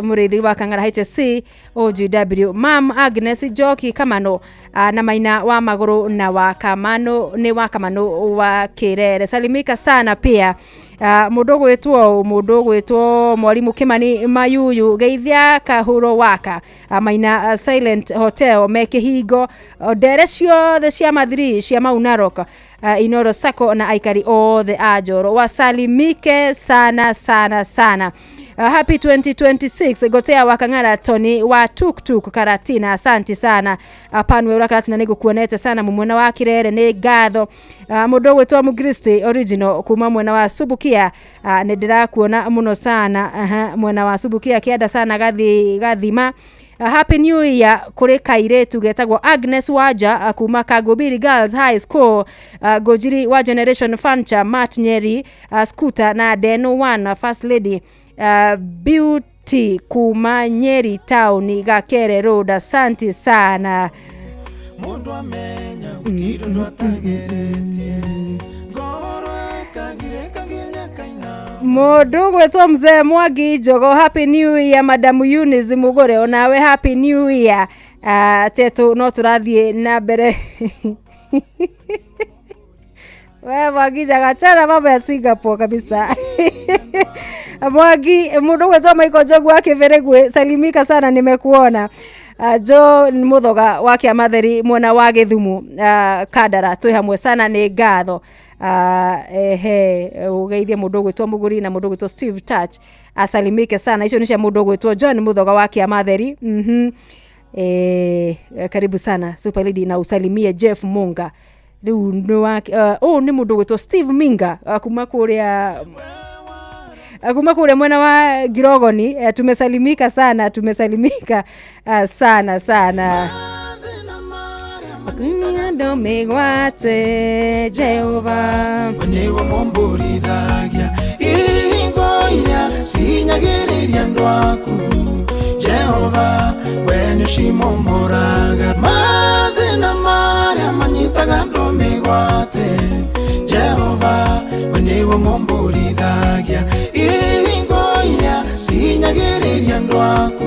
[SPEAKER 2] Murithi wa Kangara HSC OGW, Mam Agnes Joki Kamano na Maina wa Maguru na wa Kamano ni wa Kamano wa Kirere. Salimika sana pia mudogo wetu mwalimu Kimani Mayuyu, geithia Kahuro waka Maina Silent Hotel Mekihigo Deresio the Siamadri Siama Narok Inoro Sako na Aikari the Ajoro. Wasalimike sana sana sana. Happy 2026 Gotea wa Kangara Tony wa Tuktuk Karatina, asante sana. Panwe ula Karatina nigo kuonete sana mumwena wa Kirere ni gatho. Mudogo wetu wa Mugristi original kuma mwena wa Subukia nedira kuona muno sana. Mwena wa Subukia kiada sana gathima. Happy New Year kuri kairetu getagwo Agnes Waja kuma Kagobiri Girls High School, Gojiri wa Generation Fancha, Matt Nyeri Scooter na Deno One First Lady Beauty kuma Nyeri Town Gakere Road, asante sana.
[SPEAKER 5] Mundu amenya gutiro ndwatageretie ngoro ekagire kaginya kaina
[SPEAKER 2] Mudogo wetu mzee Mwagi Jogo, Happy New Year Madam Eunice Mugore, onawe Happy New Year. Tetu no turathie na mbere. Wewe Mwagi jagachara mambo ya Singapore kabisa. Mwagi mudogo wetu Michael Jogo wake Veregwe, salimika sana, nimekuona. Jo muthoga wake Amatheri mwena wa Githumu Kadara, twi hamwe sana ni ngatho. Ugeithie mudogo wetu Muguri na mudogo wetu Steve Touch, asalimike sana. Hicho ni cha mudogo wetu John muthoga wake Amatheri. Karibu sana Super Lady, na usalimie Jeff Munga. Ndio wake ni mudogo wetu Steve Minga kuma kule mwena wa Girogoni. Tumesalimika sana, sana sana. Kunyando megwate Jehova
[SPEAKER 5] Wenewa momburi dhagia Ingoiria sinyagereria ndwaku Jehova wenu shimomoraga Mathina maria manyitaga ndo megwate Jehova wenewa momburi dhagia Ingoiria sinyagereria ndwaku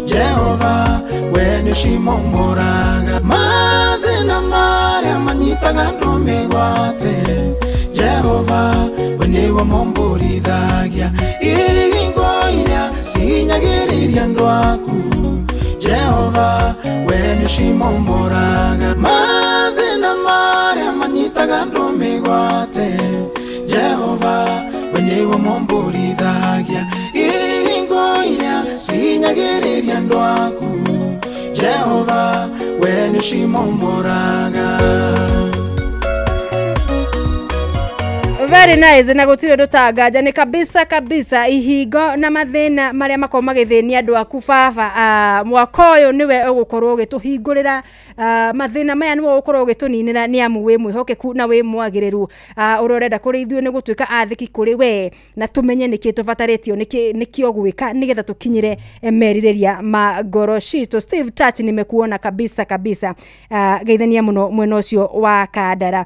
[SPEAKER 5] Jehova wenu shimomoraga Mathina maria manyitaga ndo megwate Jehova wenewa momburi dhagia Ingoiria sinyagereria ndwaku Jehova wenu shimomoraga Mathina maria manyitaga ndo megwate Jehova wenewa momburi dhagia Ingoiria sinyagereria ndwaku Jehova wenu shimomoraga.
[SPEAKER 2] Very nice, na gutire ndutagaja ni kabisa ihingo na mathina maria makoma magithenia andu aku baba. Mwaka uyu niwe ugukorwo gituhingurira mathina maya niwe ugukorwo gituninira ni amu we mwihokeku na we mwagiriru. Urorenda kuri ithuĩ ni gutuika athiki kuri we na tumenye niki tubataretio nikio gwika nigetha tukinyire meririria magoro cito. Steve Touch nimekuona kabisa geithania muno mwena ucio wa Kadara.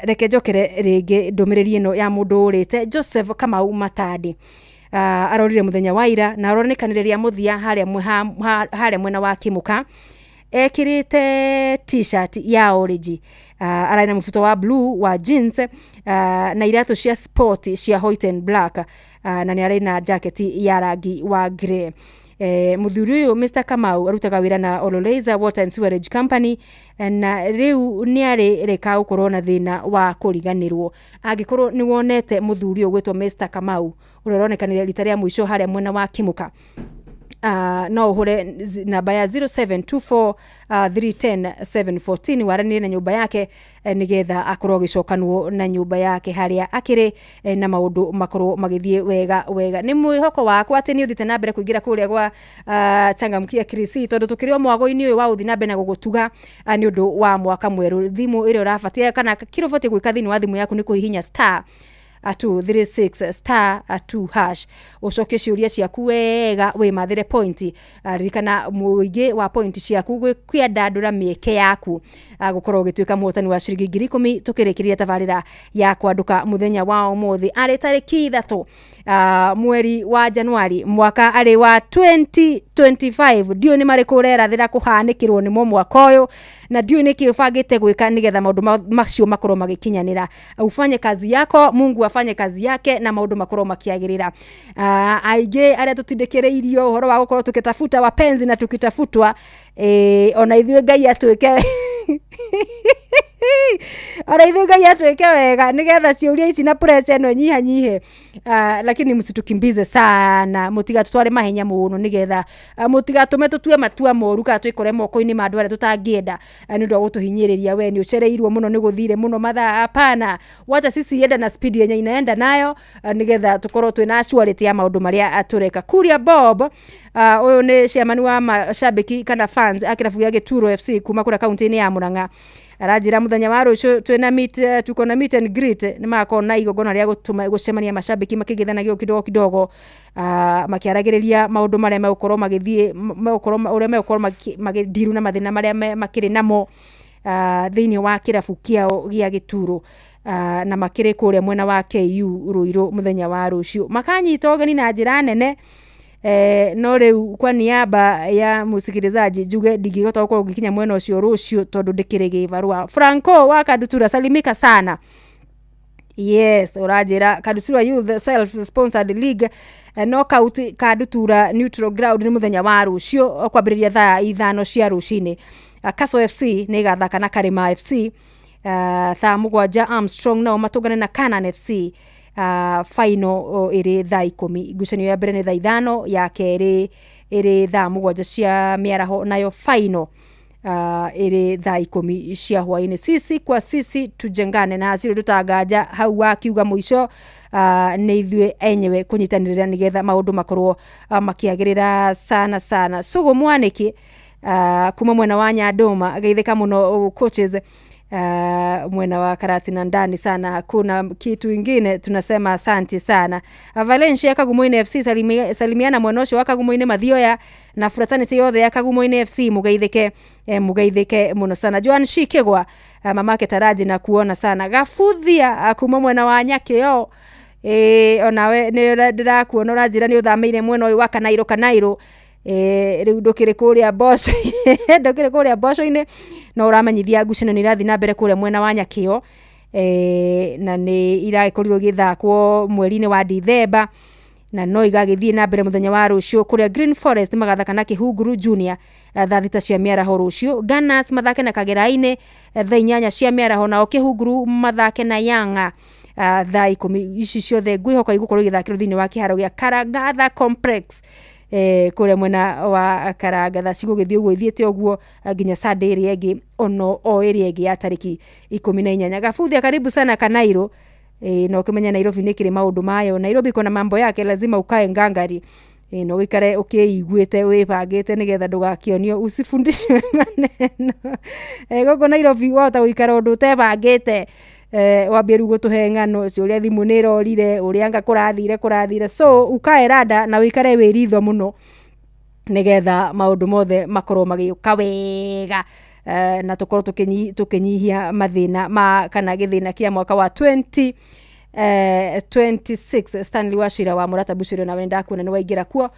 [SPEAKER 2] Reke njokere ringi ndumiriri ino ya mundu urite Joseph Kamau Matadi. Arorire muthenya wa ira na aronekaniriria muthia haria mwena wa Kimuka, ekirite t-shirt ya orange, araina mufuto wa blue wa jeans na iratu cia sport cia white and black, na ni araina jacket ya rangi wa grey. Muthuri uyu Mr. Kamau arutaga wira na Ololeza Water and Sewerage Company, na riu ni ari reka ukorwo na thina wa kuriganirwo. Angikorwo ni wonete muthuri uyu gwitwo Mr. Kamau uronekanire rita ria mwisho haria mwena wa Kimuka, no uhure namba ya 0724 310 714 waranire na nyumba yake nigetha akorwo gicokanwo na nyumba yake haria akiri na maundu makorwo magithie wega ni mwihoko wakwa ati ni uthite na mbere kuingira kuria gwa changamkia Krisi tondu tukirio mwago-ini uyu wa uthi na mbere na gugutuga ni undu wa mwaka mweru thimu ire urafatia kana kiroboti gwika thini wa thimu yaku ni kuhihinya star 236 star 2 hash ucoke ciuria ciaku wega we mathire point ririkana muingi wa point ciaku kwiandandura mieke yaku gukorwo gituika muhotani wa ciringi 10,000 tukirikiria tabarira ya kwanduka muthenya wa umuthi ari tariki 3 mweri wa Januari mwaka ari wa 2025 dio ni marikurera thira kuhanikirwo ni mwaka uyu na dio ni kibangite gwika nigetha maundu macio makorwo magikinyanira ufanye kazi yako Mungu afanye kazi yake na maundu makorwo makiagirira aige aria tutindikireirio horo wa gukorwo tukitafuta wapenzi na tukitafutwa ona ithuĩ Ngai atwike ara ithuĩ Ngai atwike wega nigetha ciuria ici na pressure no nyihanyihe lakini msitukimbize sana mutigatutware mahenya muno nigetha mutigatume tutue matua moru ka twikore moko-ini ma andu aria tutangienda ni ndo gutuhinyiriria we ni ucereirwo muno ni guthire muno mathaa hapana wacha sisi yenda na speed yenye inaenda nayo nigetha tukorwo twina assurity ya maundu maria atureka Kuria Bob uyu ni chairman wa mashabiki kana fans akirafu ya Gituro FC kuma kura kaunti-ini ya Murang'a arajira muthenya wa rucio twina meet tuko na meet and greet ni makona igogona ria gutuma gucemania mashabiki makigithanagio kidogo makiaragiriria maundu maria megukorwo magithie megukorwo uria megukorwo magidiru na mathina maria makiri namo thiini wa kirafu kiao gia Gituro na makiri kuria mwena wa KU Ruiru muthenya wa rucio makanyita ogani na njira nene no riu kwa niaba ya musikilizaji juge digigota uko gikinya mwena ucio rucio tondu ndikirigi barua Franco wa Kadutura salimika sana. Yes, urajira Kadutura Youth Self Sponsored League knockout Kadutura Neutral Ground ni muthenya wa rucio kwambiriria thaa 5 cia rucini. Kaso FC ni gathaka na Karima FC thaa 7 Armstrong no matugane na Canaan FC final iri thaa 10 ngucanio ya mbere ni thaa 5 ya keri iri thaa 7 cia miaraho nayo final iri thaa 10 cia hwaini sisi kwa sisi tujengane na asiri tutagaja hau akiuga muico ni ithue enyewe kunyitanirira nigetha maundu makorwo makiagirira sana Sugu Mwaniki kuma mwena wa Nyandoma geitheka muno coaches mwena wa Karati na ndani sana hakuna kitu ingine tunasema asante sana. Valencia Kagumo-ini FC salimiana mwenocio wa Kagumo-ini Mathioya na fraternity yothe ya Kagumo-ini FC mugeithike muno sana. Joan Shikegwa mamake Taraji na kuona sana Gafuthia kuma mwena wa Nyakio onawe ni ndirakuona urajira ni uthameire mwena uyu wa Kanairo riu ndukire kuria Bosho-ini no uramenyithia ngucanio ni irathi na mbere kuria mwena wa Nyakio na ni irakorirwo githakwo mweri-ini wa Dithemba na no igagithie na mbere muthenya wa rucio kuria Green Forest magathaka na Kihunguru Junior thaa 6 cia miaraho rucio. Gunners mathake na Kagera-ini thaa 8 cia miaraho nao Kihunguru mathake na Yanga thaa 10 ici ciothe ngwihoka igukorwo igithakirwo thiini wa kiharo gia Karagatha Complex kure mwena wa Karagatha cigugithie uguo ithiete uguo nginya Sunday iri egi ono o iri egi ya tariki 14. Gafuthia karibu sana Kanairo na ukimenya Nairobi ni kiri maundu mayo. Nairobi kuna mambo yake lazima ukae ngangari no wikare ukiiguite wibangite nigetha ndugakionio usifundishwe maneno gogo Nairobi wota wikara undu tebangite wabiru gutuhe ngano ciuria thimu ni rorire urianga kurathire so ukae rada na wikare wiritho muno nigetha maundu mothe makorwo magiuka wega na tukorwo tukinyihia mathina ma kana githina kia mwaka wa 26 Stanley Wachira wa Murata Bushiro na wenda kuona ni waigira kuo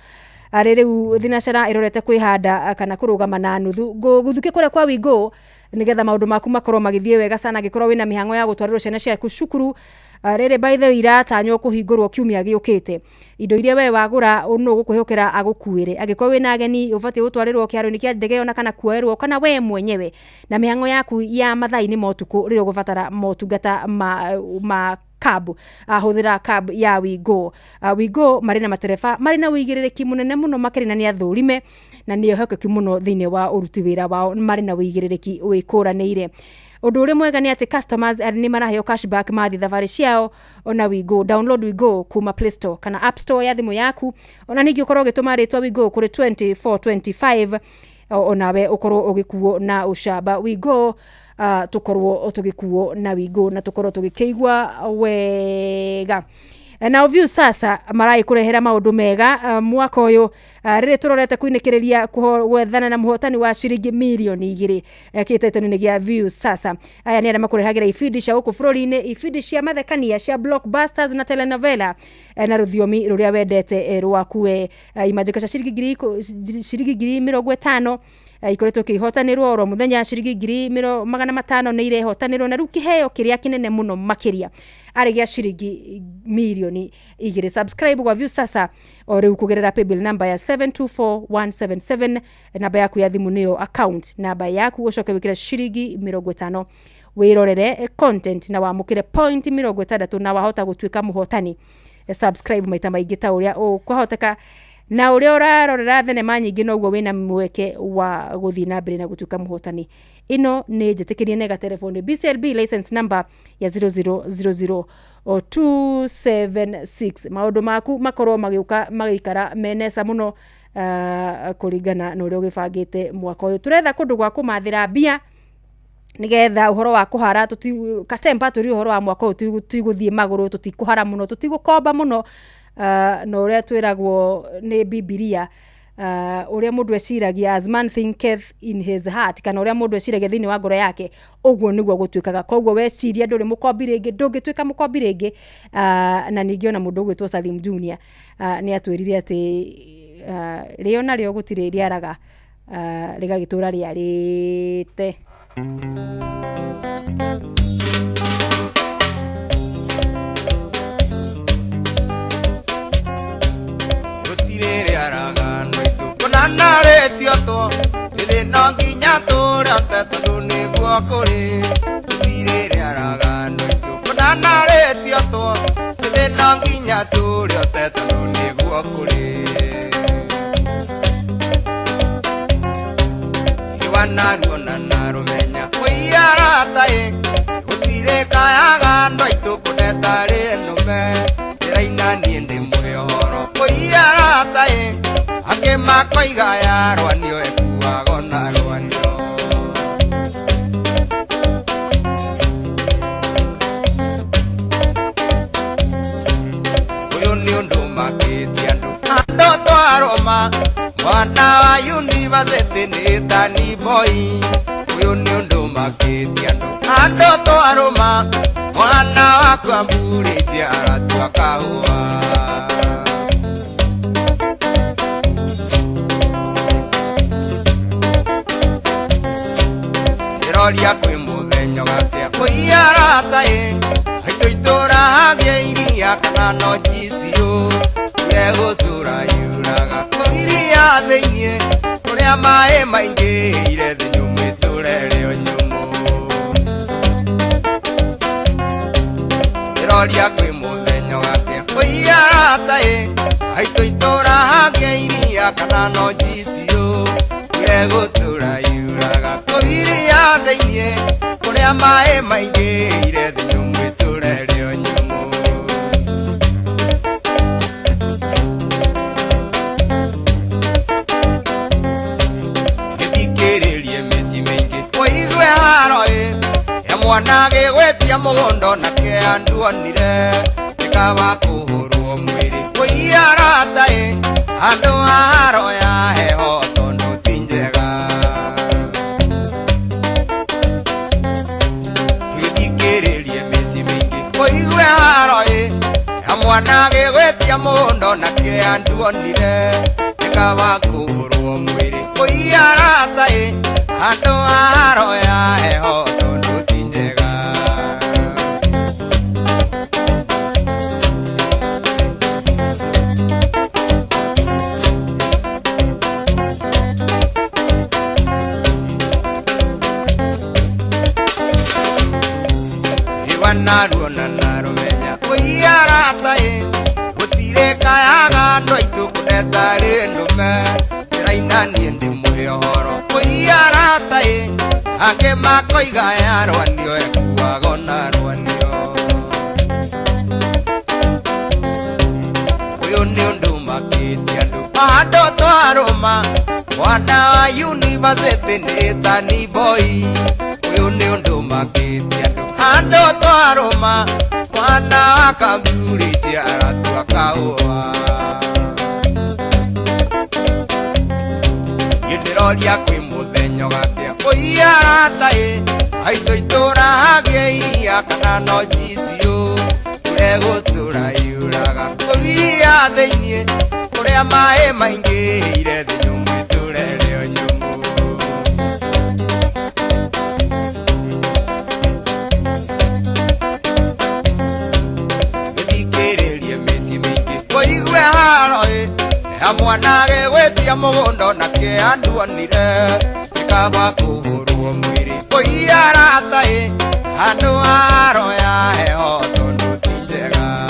[SPEAKER 2] riu thinacera irorete kwihanda kana kurugama na nuthu guthuke kuria kwa wigo nigetha maundu maku makorwo magithie wega sana gikorwo wina mihango ya gutwarira ciana ciaku cukuru rere by the way iratanywo kuhingurwo kiumia giukite indo iria we wagura no gukuhokera agukuire agikorwo wina ageni ubati gutwarirwo kiaro-ini kia ndege ona kana kuoerwo kana we mwenyewe na mihango yaku ya mathai ni motuku riro gubatara motungata ma cab ahũthĩra cab ya Wigo. Wigo marĩ na matereba marĩ na ũigĩrĩrĩki mũnene mũno makĩria na nĩ athũrime na nĩ ehokeku mũno thĩinĩ wa ũruti wĩra wao, marĩ na ũigĩrĩrĩki wĩkũranĩire. Ũndũ ũrĩa mwega nĩ atĩ customers nĩ maraheo cashback mathi thabarĩ ciao ona Wigo. Download Wigo kuma Play Store kana App Store ya thimũ yaku, ona ningĩ ũkorwo ũgĩtũma rĩtwa Wigo kũrĩ 2425 onawe ũkorwo ũgĩkuo na ũcamba. Wigo tukorwo tugĩkuo na Wigo na tukorwo tũgĩkĩigua wega. Na View sasa marai kurehera maũndũ mega mwaka ũyũ rĩrĩ tũrorete kuinĩkĩrĩria gwethana na mũhotani wa ciringi milioni 2 kĩtetano-inĩ gĩa View sasa. Aya nĩ arĩa makũrehagĩra ibindi cia gũkũ bũrũri-inĩ, ibindi cia mathekania cia blockbusters na telenovela na rũthiomi rũrĩa wendete rwaku we. Imanjĩka cia ciringi 50,000 ikoretwo kihotanirwo oro muthenya ciringi 500 nĩ irehotanirwo na rĩu kĩheo kĩrĩa kĩnene mũno makĩria arĩ gĩa ciringi milioni 2. Subscribe kwa View sasa o rĩu kũgerera paybill number ya 724177 namba yaku ya thimũ nĩyo account namba yaku ũcoke wĩkĩre ciringi 50 wĩrorere content na wamũkĩre point 60 na wahota gũtuĩka mũhotani. Subscribe maita maingĩ ta ũrĩa ũkwahoteka na ũrĩa ũrarorera thenema nyingĩ noguo wĩna mweke wa gũthiĩ na mbere na gũtuĩka mũhotani. Ĩno nĩ njĩtĩkĩrie nega telefoni BCLB license number ya 0000276. Maũndũ maku makorwo magĩikara menesa mũno kũringana na ũrĩa ũgĩbangĩte mwaka ũyũ. Turetha kũndũ gwa kũmathĩra mbia nigetha uhoro wa kuhara katempa tũri uhoro wa mwaka ũyũ tũtigũthiĩ magũrũ, tũtikũhara mũno, tũtigũkomba mũno. No ũrĩa twĩragwo nĩ Bibilia ũrĩa mũndũ eciragia as man thinketh in his heart, kana ũrĩa mũndũ eciragia thĩinĩ wa ngoro yake ũguo nĩguo gũtuĩkaga. Koguo weciria ndũrĩ mũkombi rĩngĩ ndũngĩtuĩka mũkombi rĩngĩ. Na ningĩ ona mũndũ ũgwĩtwo Salim Junior nĩ atwĩrire atĩ rĩo narĩo gũtirĩ rĩaraga rĩgagĩtũra rĩarĩte.
[SPEAKER 5] Nanare tioto ile nanginya tore atatu ni gwakore ile aragano to nanare tioto ile nanginya tore atatu ni gwakore iwana ruona narumenya oyara tae utire kaya gando itukunetare nume iraina niende muhoro oyara tae ange makoiga ya rwanio ekuago na rwanio uyu ni undu makiti andu twaroma mwana wa university ni tani boy. Uyu ni undu makiti andu twaroma mwana wa kwamburi tiara twakahua Roria kwe muthenya gatia kuiara tae haito itora hagia iria kana no jisio lego tura yuraga kuiria theinie kuria mae maingi ire thinyumu turere onyumu Roria kwe muthenya gatia kuiara tae haito itora hagia iria kana no jisio lego tura yuraga kuiria theinie kuria mae maingi ire thinyumu turere onyumu githikiririe meci maingi kuigwe haroi ya mwana gigwetia mugondo na keanduonire nikaba kuhurwo mwiri kuiara tae andu haro ya heho tondu tinjega Oigwe haroi ya mwana gigwetia mugondo na keanduonire nikaba kuhurwo mwiri kuiara tae andu haro ya heho tondu tinjega Iwana ruona narumenya mume raina nie ndi muhoro kuiarata ange makoiga ya rwanio ekuago na rwanio uyu ni undu makiti andu ando twaruma mwana wa university ni tani boy uyu ni undu makiti andu ando twaruma mwana wa Cambridge aratua kaua yendiroria kwi muthenyo gatia kuiarata aito itura hagie iria kana no jisio uregutura yuraga kubiria theinie kuria mae maingi ire thinyumu iturere nyumu githikiririe meci mingi kuigwe haro amwanage gwetia mugundo nake anduanire ikaba kuhurwo mwiri kuiarata andu haro ya heho tondu tinjega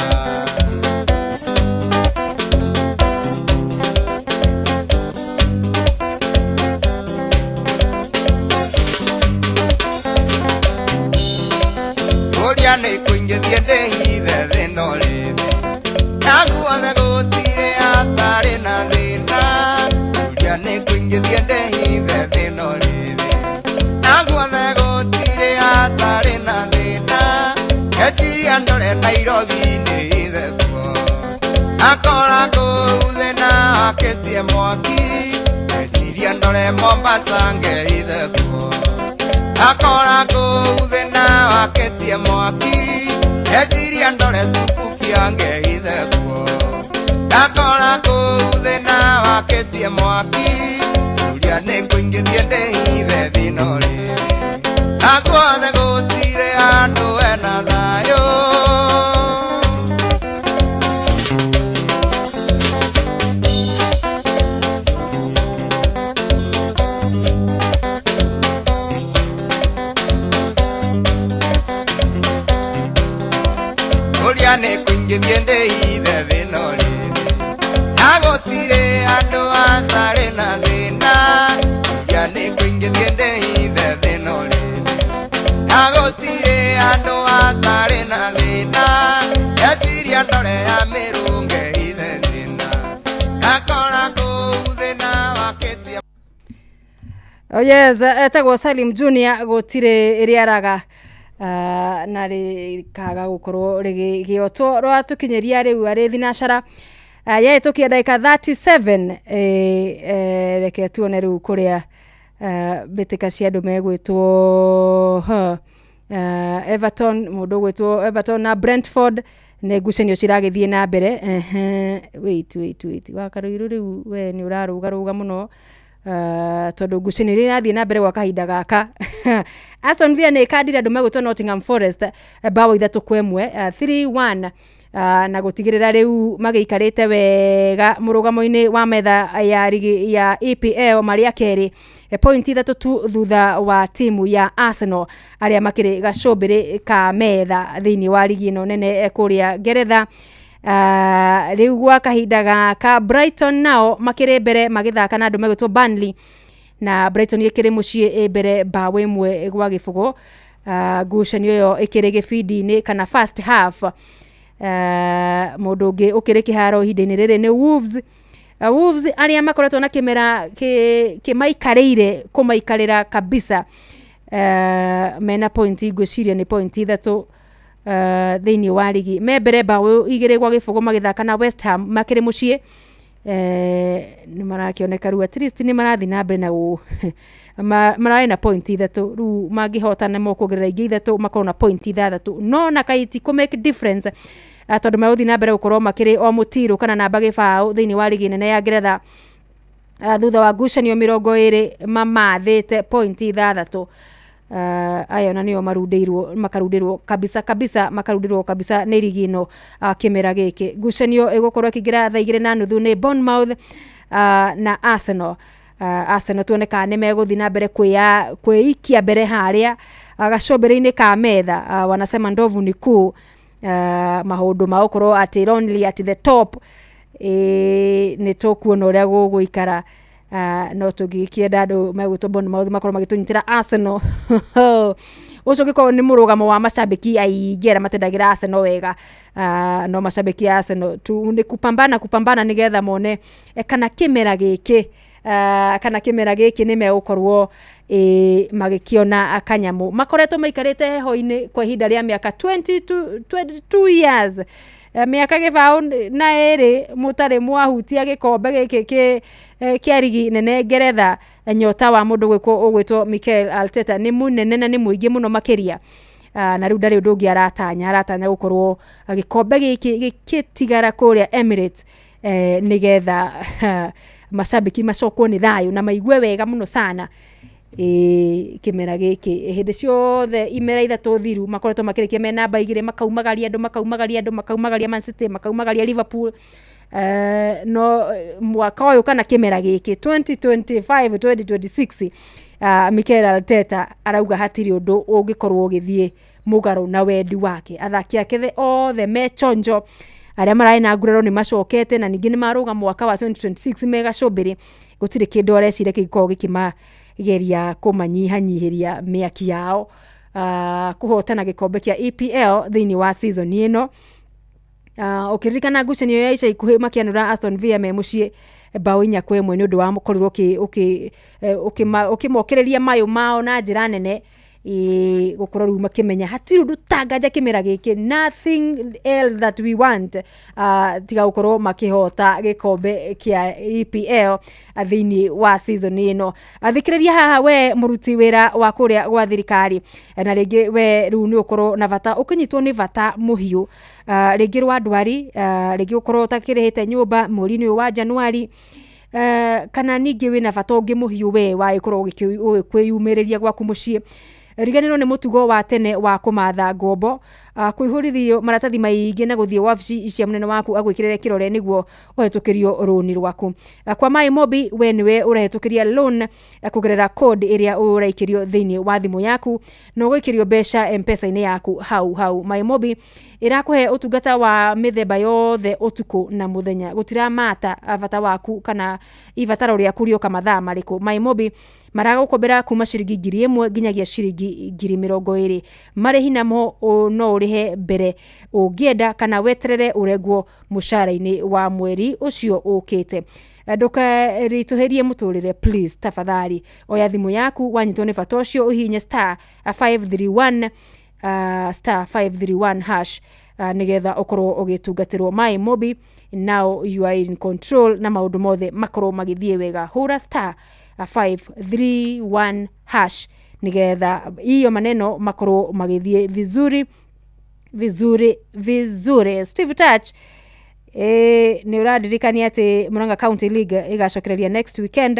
[SPEAKER 5] uria ni kuingithie ndihithe thino rithi naguothe gutire atari na thina uria ni kuingithie ndihithe thino rithi naguothe gutire atari na thina geciria ndore Nairobi ni hithe kuo akora kuu thina akitie mwaki geciria ndore Mombasa ngehithe kuo akora kuu thina waketie mwaki geciria ndore Subuki angehithe kuo akora kuu thina waketie mwaki uria ni kuingithie ndihithe thino riri aguothe gutire andu ena thayo uria ni kuingithie ndihithe thino riri agutire andu atari na thina uria ni kuingithie ndihithe thino riri agutire andu atari na thina geciria ndore ya mirunge hithe thina akora kuu thina waketie.
[SPEAKER 2] Oh yes, etagwo Salim Junior gutire iriaraga na rikaga gukorwo rigioto rwatukinyeria riu ari thinacara ye tukia ndagika 37 reke tuone riu kuria bitika cia andu megwitwo Everton mundu gwitwo Everton na Brentford ne ngucanio ciragithie na mbere wait wakaruiru riu we ni uraruga muno tondu ngucanio ri rathie na mbere gwa kahinda gaka Aston Villa ne kandire andu megwitwo Nottingham Forest bao 3-1 3-1 na gutigirira riu magiikarite wega murugamo-ini wa metha ya ligi ya EPL maria keri point 3 tu thutha wa timu ya Arsenal aria makiri gacumbiri ka metha thiini wa ligi ino nene kuria Ngeretha. Riu gwa kahinda gaka Brighton nao makiri mbere magithaka na andu megwitwo Burnley na Brighton ikiri mucii mbere bao 1 gwa gibugo. Ngucanio yo ikiri gibindi-ini kana first half mundu ungi ukiri kiharo hinde-ini riri ni Wolves. Wolves aria makoretwo na kimera kimaikarire kumaikarira kabisa mena point ngwiciria ni point 3 thiini wa ligi membere bao 2 gwa gibugo magithaka na West Ham makiri mucii ni marakioneka ru at least ni marathi na mbere na marari na point 3 ru mangihotana mokugerera ingi 3 makorwo na point 3 no na kaiti ku make difference tondu mauthi na mbere gukorwo makiri o mutiro kana namba gibao thiini wa ligi nene ya Ngeretha thutha wa ngucanio 20 mamathite point 3 ayo na nio makarundirwo kabisa ni ligi no kimera giki. Ngucanio igukorwo ikingira thaa 2:30 ni Bournemouth na Arsenal. Arsenal tuoneka ni meguthi na mbere kwiikia mbere haria gacombere-ini ka metha wanasema ndovu ni kuu maundu ma ukorwo at lonely at the top nĩ tũkuona ũrĩa gũgũikara no tũngĩkĩenda andũ megũtũmbwo nĩ maũndũ makorwo magĩtũnyitĩra Arsenal ũcio gĩkorwo nĩ mũrũgamo wa macambĩki aingĩ arĩa matendagĩra Arsenal wega no macambĩki ya Arsenal nĩ kupambana nĩgetha mone kana kĩmera gĩkĩ nĩ megũkorwo magĩkĩona akanyamũ makoretwo maikarĩte heho-inĩ kwa ihinda rĩa mĩaka 22 years mĩaka gĩbaũ na ĩrĩ mũtarĩ mwahutia gĩkombe gĩkĩ kĩa rigi nene Ngeretha. Nyota wa mũndũ ũgwĩtwo Mikel Arteta nĩ mũnene na nĩ mũingĩ mũno makĩria na rĩu ndarĩ ũndũ ũngĩ aratanya gũkorwo gĩkombe gĩkĩ gĩkĩtigara kũrĩa Emirates nĩgetha macambĩki macokwo nĩ thayũ na maigue wega mũno sana kĩmera gĩkĩ hĩndĩ ciothe imera ithatũ thiru makoretwo makĩrĩkia me namba 2 makaumagaria Man City makaumagaria Liverpool no mwaka ũyũ kana kĩmera gĩkĩ 2025-2026 Mikel Arteta arauga hatirĩ ũndũ ũngĩkorwo ũgĩthiĩ mũgarũ na wendi wake. Athaki ake othe me chonjo arĩa mararĩ na nguraro nĩ macokete na ningĩ nĩ marũga mwaka wa 2026 megacũmbĩrĩ gũtirĩ kĩndũ areciria kĩngĩkorwo gĩkĩmageria kũmanyihanyihĩria mĩaki yao kũhotana gĩkombe kĩa EPL thĩinĩ wa season ĩno. Ũkĩririkana ngucanio ya ica ikuhĩ makĩanũra Aston Villa me mũciĩ bao 4-1 nĩ ũndũ wa mũkorirwo ũkĩmokereria mayũ mao na njĩra nene gũkorwo rĩu makĩmenya hatirĩ ũndũ tangaja kĩmera gĩkĩ, nothing else that we want tiga gũkorwo makĩhota gĩkombe kĩa EPL thĩinĩ wa season ĩno. Thikĩrĩria haha we mũruti wĩra wa kũrĩa gwa thirikari na rĩngĩ we rĩu nĩ ũkorwo na bata ũkĩnyitwo nĩ bata mũhiũ rĩngĩ rwa ndwari rĩngĩ ũkorwo ũtakĩrĩhĩte nyũmba mweri-inĩ wa Januari kana ningĩ wĩna bata ũngĩ mũhiũ we wa gĩkorwo ũkwĩyumĩrĩria gwaku mũciĩ. Riganĩrwo nĩ mũtugo wa tene wa kũmatha ngombo kwĩhũrithio maratathi maingĩ na gũthiĩ wabici cia mũnene waku agwĩkĩrĩre kĩrore nĩguo ũhetũkĩrio rũni rwaku. Kwa MyMobi we nĩwe ũrahetũkĩria loan kũgerera code ĩrĩa ũraikĩrio thĩinĩ wa thimũ yaku na ũgũikĩrio mbeca M-Pesa-inĩ yaku hau. MyMobi ĩrakũhe ũtungata wa mĩthemba yothe ũtukũ na mũthenya, gũtiramata bata waku kana ibataro rĩaku rĩoka mathaa marĩkũ. MyMobi maragũkombera kuma ciringi 1,000 nginyagia ciringi 20,000 marĩhi namo no ũrĩhe mbere ũngĩenda kana weterere ũregwo mũcara-inĩ wa mweri ũcio ũkĩte. Ndũkaritũhĩrie mũtũrĩre please tafadhali. Oya thimũ yaku wanyitwo nĩ bata ũcio ũhihinye *531# nĩgetha ũkorwo ũgĩtungatĩrwo. MyMobi now you are in control na maũndũ mothe makorwo magĩthiĩ wega. Hũra *531# nĩgetha hiyo maneno makorwo magĩthiĩ vizuri. Steve Touch nĩ ũradirikania atĩ Murang'a County League ĩgacokereria next weekend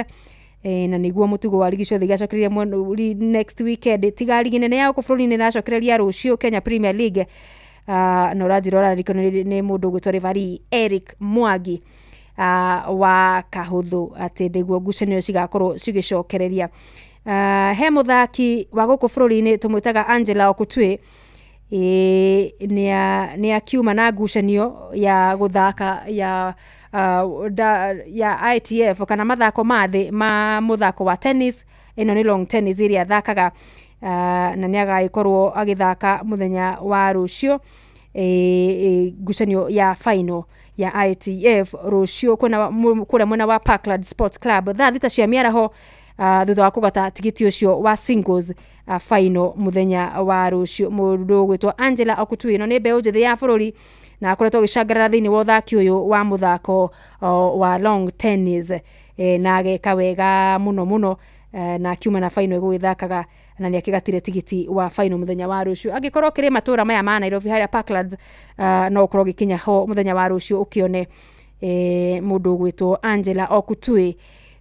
[SPEAKER 2] na nĩguo mũtugo wa ligi ciothe igacokereria next weekend. Tiga ligi nene ya gũkũ bũrũri-inĩ ĩracokereria rũciũ Kenya Premier League na ũranjĩra nĩ mũndũ ũgwĩtwo referee Eric Mwangi wa Kahũthũ atĩ ndĩguo ngucanio cigakorwo cigĩcokereria. He mũthaki wa gũkũ bũrũri-inĩ tũmwĩtaga Angela Okutwe nĩ akiuma na ngucanio ya gũthaka ya ITF kana mathako mathĩ ma mũthako wa tennis. Ĩno nĩ long tennis ĩrĩa thakaga na nĩ agagĩkorwo agĩthaka mũthenya wa rũciũ ngucanio ya final ya ITF rũciũ kũrĩa mwena wa Parkland Sports Club thaa 6 cia mĩaraho thutha wa kũgata tigiti ũcio wa singles final mũthenya wa rũciũ. Mũndũ ũgwĩtwo Angela Okutwe ĩno nĩ mbeũ njĩthĩ ya bũrũri na akoretwo agĩcangarara thĩinĩ wa ũthaki ũyũ wa mũthako wa long tennis na ageka wega mũno na akiuma na final ĩgũgĩthakaga na nĩ akĩgatire tigiti wa final mũthenya wa rũciũ. Angĩkorwo kĩrĩ matũra maya ma Nairobi harĩa Parklands no ũkorwo gĩkinya ho mũthenya wa rũciũ ũkĩone mũndũ ũgwĩtwo Angela Okutwe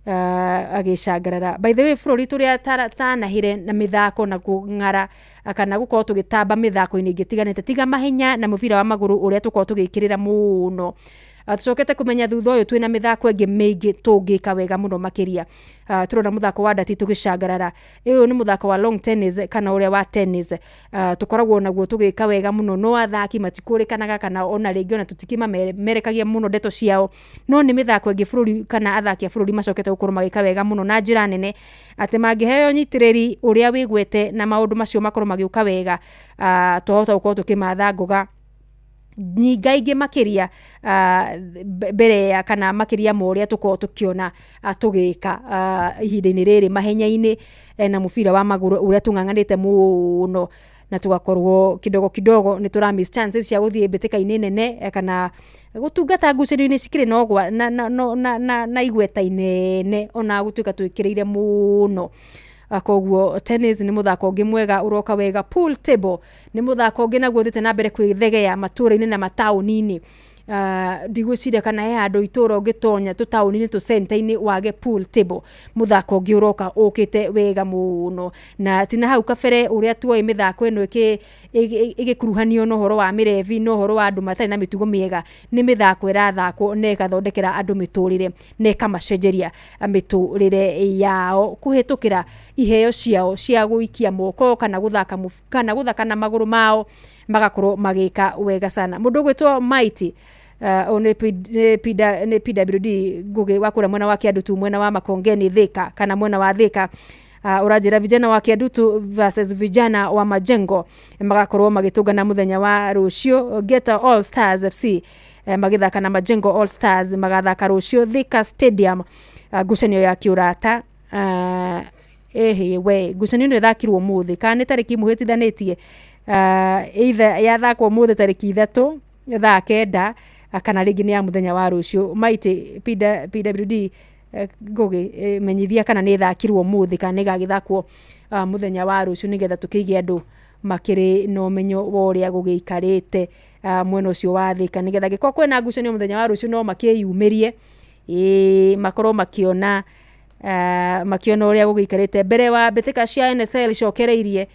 [SPEAKER 2] agĩcangarara. By the way bũrũri tũrĩa tanahire na mĩthako na kũng'ara kana gũkorwo tũgĩtamba mĩthako-inĩ ĩngĩ tiganĩte tiga mahenya na mũbira wa magũrũ ũrĩa tũkorwo tũgĩkĩrĩra mũno tucokete kumenya thutha uyu twina mithako ingi mingi tungika wega muno makiria. Turona muthako wa ndati tugicangarara. Uyu ni muthako wa long tennis kana uria wa tennis. Tukoragwo naguo tugika wega muno, no athaki matikurikanaga kana ona ringi ona tutikima merekagia muno ndeto ciao, no ni mithako ingi bururi kana athaki a bururi macokete gukorwo magika wega muno na njira nene ati mangiheo nyitiriri uria wigwete na maundu macio makorwo magiuka wega. Tuhota gukorwo tukimatha ngoga nyingaingi makiria mbere ya kana makiria moria tuko tukiona tugika ihinda-ini riri mahenya-ini na mubira wa maguru uria tung'ang'anite muno na tugakorwo kidogo ni tura miss chances cia guthie mbitika-ini nene kana gutungata ngucanio-ini cikire nogwa na igweta inene ona gutuika twikiriire muno. Koguo tennis ni muthako ungi mwega uroka wega. Pool table ni muthako ungi naguo thite na mbere kwithegea matura-ini na matauni-ini. Ndigwiciria kana he andu itura ungitonya tutauni-ini tu center-ini wage pool table, muthako ungi uroka ukite wega muno. Na tina hau kabere uria tuoi mithako ino igikuruhanio no horo wa mirevi no horo wa andu matari na mitugo miega, ni mithako irathakwo na ikathondekera andu miturire na ikamacenjeria miturire yao kuhitukira iheo ciao cia guikia moko kana guthaka na maguru mao magakorwo magika wega sana. Mundu gwitwo Mighty one PWD ngugi wakura mwena wa Kiandutu mwena wa Makongeni Thika kana mwena wa Thika. Urajira vijana wa Kiandutu versus vijana wa Majengo magakorwo magitungana muthenya wa rucio. Geta All Stars FC magithaka na Majengo All Stars magathaka rucio Thika Stadium. Ngucanio ya kiurata ngucanio ni thakirwo muthi kana tariki muhitithanitie either yathakwo muthi tariki 3 thaa 9 kana ringi ni ya muthenya wa rucio. Mighty PWD ngugi menyithia kana ni thakirwo muthi kana igagithakwo muthenya wa rucio nigetha tukigie andu makiri no menyo wa uria gugiikarite mwena ucio wa Thika nigetha giko kwena ngucanio muthenya wa rucio no makiyumirie makorwo makiona uria gugiikarite mbere wa mbitika cia NSL cokereirie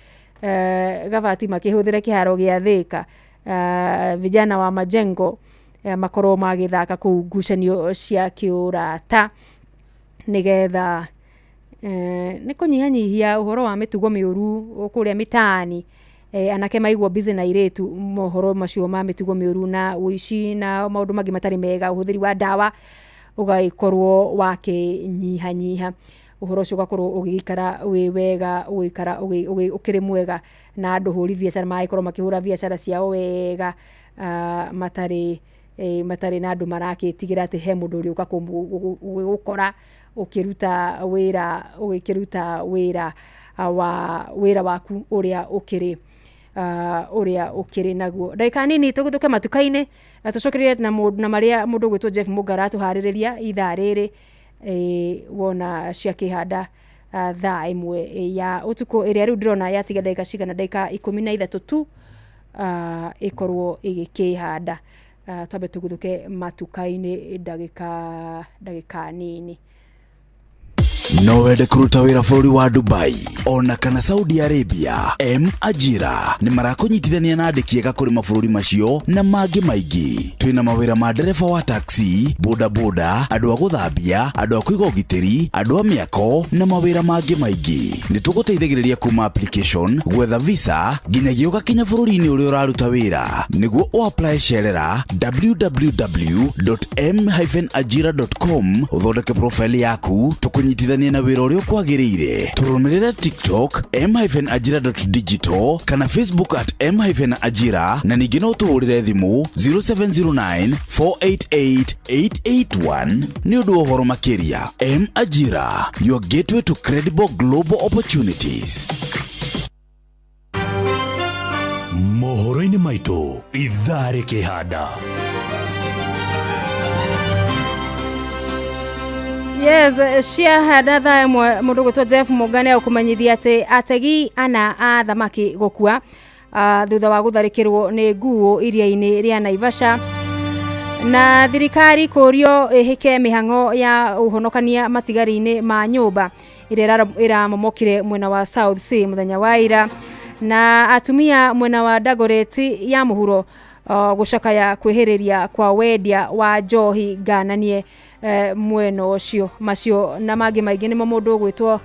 [SPEAKER 2] gavati makihuthire kiharo gia Thika. Vijana wa Majengo makorwo magithaka ku ngucanio cia kiurata nigetha ni kunyihanyihia uhoro wa mitugo miuru kuria mitani anake maigwo busy na iretu mohoro macio ma mitugo miuru na uici na maundu mangi matari mega uhuthiri wa dawa ugaikorwo wake nyihanyiha uhoro ucio ugakorwo ugikara wi wega uikara ukiri mwega na andu huri biacara maikorwo makihura biacara ciao wega matari na andu marakitigira ati he mundu uri uka gukora ukiruta wira waku uria ukiri naguo. Ndagika nini tuguthuke matuka-ini tucokererie na maria mundu gwitwo Jeff Mugara tuhaririria ithaa riri wona cia kihanda thaa imwe ya utuko iria riu ndirona yatiga ndagika cigana ndagika 13 tu ikorwo igikihanda. Twabe tuguthuke matuka-ini ndagika nini.
[SPEAKER 17] No wende kuruta wira bũrũri wa Dubai ona kana Saudi Arabia, Ajira ni marakunyitithania na andĩki ega kũrĩ mabũrũri macio na mangĩ maingĩ. Twĩna mawĩra ma ndereba wa taxi, boda, andũ a gũthambia, andũ a kũiga ũgitĩri, andũ a mĩako na mawĩra mangĩ maingĩ. Nĩ tũgũteithagĩrĩria kuma application, gwetha visa nginyagia ũgakinya bũrũri-inĩ ũrĩa ũraruta wĩra. Nĩguo ũapply cerera www.m-ajira.com ũthondeke profile yaku tũkũnyitithania na wĩra ũrĩa ũkwagĩrĩire. Tũrũmĩrĩre TikTok m-ajira.digital kana Facebook @m-ajira na ningĩ no tũhũrĩre thimũ 0709488881 nĩ ũndũ wa ũhoro makĩria. M-Ajira, your gateway to credible global opportunities.
[SPEAKER 3] Mohoro-inĩ maitũ ithaa rĩkĩhanda.
[SPEAKER 2] Yes, cia handa thaa imwe mundu gwitwo Jeff Mugane akumanyithia ati ategi ana a thamaki gukua thutha wa gutharikirwo ni nguo iria-ini ria Naivasha na thirikari kurio ihike mihango ya uhonokania matigari-ini ma nyumba iria iramomokire mwena wa South Sea muthenya wa ira na atumia mwena wa Dagoretti ya muhuro gucakaya kwihiriria kwa wendia wa njohi ngananie mweno ucio macio na mangi maingi nimo mundu gwitwo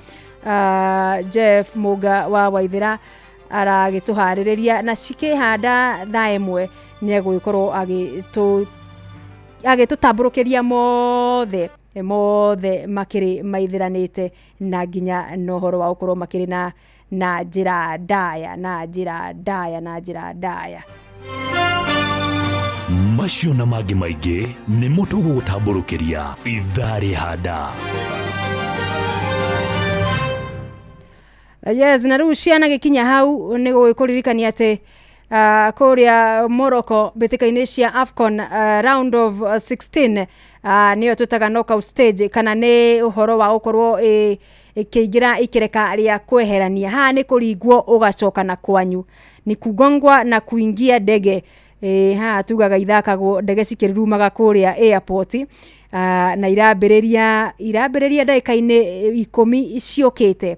[SPEAKER 2] Jeff Muga wa Waithira aragituhaririria na cikihanda thaa imwe ni egwikorwo agitutamburukiria mothe makiri maithiranite na nginya nohoro wa ukorwo makiri na njira ndaya
[SPEAKER 3] macio na mangi maingi ni mutugu gutamburukiria ithari handa.
[SPEAKER 2] Yes, na riu ciana gikinya hau ni guikuririkania ati kuria Morocco bitika-ini cia AFCON round of 16 niyo tutaga knockout stage kana ni uhoro wa ukorwo ikiingira ikireka ria kweherania ha ni kuringwo ugacoka na kwanyu ni kugongwa na kuingia ndege ha tugaga ithakagwo ndege cikirirumaga kuria airport na irambiriria ndagika-ini 10 ciokite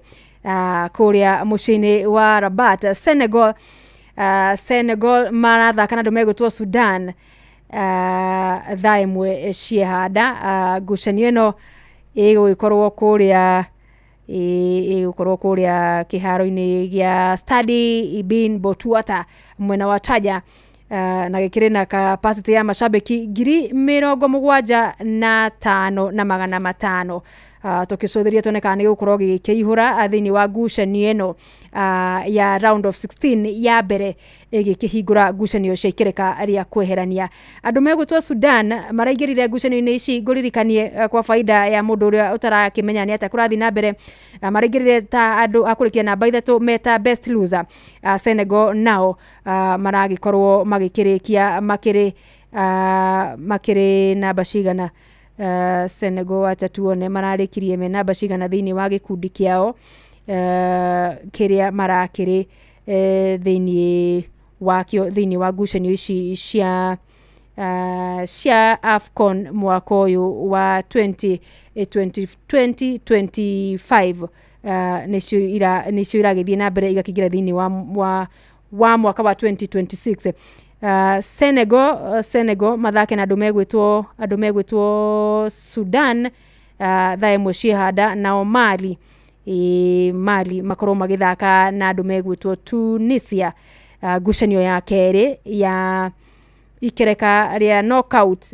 [SPEAKER 2] kuria mucini wa Rabat Senegal marathaka na andu megwitwo Sudan thaa imwe ciehanda ngucanio ino igwikorwo kuria kiharo-ini gia Stade Ibn Battuta mwena wa Taja na gikiri na capacity ya mashabiki 75,500 tukicuthiria tuoneka ni gukorwo gikihura thiini wa ngucanio ino ya round of 16 ya mbere igikihingura ngucanio cia ikireka ria kweherania. Andu megwitwo Sudan maraingirire ngucanio-ini ici nguririkanie kwa faida ya mundu uria utarakimenya ni ata kurathi na mbere maraingirire ta andu akurikia namba 3 meta best loser. Senegal nao maragikorwo magikirikia makiri namba cigana. Senegal acha tuone mararikirie me namba cigana thiini wa gikundi kiao kiria marakiri thiini wa ngucanio ici cia AFCON mwaka uyu wa 2025 nicio iragithie na mbere igakingira thiini wa mwaka wa 2026. Senegal mathake na andu megwitwo Sudan thaa imwe ciehanda nao Mali makorwo magithaka na andu megwitwo Tunisia ngucanio ya keri ya ikereka ria knockout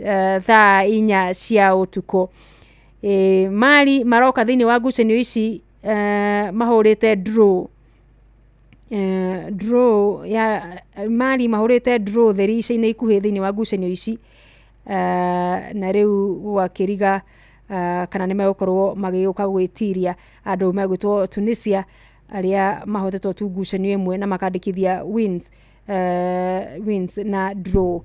[SPEAKER 2] thaa 4 cia utuko. Mali maroka thiini wa ngucanio ici mahurite draw ya Mali mahurite draw therica-ini ikuhi thiini wa ngucanio ici na riu gwakiriga kana ni megukorwo magiuka gwitiria andu megwitwo Tunisia aria mahotetwo tu ngucanio imwe na makandikithia wins na draw.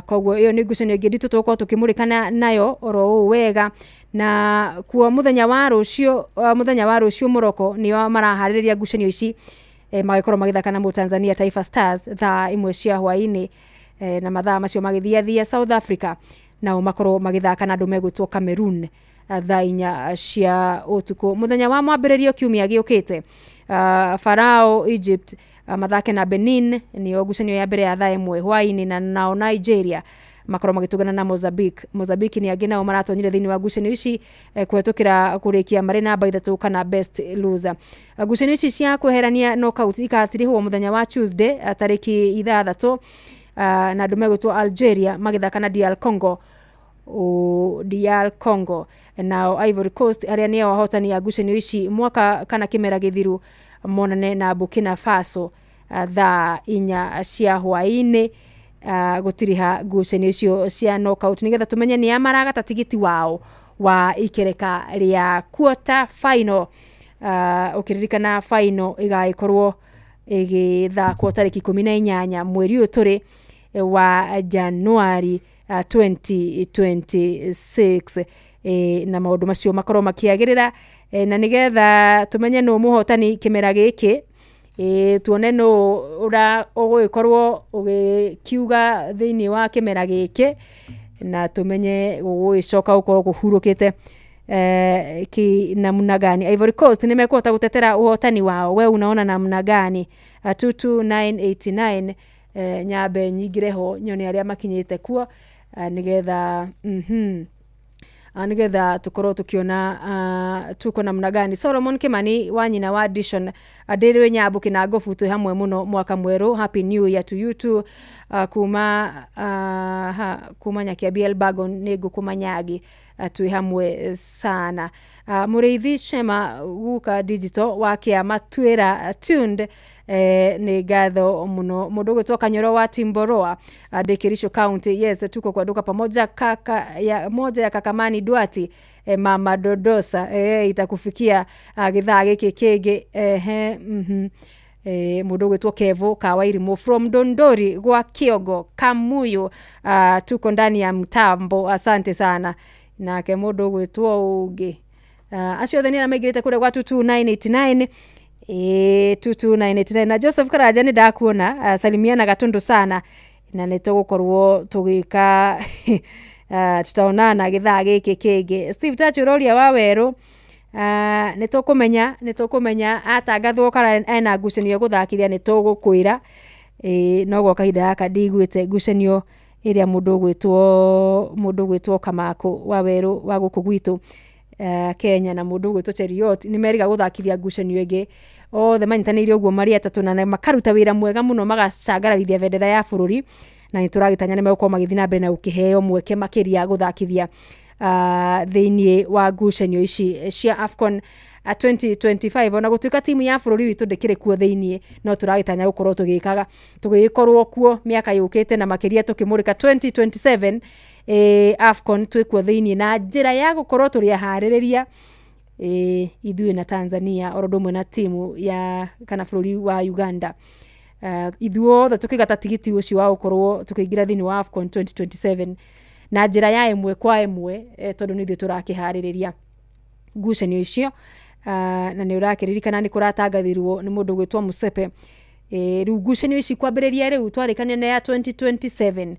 [SPEAKER 2] Koguo iyo ni ngucanio ingi nditu tuko tukimurikana nayo oro wega na kuo muthenya wa rucio Morocco niyo marahaririria ngucanio ici magikorwo magithaka na Tanzania Taifa Stars thaa imwe cia hwaini na mathaa macio magithia South Africa nao makorwo magithaka na andu megwitwo Cameroon thaa 4 cia utuku. Muthenya wa mwambiririo kiumia giukite Farao Egypt mathake na Benin niyo ngucanio ya mbere ya thaa imwe hwaini na nao Nigeria makorwo magitugana na Mozambique ni angi nao maratonyire thiini wa ngucanio ici kwetukira kurikia mari namba 3 kana best loser. Ngucanio ici cia kweherania knockout ikatirihwo muthenya wa Tuesday tariki 6 na andu megwitwo Algeria magithaka na DR Congo nao Ivory Coast aria niyo ahotani ya ngucanio ici mwaka kana kimera githiru monane na Burkina Faso thaa 4 cia hwaini gutiriha ngucanio icio cia knockout nigetha tumenye ni amaragata tigiti wao wa ikereka ria quarter final. Ukiririkana final igaikorwo igithakwo tariki 18 mweri uyu turi wa Januari 2026 na maundu macio makorwo makiagirira na nigetha tumenye no muhotani kimera giki tuone no ura ugikorwo ugikiuga thiini wa kimera giki na tumenye gugicoka ukorwo kuhurukite ki namna gani. Ivory Coast nimekuota gutetera uhotani wao, we unaona namna gani? 22989 nyambe nyingireho nyone aria makinyite kuo nigetha nigetha tukorwo tukiona tuko namna gani. Solomon Kimani wanyina wa Dishon Adirwe Nyabuki na Gofu tu hamwe muno mwaka mweru. Happy New Year to you too. Kuma Nyakiabi Elbagon nego kumanyagi tu hamwe sana. Mureithi Shema Guka Digital wakia matwira tuned ni gatho muno mudogo toka Nyoro wa Timboroa Dekirisho County. Yes, tuko kwa duka pamoja moja ya Kakamani Duati Mama Dodosa itakufikia githaa giki kege mudogo to Kevo Kawairimo from Dondori gwa Kiogo Kamuyo. Tuko ndani ya mtambo, asante sana na ke mudogo to uge asio thani na megirete kule kwa 22989 22989 na Joseph Karaja ni ndakuona salimiana gatundu sana na nitogukorwo tugika tutaonana githaa giki kege. Steve Tachuroria wa Weru nitukumenya atangathwo kana ena ngucanio guthakithia nitugukwira no gwa kahinda gaka ndigwite ngucanio iria mundu gwitwo Kamako wa Weru wa guku gwitu Kenya na mundu gwitwo Cheriot ni meriga guthakithia ngucanio ingi othe manyitanire uguo mari atatu na makaruta wira mwega muno magacangararithia bendera ya bururi na nituragitanya ni megukoma githina mbere na ukiheo mweke makiria guthakithia thiini wa ngucanio ici cia AFCON 2025 ona gutuika timu ya bururi witu ndikire kuo thiini no turagitanya gukorwo tugikorwo kuo miaka yukite na makiria tukimurika 2027 AFCON twikuo thiini na njira ya gukorwo turi haririria ithuĩ na Tanzania orodumwe na timu ya kana bururi wa Uganda. Ithuothe tukigata tigiti ucio wa gukorwo tukiingira thiini wa AFCON 2027 na njira ya emwe kwa emwe tondu nithio turakihaririria ngucanio icio na ni urakiririkana ni kuratangathirwo ni mundu gwitwa Musepe riu ngucanio ici kwambiriria riu twarikania na ya 2027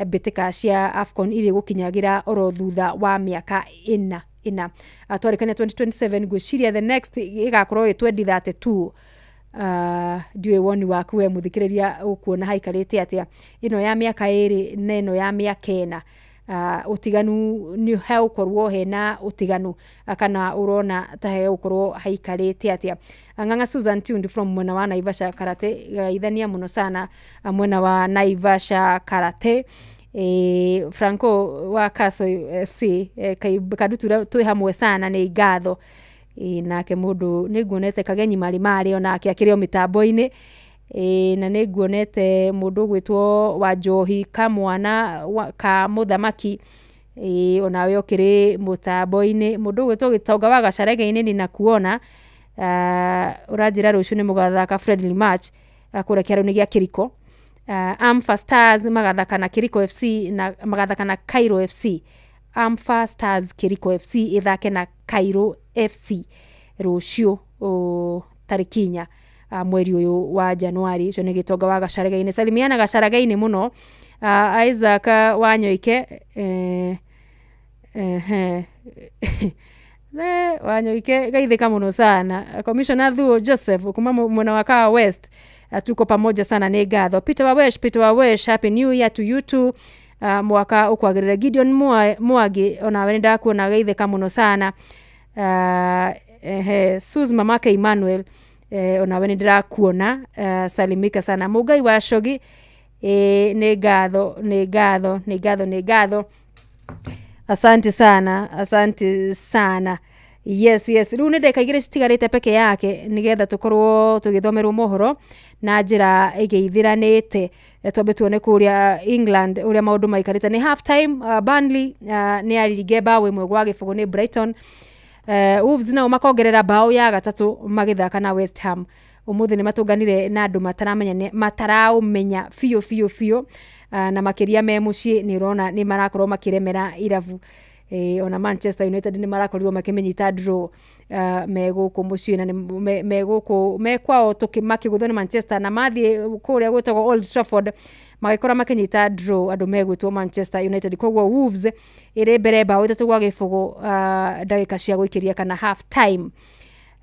[SPEAKER 2] bitika cia AFCON iri gukinyagira oro thutha wa miaka ina atwarikania 2027 gwiciria the next igakorwo 2032 ndiwe woni waku we muthikiriria ukuona haikarite atia ino ya miaka iri neno ya miaka ina utiganu ni hau korwo hena utiganu kana urona tahe ukorwo haikarite atia. Nganga Susan Tundi from mwena wa Naivasha Karate idhania muno sana mwena wa Naivasha Karate Franco wa Kaso FC kadutura twi hamwe sana ni ngatho nake mundu niguonete kagenyi mari ona akiakirio mitambo-ini na niguonete mundu gwitwo wa Njohi Kamwana ka muthamaki ona okiri mutambo-ini mundu gwitwo Gitonga wa Gacarege-ini ni nakuona urajira rucio ni mugathaka friendly match kurekea runi gia Kiriko. Amfa Stars magathaka na Kiriko FC na magathaka na Cairo FC. Amfa Stars Kiriko FC ithake na Cairo FC rucio tarikinya mweri uyu wa Januari. Cio ni Gitonga wa Gacarege-ini salimiana Gacarege-ini muno. Isaac Wanyoike Wanyoike gaithika muno sana. Commissioner Thuo Joseph kuma mwena wa Kawa West tuko pamoja sana ni ngatho. Peter Wawesh happy new year to you too. Mwaka ukwagirira Gideon Mwagi ona wenda kuona gaithika muno sana. Sus mamake Emmanuel ona wenda kuona salimika sana. Mugai wa Shogi ni ngatho. Asante sana. Yes. Riu nende kaigire citigarite peke yake nigetha tukorwo tugithomerwo mohoro na njira igeithiranite. Twambe tuone kuria England uria maundu maikarite ni half time. Burnley ni arige bao imwe gwa gibugu ni Brighton. Wolves nao makongerera bao ya gatatu magithaka na West Ham. Umuthi ni matunganire na andu mataraumenya fio na makiria me mucii ni rona ni marakorwo makiremera iravu ona Manchester United ni marakorirwo makimenyita draw meguku mucii na meguku mekwao tukimaki ni Manchester na mathie kuria gwetagwo Old Trafford magikora makinyita draw andu megwitwo Manchester United. Kogwo Wolves ire mbere bao itatu gwa gibugu ndagika cia guikiria kana half time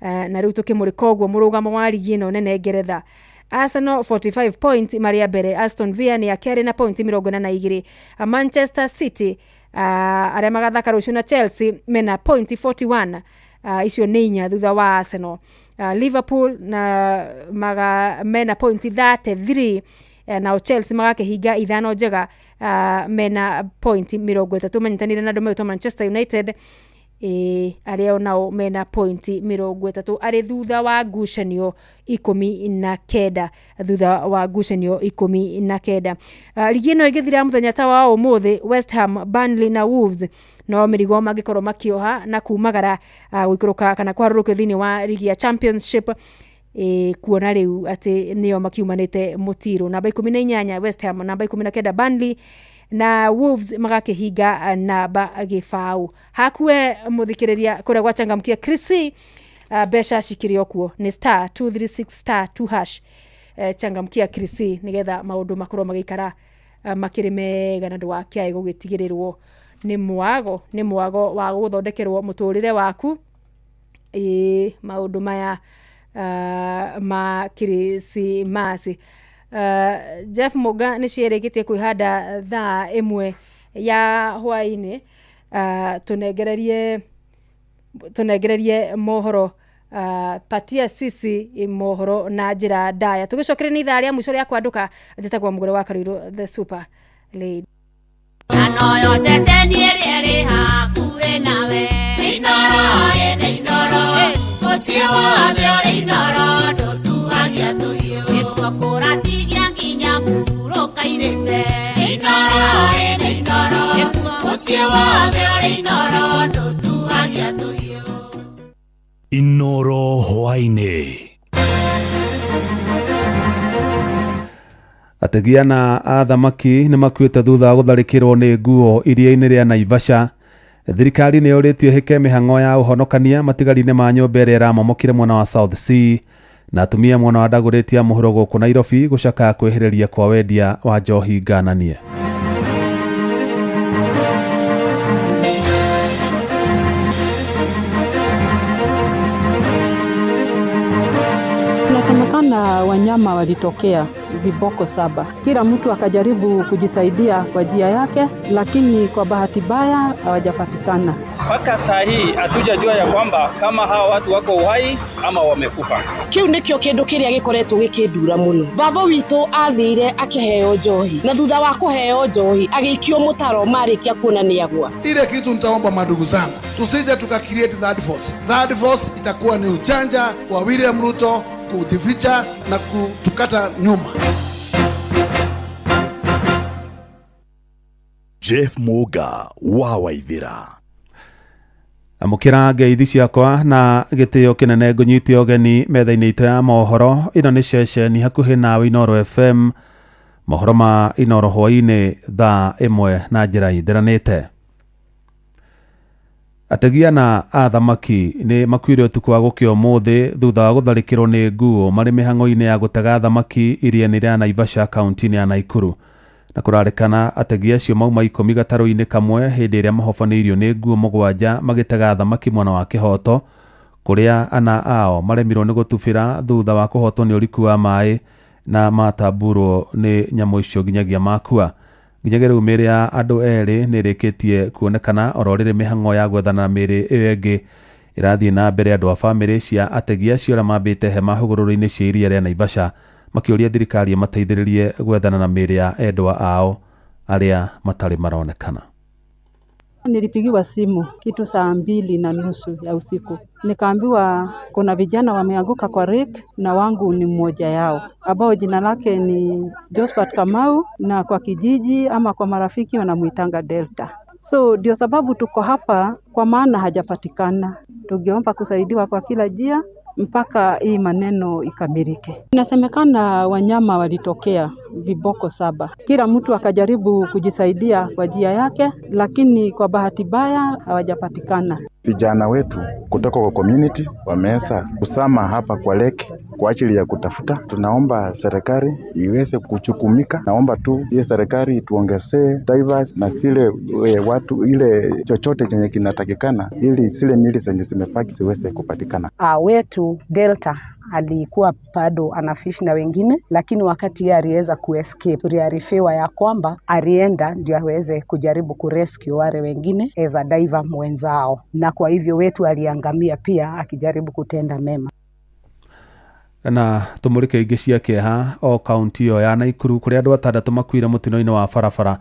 [SPEAKER 2] na riu tukimurika ogwo murugamo wa ligi ino nene Ngeretha Arsenal 45 point Maria Bere. Aston Villa ni ya kere na point 42. Manchester City arĩa magathaka rũciũ na Chelsea mena point 41. Icio nĩ inya thutha wa Arsenal. Liverpool na mena point 33. Na Chelsea magakihinga ithano njega mena point 30. Manyitanire na ndomo Manchester United arĩa nao mena point 30 arĩ thutha wa ngucanio 19 thutha wa ngucanio 19. Ligi ĩno ĩgĩthira mũthenya ta wa ũmũthĩ West Ham, Burnley na Wolves no mĩrigo mangĩkorwo makĩoha na kumagara gũikũrũka kana kwarũrũka thĩinĩ wa ligi ya Championship kuona rĩu atĩ nĩo makiumanĩte mũtiro. Namba 18 West Ham, namba 19 Burnley na Wolves magakihinga namba gĩbaũ. Hakue mũthikĩrĩria kũrĩa gwachangamkia Chrissy besha shikirio kuo ni *236*2#. Changamkia Chrissy nigetha maũndũ makorwo magĩikara makĩrĩ mega na ndwakĩae gũgĩtigĩrĩrwo nĩ mwago wa gũthondekerwo mũtũrĩre waku maũndũ maya ma Krismasi. Jeff Muga nĩ ciĩrĩkĩtie kwĩhanda thaa 1 ya hwaĩ-inĩ. Tunegererie mohoro patia sisi mohoro na njĩra ndaya. Tũgĩcokeria nĩ ithaa rĩa mũico rĩa kwandũka njĩtagwo Mũgũre wa Karuiro the Super Lady.
[SPEAKER 24] Anoyo ceceni ĩrĩa hakuhĩ nawe Inoro mũciĩ wothe ũrĩ Inoro ndũtuhagia tũhiũ nĩtwakũratigia nginya mũhurũka irĩte Inoro mũciĩ wothe ũrĩ Inoro ndũtuhagia tũhiũ.
[SPEAKER 3] Inoro hwaĩ-inĩ.
[SPEAKER 6] Ategia na athamaki nĩ makuĩte thutha wa gũtharĩkĩrwo nĩ nguo iria-inĩ rĩa Naivasha. Thirikari nĩ yũrĩtio hĩke mĩhang'o ya ũhonokania matigari-inĩ ma nyũmba ĩrĩa ĩramomokire mwena wa South Sea, na atumia mwena wa Dagoretti ya mũhuro gũkũ Nairobi gũcaka kwĩhĩrĩria kwa wendia wa njohi ngananie.
[SPEAKER 9] Inasemekana wanyama walitokea viboko 7. Kila mtu akajaribu kujisaidia kwa njia yake, lakini kwa bahati mbaya hawajapatikana.
[SPEAKER 10] Mpaka saa hii hatujajua ya kwamba kama hawa watu wako uhai ama wamekufa.
[SPEAKER 20] Kiu nikio kindu kiria gikoretwo gikindura muno. Baba witũ athire akiheo njohi na thutha wa kuheo njohi agĩikio mutaro marikia kuona ni agwa.
[SPEAKER 13] Ile kitu nitaomba madugu zangu, tusije tukacreate third force. Third force itakuwa ni ujanja wa William Ruto kujificha na kutukata nyuma.
[SPEAKER 3] Jeff Muga wa Waithira.
[SPEAKER 6] Amukira ngeithi ciakwa na gĩtĩo kĩnene ngũnyite ũgeni metha-inĩ itũ ya mohoro. Ĩno nĩ ceceni hakuhĩ nawe Inoro FM, mohoro ma Inoro hwaĩ-inĩ thaa 1 na njĩra ithiranĩte. Ategia na athamaki nĩ makuire ũtukũ wa gũkĩa ũmũthĩ thutha wa gũtharĩkĩrwo nĩ nguo marĩ mĩhang'o-inĩ ya gũtega thamaki iria-inĩ rĩa Naivasha kaunti-inĩ ya Naikuru. Na kũrarĩkana ategia acio mauma 10 gatarũ-inĩ kamwe hĩndĩ ĩrĩa mahobanĩirio nĩ nguo 7 magĩtega thamaki mwena wa Kĩhoto, kũrĩa ana ao maremirwo nĩ gũtubĩra thutha wa kũhotwo nĩ ũriku wa maĩ na matamburwo nĩ nyamũ icio nginyagia makua. Nginyagia rĩu mĩĩrĩ ya andũ erĩ nĩ ĩrĩkĩtie kuonekana oro rĩrĩ mĩhang'o ya gwethana mĩĩrĩ ĩyo ĩngĩ ĩrathiĩ na mbere. Andũ a bamĩrĩ cia ategia acio arĩa mambĩte hema hũgũrũrũ-inĩ cia iria rĩa Naivasha makĩũria thirikari mateithĩrĩrie gwethana na mĩĩrĩ ya endwa ao arĩa matarĩ maronekana.
[SPEAKER 9] Nilipigiwa simu kitu saa 2:30 ya usiku. Nikaambiwa kuna vijana wameanguka kwa lake na wangu ni mmoja yao, ambao jina lake ni Josephat Kamau na kwa kijiji ama kwa marafiki wanamuitanga Delta. So ndio sababu tuko hapa, kwa maana hajapatikana. Tungeomba kusaidiwa kwa kila njia mpaka hii maneno ikamilike. Inasemekana wanyama walitokea viboko 7. Kila mtu akajaribu kujisaidia kwa njia yake, lakini kwa bahati mbaya hawajapatikana.
[SPEAKER 14] Vijana wetu kutoka kwa community wameweza kusama hapa kwa lake kwa ajili ya kutafuta. Tunaomba serikali iweze kuchukumika. Naomba tu ile serikali tuongezee divers na zile watu ile chochote chenye kinatakikana ili zile mili zenye zimepaki ziweze kupatikana.
[SPEAKER 15] Wetu Delta
[SPEAKER 1] alikuwa bado anafish na wengine, lakini wakati yeye aliweza kuescape, tuliarifiwa ya kwamba alienda ndio aweze kujaribu kurescue wale wengine as a diver mwenzao, na kwa hivyo wetu aliangamia pia akijaribu kutenda mema.
[SPEAKER 6] Na tumurike ingi cia kieha o kaunti yo ya Naikuru kuria andu 6 makuire mutino-ini wa barabara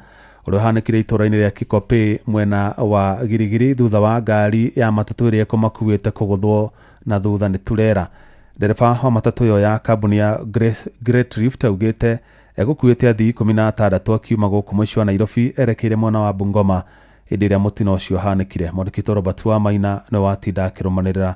[SPEAKER 6] uria uhanikire itura-ini ria Kikope mwena wa Girigiri thutha wa ngari ya matatu iria ikumakuite kuguthwo na thutha ni turera. Ndereba wa matatu yo ya kambuni ya Great Rift augite egukuite athii 16 akiuma guku muico wa Nairobi erekeire mwena wa Bungoma hindi iria mutino ucio uhanikire. Mwandiki Robert wa Maina no watinda akirumanirira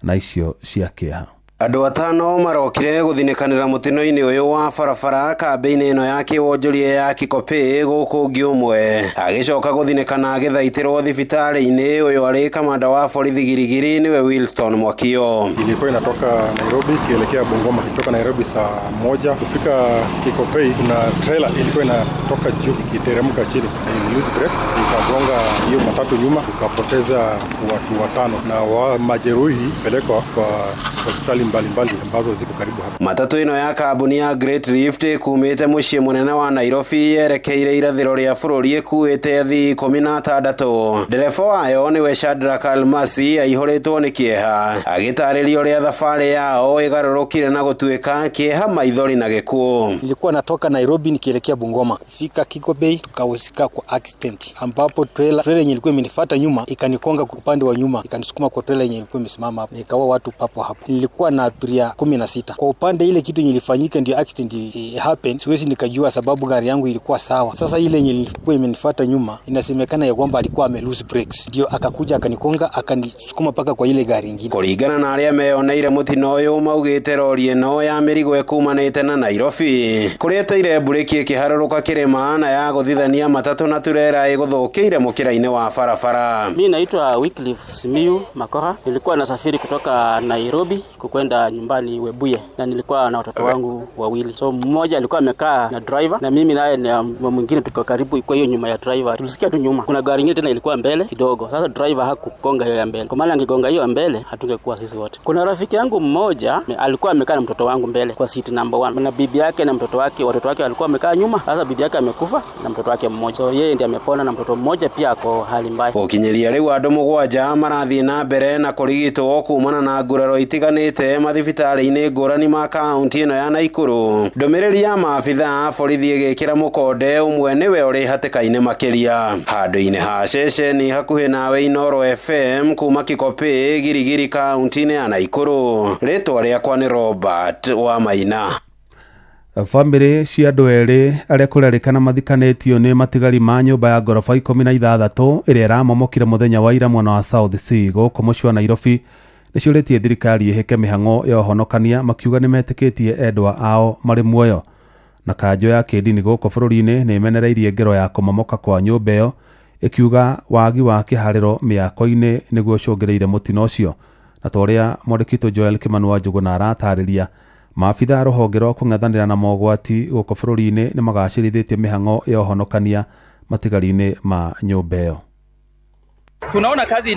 [SPEAKER 6] na icio cia kieha.
[SPEAKER 15] Andũ 5 marokire gũthinikanĩra mũtino-inĩ ũyũ wa barabara kambĩ-inĩ ĩno ya kĩwonjoria ya Kikope gũkũ ũmwe agĩcoka gũthinikana agĩthaitĩrwo thibitarĩ-inĩ. Ũyũ arĩ kamanda wa borithi Girigiri niwe Wilson Mwakio.
[SPEAKER 16] Ilikuwa inatoka Nairobi ikielekea Bungoma, kutoka Nairobi saa 1 kufika Kikope, kuna trailer ilikuwa inatoka juu ikiteremka chini, lose brakes ikagonga hiyo matatu nyuma, ukapoteza watu 5 na majeruhi pelekwa kwa hospitali mbalimbali ambazo ziko karibu hapa.
[SPEAKER 15] Matatu ino ya kambuni ya Great Rift kumite muciĩ munene wa Nairobi yerekeire irathĩro rĩa bũrũri ĩkuĩte athii 16. Ndereba wayo niwe Shadrack Almasi aihũrĩtwo nĩ kĩeha agĩtarĩria ũrĩa thabarĩ yao ĩgarũrũkire na gũtuĩka kĩeha maithori na gĩkuũ.
[SPEAKER 18] Nilikuwa natoka Nairobi nikielekea Bungoma, kufika Kikope tukahusika kwa accident ambapo trailer yenye ilikuwa imenifuata nyuma ikanikonga upande wa nyuma ikanisukuma kwa trailer yenye ilikuwa imesimama hapo, nikawa watu papo hapo. Nilikuwa na abiria 16. Kwa upande ile kitu yenye ilifanyika ndio accident happen, siwezi nikajua sababu gari yangu ilikuwa sawa. Sasa ile yenye ilikuwa imenifuata nyuma inasemekana ya kwamba alikuwa ame lose brakes, ndio akakuja akanikonga akanisukuma paka kwa ile gari nyingine.
[SPEAKER 15] Kũringana na arĩa meyoneire mutino ũyũ maugĩte rori ĩno ya mĩrigo ĩkumanĩte na Nairobi kũrĩeteire burĩki ĩkĩharũrũka kĩrĩma na ya gũthithania matatu na turera ĩgũthũkĩire mũkĩra-inĩ wa barabara.
[SPEAKER 19] Mimi naitwa Wycliffe Simiyu Makora. Nilikuwa nasafiri kutoka Nairobi kukwenda nyumbani Webuye na nilikuwa na watoto wangu wawili. So mmoja alikuwa amekaa na driver na mimi naye na mwingine tuko karibu kwa hiyo nyuma ya driver. Tulisikia tu nyuma kuna gari nyingine tena ilikuwa mbele kidogo. Sasa driver hakugonga hiyo ya mbele. Kwa maana angegonga hiyo ya mbele hatungekuwa sisi wote. Kuna rafiki yangu mmoja alikuwa amekaa na mtoto wangu mbele kwa seat number 1 na bibi yake na mtoto wake, watoto wake walikuwa wamekaa nyuma. Sasa bibi yake amekufa na mtoto wake mmoja. So yeye ndiye amepona na mtoto mmoja pia ako hali mbaya.
[SPEAKER 15] Ukinyeria rĩu andũ 7 marathie na mbere na kũrigitwo kumana na nguraro itiganĩte mathibitarĩ-inĩ ngũrani ma kaunti ĩno ya Naikuru. Ndũmĩrĩri ya maabitha borithi ĩgĩkĩra mũkonde ũmwe nĩwe ũrĩ hatĩka-inĩ makĩria. Handũ-inĩ ha ceceni hakuhĩ nawe Inoro FM kuma Kikope Girigiri kaunti-inĩ ya Naikuru. Rĩtwa rĩakwa nĩ Robert wa Maina.
[SPEAKER 6] Family cia andũ erĩ arĩa kũrerĩkana mathikanĩtio nĩ matigari ma nyũmba ya ngoroba 16 ĩrĩa ĩramomokire mũthenya wa ira mwena wa South Sea gũkũ mũciĩ wa Nairobi nĩciũrĩtie thirikari ĩhĩke mĩhang'o ya ũhonokania makiuga nĩmetĩkĩtie endwa ao marĩ muoyo. Na kanjũ ya kĩndini gũkũ bũrũri-inĩ nĩmenereirie ngero ya kũmomoka kwa nyũmba ĩyo ĩkiuga wagi wa kĩharĩro mĩako-inĩ nĩguo ũcũngĩrĩire mũtino ũcio. Na ta ũrĩa mwandĩkitwo Joel Kimanu wa Njũgũna aratarĩria, maabitha rũhonge rwa kũng'ethanĩra na mogwati gũkũ bũrũri-inĩ nĩmagacĩrithĩtie mĩhang'o ya ũhonokania matigari-inĩ ma nyũmba ĩyo.
[SPEAKER 10] Tunaona kazi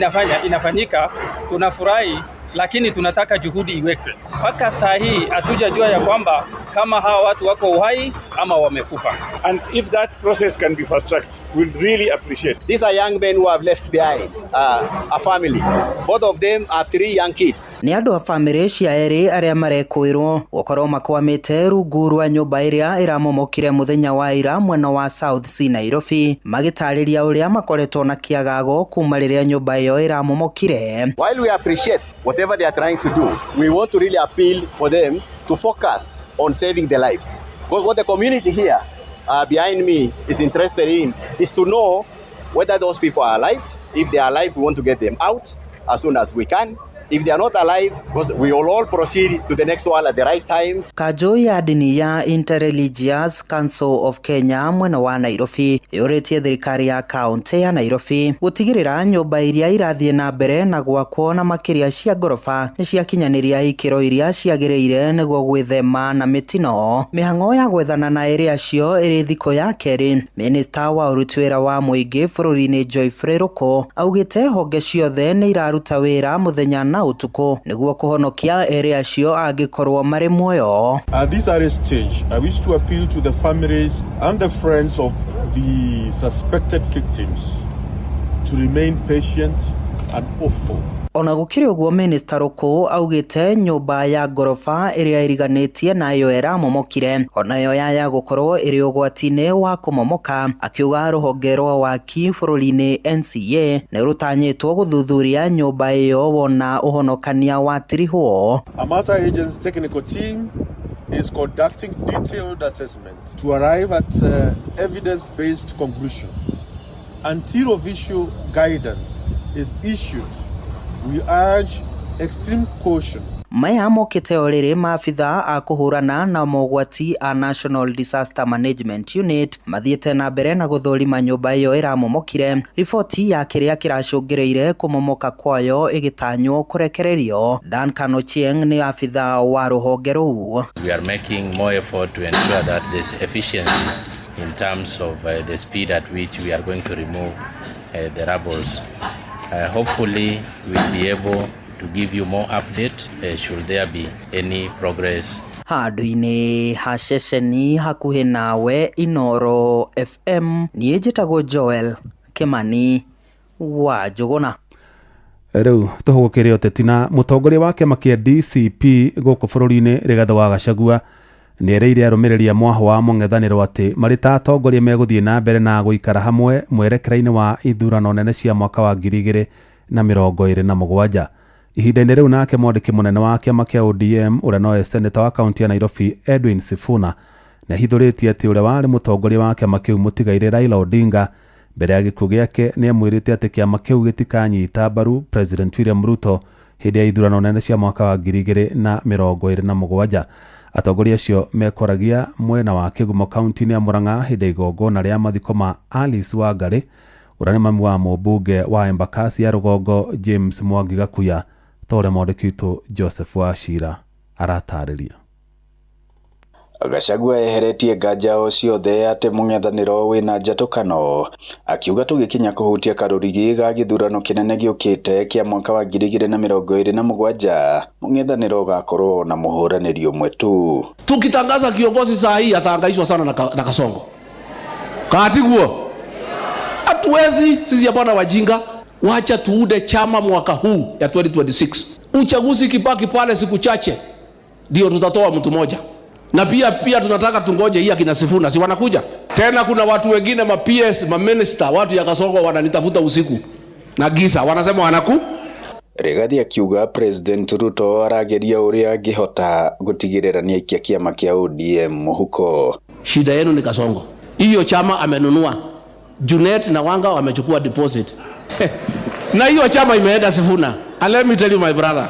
[SPEAKER 10] inafanyika, tunafurahi, lakini tunataka juhudi iwekwe. Mpaka saa hii hatujajua ya kwamba kama hawa watu wako uhai ama wamekufa.
[SPEAKER 21] And if that process can be fast tracked, we'll really appreciate.
[SPEAKER 27] These are young men who have left behind a family. Both of them have 3 young kids.
[SPEAKER 28] Ni andu a family cia eri aria marekwirwo gukorwo makwamite rungu rwa nyumba iria iramomokire muthenya wa ira mwena wa South Sea Nairobi, magitariria uria makoretwo na kiagago kuma riria nyumba iyo iramomokire.
[SPEAKER 27] While we appreciate whatever they are trying to do, we want to really appeal for them to focus on saving their lives. Because what the community here behind me is interested in is to know whether those people are alive. If they are alive, we want to get them out as soon as we can. If they are not alive, because we will all proceed to the next one at the right time.
[SPEAKER 28] Kanjũ ya dini ya Interreligious Council of Kenya mwena wa Nairobi yũrĩtie thirikari ya kaunti ya Nairobi gũtigĩrĩra nyũmba iria irathie na mbere na gwakwo na makĩria cia ngoroba nĩciakinyanĩria ikĩro iria ciagĩrĩire nĩguo gwĩthema na mĩtino. Mĩhang'o ya gwethana na erĩ acio ĩrĩ thikũ ya kerĩ. Minista wa ũruti wĩra wa mũingĩ bũrũri-inĩ Geoffrey Ruku augĩte honge ciothe nĩ iraruta wĩra mũthenya na utuku niguo kuhonokia ere acio angikorwo mari muoyo.
[SPEAKER 4] At this early stage, I wish to appeal to the families and the friends of the suspected victims to remain patient and hopeful.
[SPEAKER 28] Ona gukiri uguo Minister Ruku augite nyumba ya gorofa iria iriganitie nayo era momokire onayo yaya gukorwo iri ugwatine wa kumomoka, akiuga ruhonge rwa waki bururi-ini NCA ni rutanyitwo guthuthuria nyumba iyo wona uhonokania wa tiriho.
[SPEAKER 4] A matter agents technical team is conducting detailed assessment to arrive at evidence-based conclusion. Until official guidance is issued, we urge extreme caution.
[SPEAKER 28] Maya mokite oriri maabitha a kuhurana na mogwati a National Disaster Management Unit mathiete na mbere na guthurima nyumba iyo iramomokire, riboti ya kiria kiracungireire kumomoka kwayo igitanywo kurekererio. Duncan Ochieng ni abitha wa ruhonge ruu.
[SPEAKER 7] We are making more effort to ensure that there's efficiency in terms of the speed at which we are going to remove the rubbles. Hopefully we'll be able to give you more update should there be any progress.
[SPEAKER 28] Handu-ini ha ceceni hakuhi nawe Inoro FM ni njitagwo Joel Kimani wa Njuguna.
[SPEAKER 6] Riu tuhugukire uteti na mutongoria wa kiama kia DCP guku bururi-ini Rigathi wa Gachagua ni ereire arumireria mwaho wa mung'ethaniro ati marita atongoria meguthie na mbere na guikara hamwe mwerekera-ini wa ithurano nene cia mwaka wa 2027. Ihinda-ini riu nake mwandiki munene wa kiama kia ODM uria noe senator wa kaunti ya Nairobi Edwin Sifuna na hithuritie ati uria wari mutongoria wa kiama kiu mutigaire Raila Odinga mbere ya gikuo giake ni amwirite ati kiama kiu gitikanyita mbaru President William Ruto hindi ya ithurano nene cia mwaka wa 2027. Atongoria acio mekoragia mwena wa Kigumo kaunti-ini ya Murang'a hindi igongona ria mathiko ma Alice Wangari uria ni mami wa mũmbunge wa Embakasi ya Rugongo James Mwangi Gakuya tore mwandĩkitwo Joseph Wachira aratarĩria.
[SPEAKER 8] Gachagua eheretie nganja o ciothe ati mung'ethaniro wina njatukano, akiuga tugikinya kuhutia karurigi ga githurano kinene giukite kia mwaka wa 2027 mung'ethaniro gakorwo na muhuraniri umwe tu.
[SPEAKER 13] Tukitangaza kiongozi saa hii atahangaishwa sana na Kasongo. Katiguo hatuwezi sisi hapana wajinga. Wacha tuude chama mwaka huu ya 2026. Uchaguzi kibaki pale siku chache ndio tutatoa mtu moja. Na pia tunataka tungoje hii akina Sifuna si wanakuja. Tena kuna watu wengine ma PS, ma minister, watu ya Kasongo wananitafuta usiku na giza wanasema wanaku.
[SPEAKER 8] Rigathi akiuga President Ruto arageria uria angihota gutigirira ni aikia kiama kia ODM muhuko.
[SPEAKER 13] Shida yenu ni Kasongo. Hiyo chama amenunua. Junet na Wanga wamechukua deposit. Na hiyo chama imeenda Sifuna. And let me tell you my brother.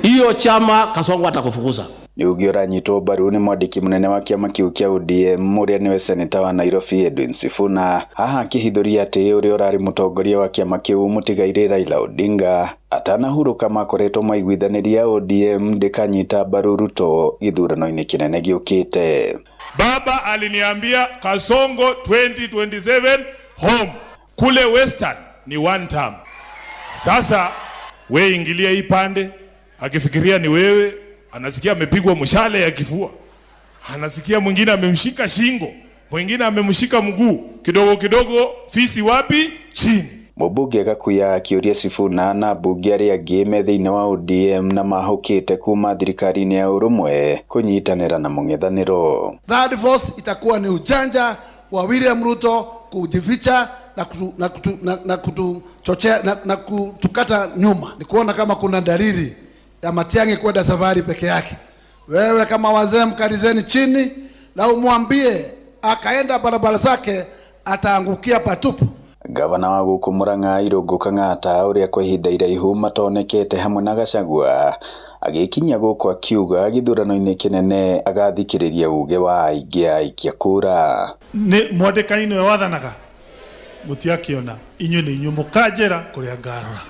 [SPEAKER 13] Hiyo chama Kasongo atakufukuza.
[SPEAKER 8] Ni ugiora nyito baru ni mwandiki munene wa kiama kiu kia ODM uria niwe senator wa Nairobi Edwin Sifuna haha akihithuria ati uria urari mutongoria wa kiama kiu mutigaire Raila Odinga atanahuruka makoretwo maiguithaniria ODM ndikanyita baru Ruto githurano-ini kinene giukite.
[SPEAKER 11] Baba aliniambia Kasongo 2027 home. Kule Western ni one term. Sasa we ingilia hii pande, akifikiria ni wewe, anasikia amepigwa mshale ya kifua. Anasikia mwingine amemshika shingo, mwingine amemshika mguu. Kidogo kidogo fisi wapi? Chini.
[SPEAKER 8] Mũmbunge Gakuya akiuria Sifuna na mbunge aria angĩ me thĩinĩ wa ODM na mahukĩte kuma thirikari-inĩ ya urumwe kunyitanĩra na mũng'ethanĩro.
[SPEAKER 13] Third force itakuwa ni ujanja wa William Ruto kujificha na kutuchochea na kutukata nyuma. Ni kuona kama kuna dalili ya Matiang'i kwenda safari peke yake. Wewe kama wazee mkalizeni chini na umwambie akaenda barabara zake ataangukia patupu.
[SPEAKER 8] Gavana wa guku Murang'a Irungu Kang'ata uria kwa ihinda iraihu matonekete hamwe na Gachagua agikinya guku akiuga githurano-ini kinene agathikiriria uge wa aingi aikia kura.
[SPEAKER 11] Ni mwandikani niwe wathanaga mutiakiona inyu ni inyu mukajera kuria ngarora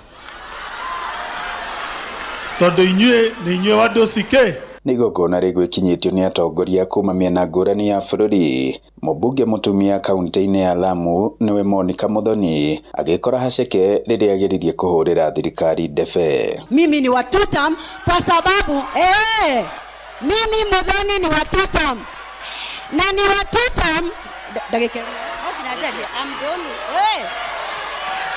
[SPEAKER 11] tondu inyu ni inyu wadocike
[SPEAKER 8] nĩ igongona rĩgwĩkinyĩtio nĩ atongoria kuma mĩena ngũrani ya bũrũri. Mũmbunge mũtumia kaunti-inĩ ya Lamu nĩwe Monica Muthoni agĩkora haceke rĩrĩa ageririe kũhũrĩra thirikari ndebe.
[SPEAKER 2] Mimi ni wa two term kwa sababu mimi Muthoni ni wa two term na ni wa two term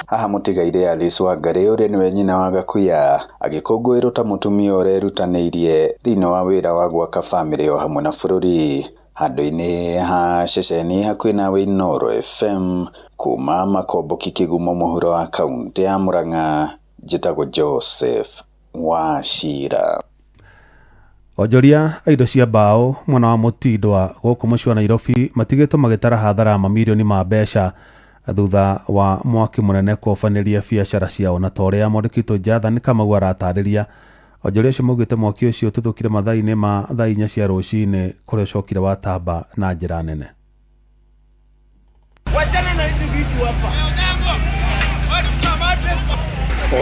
[SPEAKER 8] haha mũtigaire Alice Wangari ũrĩa nĩwe nyina wa Gakuya agĩkũngũĩrwo ta mũtumia ũrerutanĩirie thĩinĩ wa wĩra wa gwaka bamĩrĩ o hamwe na bũrũri. Handũ-inĩ ha ceceni hakuhĩ na Inooro FM kuma Makomboki Kigumo mũhuro wa kaunti ya Murang'a, njĩtagwo Joseph Wachira.
[SPEAKER 6] Onjoria a indo cia mbaũ mwena wa Mutindwa gũkũ mũciĩ wa Nairobi matigĩtwo magĩtara hathara mamirioni ma mbeca thutha wa mwaki mũnene kũbanĩria biacara ciao, na torĩa mwandĩkĩtwo Jathan Kamau aratarĩria. Onjoria acio maugĩte mwaki ũcio ũtuthũkire mathaa-inĩ ma thaa 4 cia rũcinĩ kũrĩa ũcokire watamba na njĩra nene.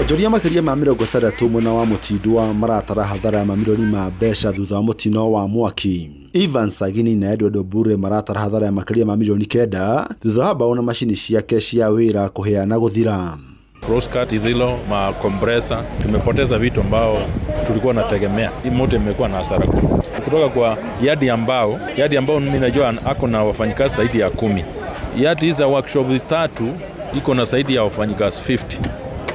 [SPEAKER 5] Onjoria makĩria ma 60 mwena wa Mutindwa maratara hathara mamirioni ma mbeca thutha wa mũtino wa mwaki. Ivan Sagini na Edward Obure maratara hathara makĩria ma milioni 9 thutha wa mbaũ na macini ciake cia wĩra kũhĩa na gũthira.
[SPEAKER 12] Roscat Izilo, makompresa, tumepoteza vitu ambao tulikuwa nategemea. Hii moto imekuwa na hasara kubwa. Kutoka kwa yadi ambao mimi najua ako na wafanyikazi zaidi ya 10. Yadi hizo workshop 3 iko na zaidi ya wafanyikazi 50.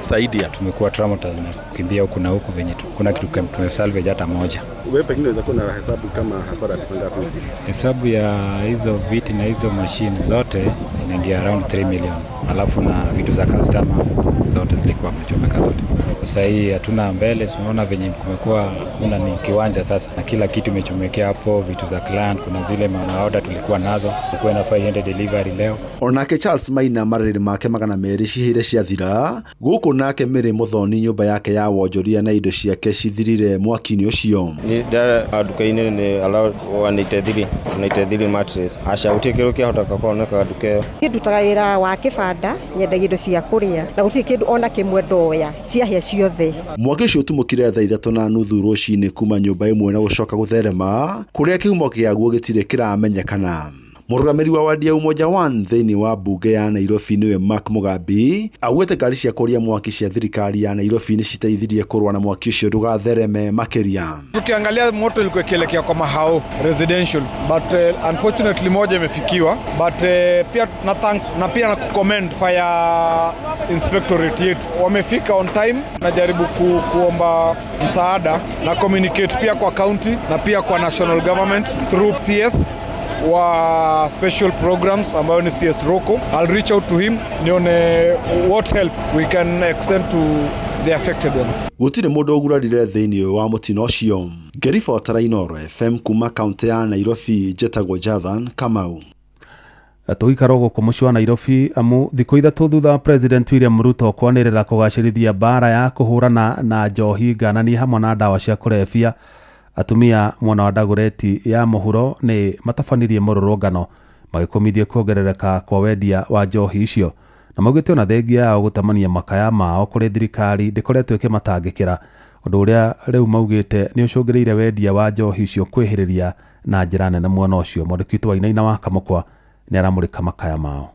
[SPEAKER 12] Saidia.
[SPEAKER 17] Tumekuwa traumatized na kukimbia huku na huku venye kuna kitu tumesalvage hata moja.
[SPEAKER 5] Wewe pengine unaweza kuwa na hesabu kama hasara pesa ngapi?
[SPEAKER 17] Hesabu ya hizo viti na hizo machines zote inaingia around 3 million. Alafu na vitu za customer zote zilikuwa zimechomeka zote. Sasa hii hatuna mbele, tunaona venye kumekuwa kuna ni kiwanja sasa na kila kitu imechomekea hapo, vitu za client, kuna zile order tulikuwa nazo kwa inafaa iende delivery leo.
[SPEAKER 5] Onake Charles Maina marĩrĩ make 200 cihire ciathira gũkũ nake Mary Muthoni nyũmba yake ya wonjoria na indo ciake cithirire mwaki-inĩ ũcio.
[SPEAKER 22] Ni duka-inĩ nĩ allowed 183 mattress acautie kĩrũ kĩahota kuoneka duka ĩyo.
[SPEAKER 23] Ndutaga wĩra wa kĩbanda nyendagia indo cia kũrĩa na gũtirĩ kĩndũ ona kĩmwe ndoya ciahĩa ciothe.
[SPEAKER 5] Mwaki ũcio ũtumũkire thaa 3:30 rũcinĩ kuma nyũmba ĩmwe na gũcoka gũtherema kũrĩa kĩhumo kĩaguo gĩtirĩ kĩramenyekana. Mũrũgamĩrĩri wa wadi ya Umoja One thĩinĩ wa mbunge ya Nairobi nĩwe Mark Mugambi augĩte ngari cia kũria mwaki cia thirikari ya Nairobi nĩ citeithirie kũrũa na mwaki ũcio ndũgathereme makĩria.
[SPEAKER 25] Tukiangalia moto ilikuwa ikielekea kwa mahao residential but unfortunately moja imefikiwa but pia na kucomment fire inspectorate yetu wamefika on time, najaribu kuomba msaada na communicate pia kwa county na pia kwa national government through CS wa special programs ambayo ni CS Roko. I'll reach out to him nione what help we can extend to the affected ones.
[SPEAKER 5] Gũtirĩ mũndũ ũgurarire thĩinĩ wa mũtino ũcio. Ngĩribotera Inooro FM kuma kaunti ya Nairobi, njĩtagwo Jathan Kamau.
[SPEAKER 6] Tũgĩikara gũkũ mũciĩ wa Nairobi amu thikũ 3 thutha wa President William Ruto kwanĩrĩra kũgacĩrithia mbara ya kũhũrana na njohi nganani hamwe na ndawa cia kũrebia, atumia mwena wa Dagoretti ya mũhuro nĩ matabanirie mũrũrũngano magĩkomithie kuongerereka kwa wendia wa njohi icio, na maugĩte ona thengia yao gũtamania makaya mao kũrĩ thirikari ndĩkoretwo ĩkĩmatangĩkĩra, ũndũ ũrĩa rĩu maugĩte nĩ ũcũngĩrĩire wendia wa njohi icio kwĩhĩrĩria na njĩra nene mwena ũcio. Mwandĩki wa Inaina wa Kamũkwa nĩ aramũrĩka makaya mao.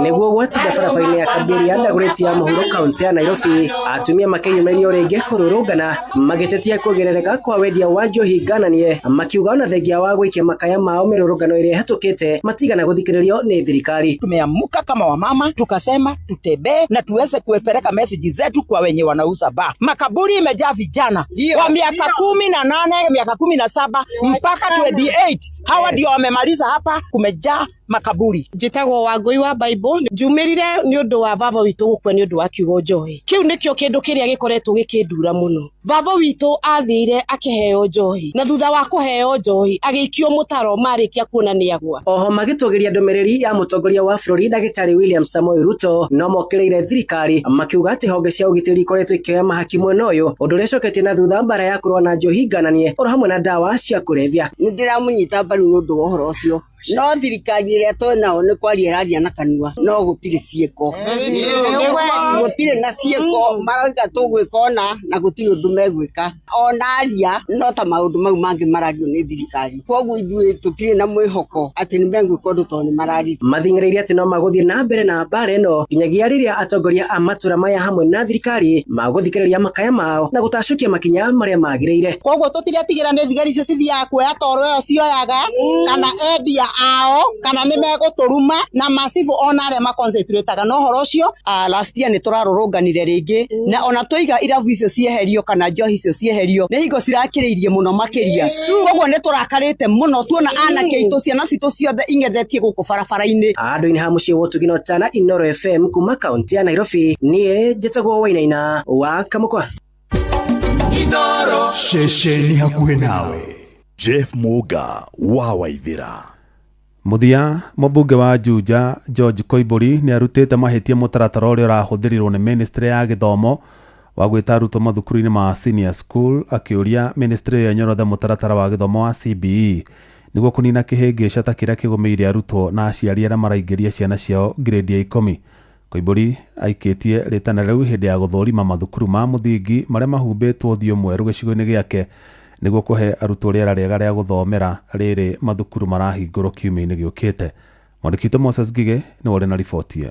[SPEAKER 26] Nĩguo gwatinda barabara-inĩ ya Kambĩri ya Dagoretti ya mũhuro kaunti ya Nairobi, atumia makĩyumĩria rĩngĩ kũrũrũngana magĩtetia kuongerereka kwa wendia wa njohi ngananie, makiuga ona thengia wa gũikia makaya mao mĩrũrũngano ĩrĩa ĩhetũkĩte matigana gũthikĩrĩrio nĩ thirikari.
[SPEAKER 20] Tumeamuka kama wamama tukasema tutembee na tuweze kuepeleka message zetu kwa wenye wanauza ba. Makaburi imejaa vijana wa miaka 18, miaka 17 mpaka 28. Hawa ndio wamemaliza hapa, kumejaa makaburi.
[SPEAKER 2] Njĩtagwo Wangui wa Bible, njumirire ni undu wa baba witu gukua ni undu wa kiugo njohi. Kiu nikio kindu kiria gikoretwo gikindura muno. Baba witu athire akiheo njohi na thutha wa kuheo njohi agĩikio mutaro marikia kuona ni agwa.
[SPEAKER 26] Oho magĩtũgĩria ndũmĩrĩri ya mũtongoria wa bũrũri Ndagĩtarĩ William Samoei Ruto no mokereire thirikari makiuga atĩ honge cia ũgitĩri ikoretwo ikĩoya mahaki mwena ũyũ, ũndũ ũrĩa ũcoketie na thutha mbara ya kũrũa na njohi ngananie oro hamwe na ndawa cia kũrebia.
[SPEAKER 2] Nĩndĩramunyita mbaru nĩ ũndũ wa ũhoro ũcio.
[SPEAKER 1] no thirikari ĩrĩa twĩnayo nĩ kwaria ĩraria na kanua no gũtirĩ ciĩko gũtirĩ na ciĩko marauga tũgwĩka na gũtirĩ ũndũ megwĩka ona aria no ta maũndũ mau mangĩ marario nĩ thirikari koguo ithuĩ tũtirĩ na mwĩhoko atĩ nĩ megwĩka ũndũ tondũ nĩ mararia
[SPEAKER 26] mathing'ĩrĩirie atĩ no magũthiĩ na mbere na mbara ĩno nginyagia rĩrĩa atongoria a matũra maya hamwe na thirikari magũthikĩrĩria makaya mao na gũtacũkia makinya marĩa magĩrĩire.
[SPEAKER 2] Koguo tũtiretigĩra nĩ thigari icio cithiaga kuoya toro ĩyo cioyaga kana endia ao kana nĩ megũtũruma na massive ona arĩa maconcentrateaga no horo ũcio last year nĩ tũrarũrũnganire rĩngĩ na ona tũiga irabu icio cieherio kana njohi icio cieherio nĩ hingo cirakĩrĩirie mũno makĩria. Koguo nĩ tũrakarĩte mũno tuona anake aitũ ciana citũ ciothe ing'ethetie gũkũ barabara-inĩ.
[SPEAKER 26] Andũ-inĩ ha mũciĩ wa Ũtugino Tana Inooro FM kuma kaunti ya Nairobi niĩ njĩtagwo Wainaina wa Kamũkwa.
[SPEAKER 3] Inooro ceceni hakuhĩ nawe. Jeff Muga wa Waithĩra.
[SPEAKER 6] Muthia mũmbunge wa Juja George Koimbũri nĩ arutĩte mahĩtia mũtaratara ũrĩa ũrahũthĩrirwo nĩ ministry ya gĩthomo wa gwĩta arutwo mathukuru-inĩ ma senior school akĩũria ministry ĩyo nyorothe mũtaratara wa gĩthomo wa CBE nĩguo kũnina kĩhĩngĩca ta kĩrĩa kĩgũmĩire arutwo na aciari arĩa maraingĩria ciana ciao grade ya 10. Koimbũri aikĩtie rĩtana rĩu hĩndĩ ya gũthũrima mathukuru ma mũthingi marĩa mahumbĩtwo ũthiũ mwerũ gĩcigo-inĩ gĩake nĩguo kũhe arutwo rĩera rĩega rĩa gũthomera rĩrĩ mathukuru marahingũrwo kiumia-inĩ gĩũkĩte. Mwandĩki Moses Ngige nĩ warĩ na riboti ĩyo.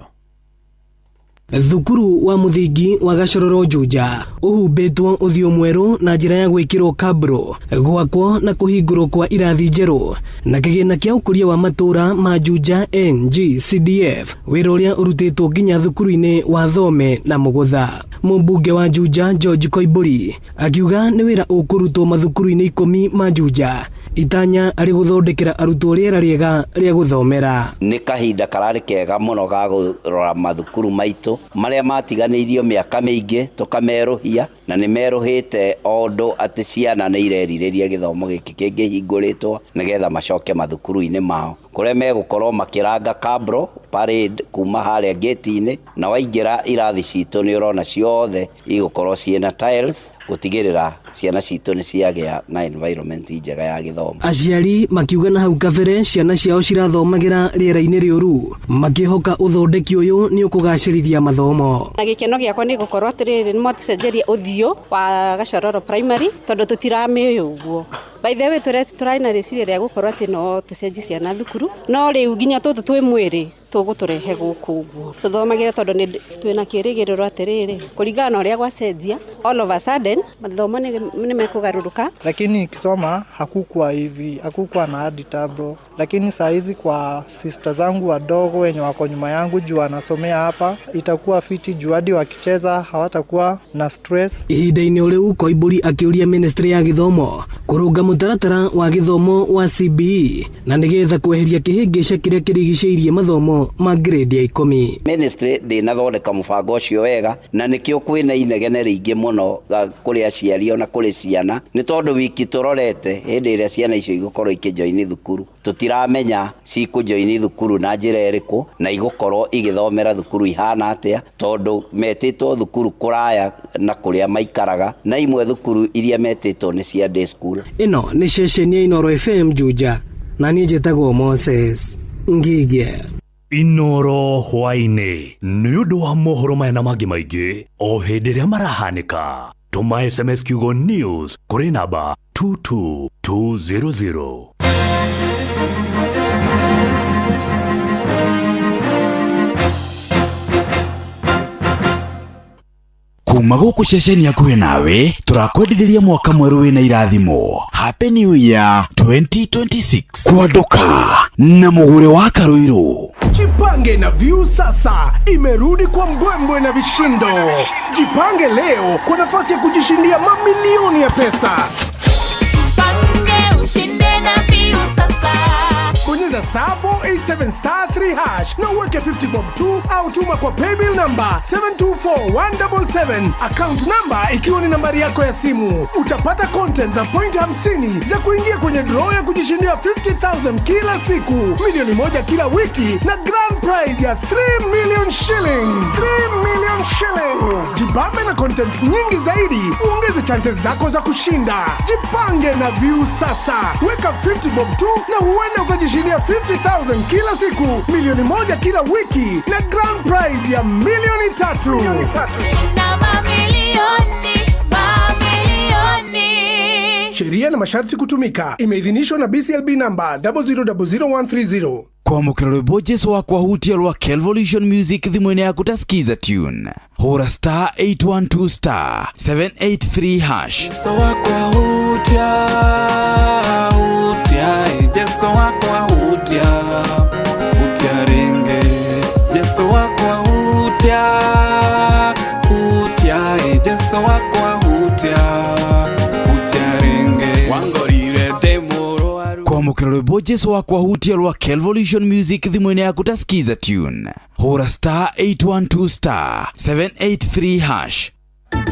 [SPEAKER 9] Thukuru wa muthingi wa Gashororo Juja uhumbĩtwo ũthiũ mwerũ na njĩra ya gwĩkĩrwo kabro gwakwo na kũhingũrwo kwa irathi njerũ na kĩgĩna kĩa ũkũria wa matũra ma Juja NGCDF wĩra ũrĩa ũrutĩtwo nginya thukuru-inĩ wa Thome na Mũgũtha. Mũmbunge wa Juja George Koimbũri akiuga nĩ wĩra ũkũrutwo mathukuru-inĩ 10 ma Juja itanya arĩ gũthondekera arutwo rĩera rĩega rĩa gũthomera.
[SPEAKER 14] Nĩ kahinda kararĩ kega mũno ga gũrora mathukuru maitũ marĩa matiganĩirio mĩaka mĩingĩ tukamerũhia na nĩ merũhĩte ũndũ atĩ ciana nĩ irerirĩria gĩthomo gĩkĩ kĩngĩhingũrĩtwo nĩgetha macoke mathukuru-inĩ mao kũrĩa megũkorwo makĩranga kabro parade kuma harĩa gate-inĩ na waingĩra irathi citũ nĩ ũrona ciothe igũkorwo ciĩna tiles gũtigĩrĩra ciana citũ nĩ ciagĩa na environment njega ya gĩthomo.
[SPEAKER 9] Aciari makiuga na hau kabere ciana ciao cirathomagĩra rĩera-inĩ rĩũru makĩhoka ũthondeki ũyũ nĩ ũkũgacĩrithia mathomo.
[SPEAKER 16] Na gĩkeno gĩakwa nĩ gũkorwo atĩrĩrĩ nĩ mwatũcenjeria ũthiũ wa Gashororo primary tondũ tũtiramĩũĩ ũguo. By the way tũrarĩ na rĩciria rĩa gũkorwo atĩ no tũcenjie ciana thukuru no rĩu nginya tũtũ twĩ mwĩrĩ tũgũtũrehe gũkũ ũguo tũthomagĩra tondũ nĩ twĩna kĩrĩgĩrĩro atĩrĩrĩ kũringana na ũrĩa gwacenjia all of a sudden mathomo nĩ mekũgarũrũka.
[SPEAKER 18] Lakini nikisoma hakukuwa na hadi tablo, lakini saa hizi kwa sister zangu wadogo wenye wako nyuma yangu juu wanasomea hapa itakuwa fiti juu hadi wakicheza hawatakuwa na stress.
[SPEAKER 9] Ihinda-inĩ rĩu Koimbũri akĩũria ministry ya gĩthomo kũrũnga mũtaratara wa gĩthomo wa CBE na nĩgetha kweheria kĩhĩngĩca kĩrĩa kĩrigicĩirie mathomo ma grade ya 10.
[SPEAKER 14] Ministry ndĩnathondeka mũbango ũcio wega na nĩkĩo kwĩna inegene rĩingĩ mũno kũrĩ aciari ona kũrĩ ciana nĩ tondũ wiki tũrorete hĩndĩ ĩrĩa ciana icio igũkorwo ikĩjoini thukuru tũtiramenya cikũjoini thukuru na njĩra ĩrĩkũ na igũkorwo igĩthomera thukuru ihana atĩa tondũ metĩtwo thukuru kũraya na kũrĩa maikaraga na imwe thukuru iria metĩtwo nĩ cia day school.
[SPEAKER 9] Ĩno nĩ ceceni ya Inooro FM Juja na niĩ njĩtagwo Moses Ngige.
[SPEAKER 3] Inooro hwainĩ nĩ ũndũ wa mohoro maya na mangĩ maingĩ o hĩndĩ ĩrĩa marahanĩka tũma SMS kiugo news kũrĩ namba 22200. Kuma gũkũ ceceni hakuhĩ nawe tũrakwendithĩria mwaka mwerũ wĩna irathimo. Happy New Year 2026. Kwanduka na mũgũre wa Karuiru.
[SPEAKER 19] Jipange na View sasa imerudi kwa mbwembwe na vishindo. Jipange leo kwa nafasi ya kujishindia mamilioni ya pesa.
[SPEAKER 24] Jipange ushinde na View sasa.
[SPEAKER 19] Bonyeza star *487*3# na uweke 50 bob tu au tuma kwa paybill number 724177, account number ikiwa ni nambari yako ya simu. Utapata content na point 50 za kuingia kwenye draw ya kujishindia 50,000 kila siku, milioni 1 kila wiki na grand prize ya 3 million shillings. 3 million shillings. Jibambe na content nyingi zaidi, uongeze chances zako za kushinda. Jipange na View sasa. Weka 50 bob tu na huenda ukajishindia 50,000 kila siku, milioni 1 kila wiki na grand prize ya milioni 3.
[SPEAKER 4] Shinda mamilioni.
[SPEAKER 19] Sheria na masharti kutumika. Imeidhinishwa na BCLB number 0000130.
[SPEAKER 3] Kwa mukiro rwimbo Jesu wakwa hutia rwa Kelvolution Music thimwene yaku tasikiza tune. Hora *812*783#.
[SPEAKER 4] Jesu wakwa hutia, Jesu wakwa hutia ringe. Jesu wakwa hutia, Jesu wakwa hutia ringe. Wangorire demoro aru.
[SPEAKER 3] Kwa mukiro rwimbo Jesu wakwa hutia rwa Kelvolution Music thimwene yaku tasikiza tune. Hora *812*783#.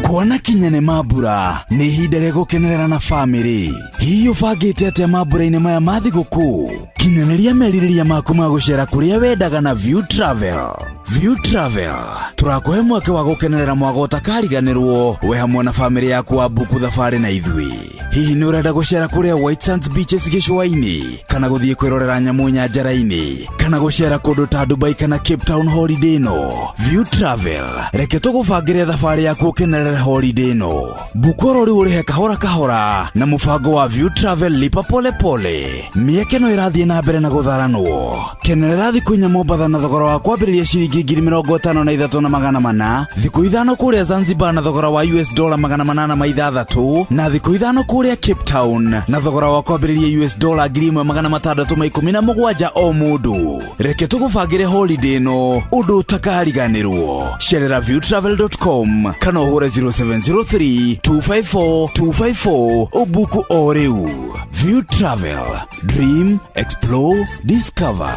[SPEAKER 3] Kuona kinyane mabura ni ihinda rĩa gũkenerera na family. Hihi ũbangĩte atĩa mambura-inĩ maya ma thigũkũ? Kinyanĩria merirĩria maku ma gũcera kũrĩa wendaga na View Travel. View Travel tũrakũhe mweke wa gũkenerera mwago ũtakariganĩrwo we hamwe na family yaku wa buku thabarĩ na ithuĩ. Hihi nĩ ũrenda gũcera kũrĩa White Sands Beaches gĩcũa-inĩ, kana gũthiĩ kwĩrorera nyamũ nyanjara-inĩ, kana gũcera kũndũ ta Dubai kana Cape Town holiday no? View Travel reke tũgũbangĩre thabarĩ yaku ũkenerere holiday no. Bukoro rĩu ũrĩhe kahora kahora na mũbango wa View Travel lipa pole pole. Mĩeke no ĩrathiĩ na mbere na gũtharanwo. Kenerera thikũ inya Mombasa na thogora wa kwambĩrĩria ciringi 53,400, thikũ ithano kũrĩa Zanzibar na thogora wa $806 na thikũ ithano kũrĩa Cape Town na thogora wa kwambĩrĩria $1,617 o mũndũ. Reke tũgũbangĩre holiday no ũndũ ũtakariganĩrwo. Cerera viewtravel.com kana ũhũre 0703-254-254 ũbuku o rĩu. View Travel, dream, explore, discover.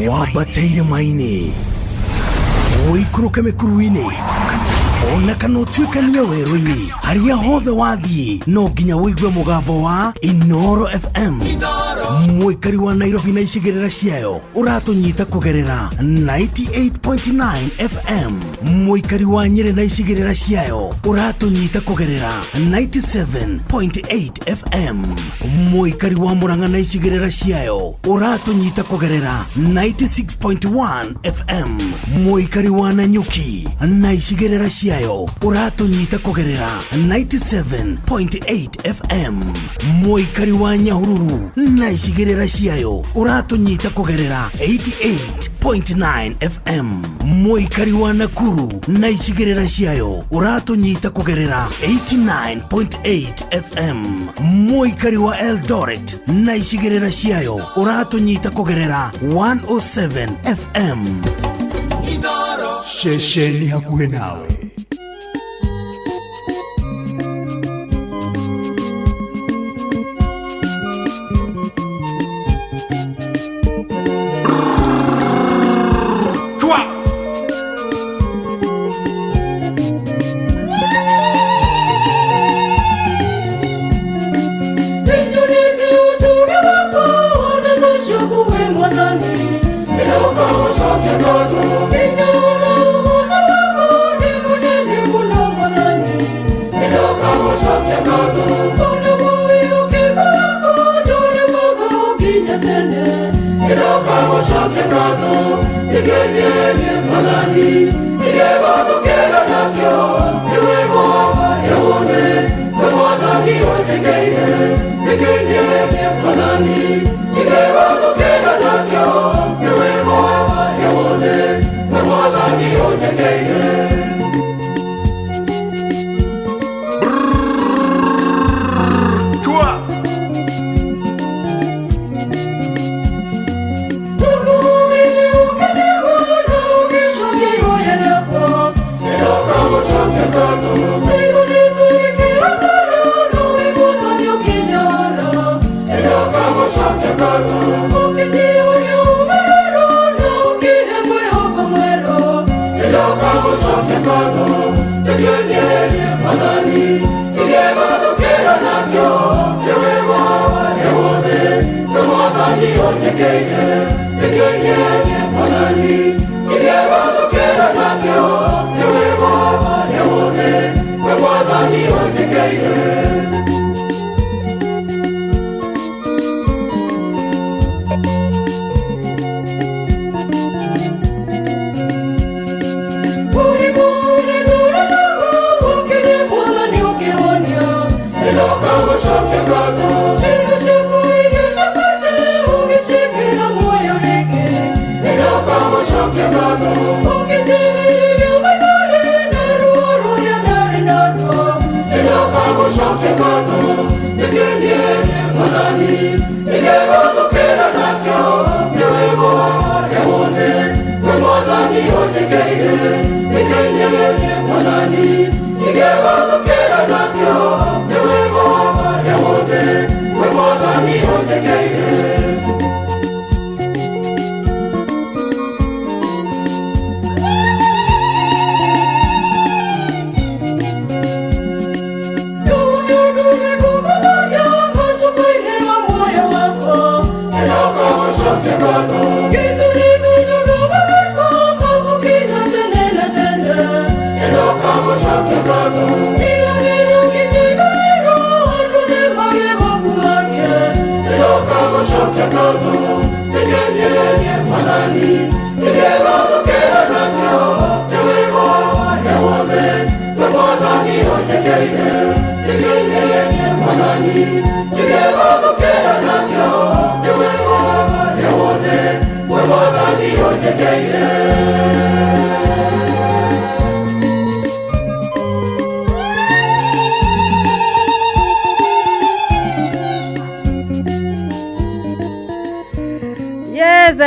[SPEAKER 19] Wabateire maini oikuruka mekuruini ona kana utuikania werũ-inĩ harĩa hothe wathiĩ no nginya wĩigue mũgambo wa Inoro FM. Mũikari wa Nairobi na icigĩrĩra ciayo ũratũnyita kũgerera 98.9 FM. Mũikari wa Nyĩrĩ na icigĩrĩra ciayo ũratũnyita kũgerera 97.8 FM. Mũikari wa Murang'a na icigĩrĩra ciayo ũratũnyita kũgerera 96.1 FM. Mũikari wa Nanyuki na icigĩrĩra ciayo ũratũnyita kũgerera 97.8 FM. Mũikari wa Nyahururu na icigĩrĩra ciayo ũratũnyita kũgerera 88.9 FM. Mũikari wa Nakuru na icigĩrĩra ciayo ũratũnyita kũgerera 89.8 FM. Mũikari wa Eldoret na icigĩrĩra ciayo ũratũnyita kũgerera 107 FM. Shesheni hakuhĩ nawe.
[SPEAKER 4] Hello,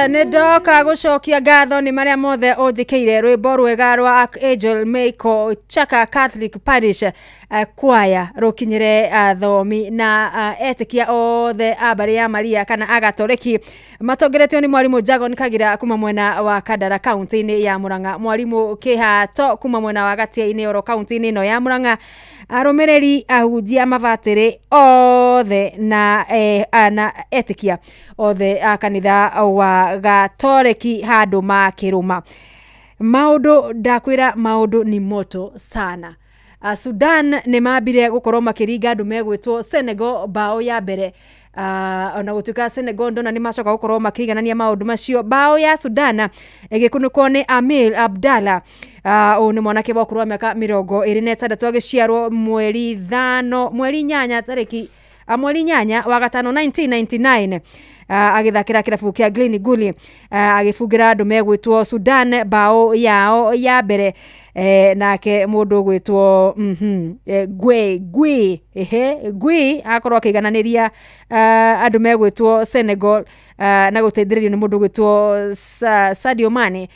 [SPEAKER 7] Nedoka gucokia ngatho ni maria mothe onjikire rwimbo rwega rwa Archangel Michael Chaka Catholic Parish choir rukinyire athomi na etikia othe abari ya Maria kana agatoleki matongeretio ni mwarimu Jagon Kagira kuma mwena wa Kandara county-ini ya Murang'a, mwarimu Kihato kuma mwena wa Gatia-ini oro county-ini no ya Murang'a, arumiriri ahunjia mabatiri othe na etikia othe kanitha wa Gatoleki handu makiruma. Maundu ndakwira, maundu ni moto sana. Sudan ni mambire gukorwo makiringa andu megwitwo Senegal bao ya mbere. Ona gutuika Senegal ndona ni macoka gukorwo makiganania maundu macio. Bao ya Sudan igikunukwo ni Amir Abdallah. Ni mwanake wa kurwa miaka 26 agiciarwo mweri 8 tariki mweri 8 wa gatano 1999. Agithakira kirabu kia Glen Gully, agifungira andu megwitwo Sudan bao yao ya mbere. Nake mundu gwitwo Gwe akorwo akigananiria andu megwitwo Senegal na guteithiririo ni mundu gwitwo Sadio Mane.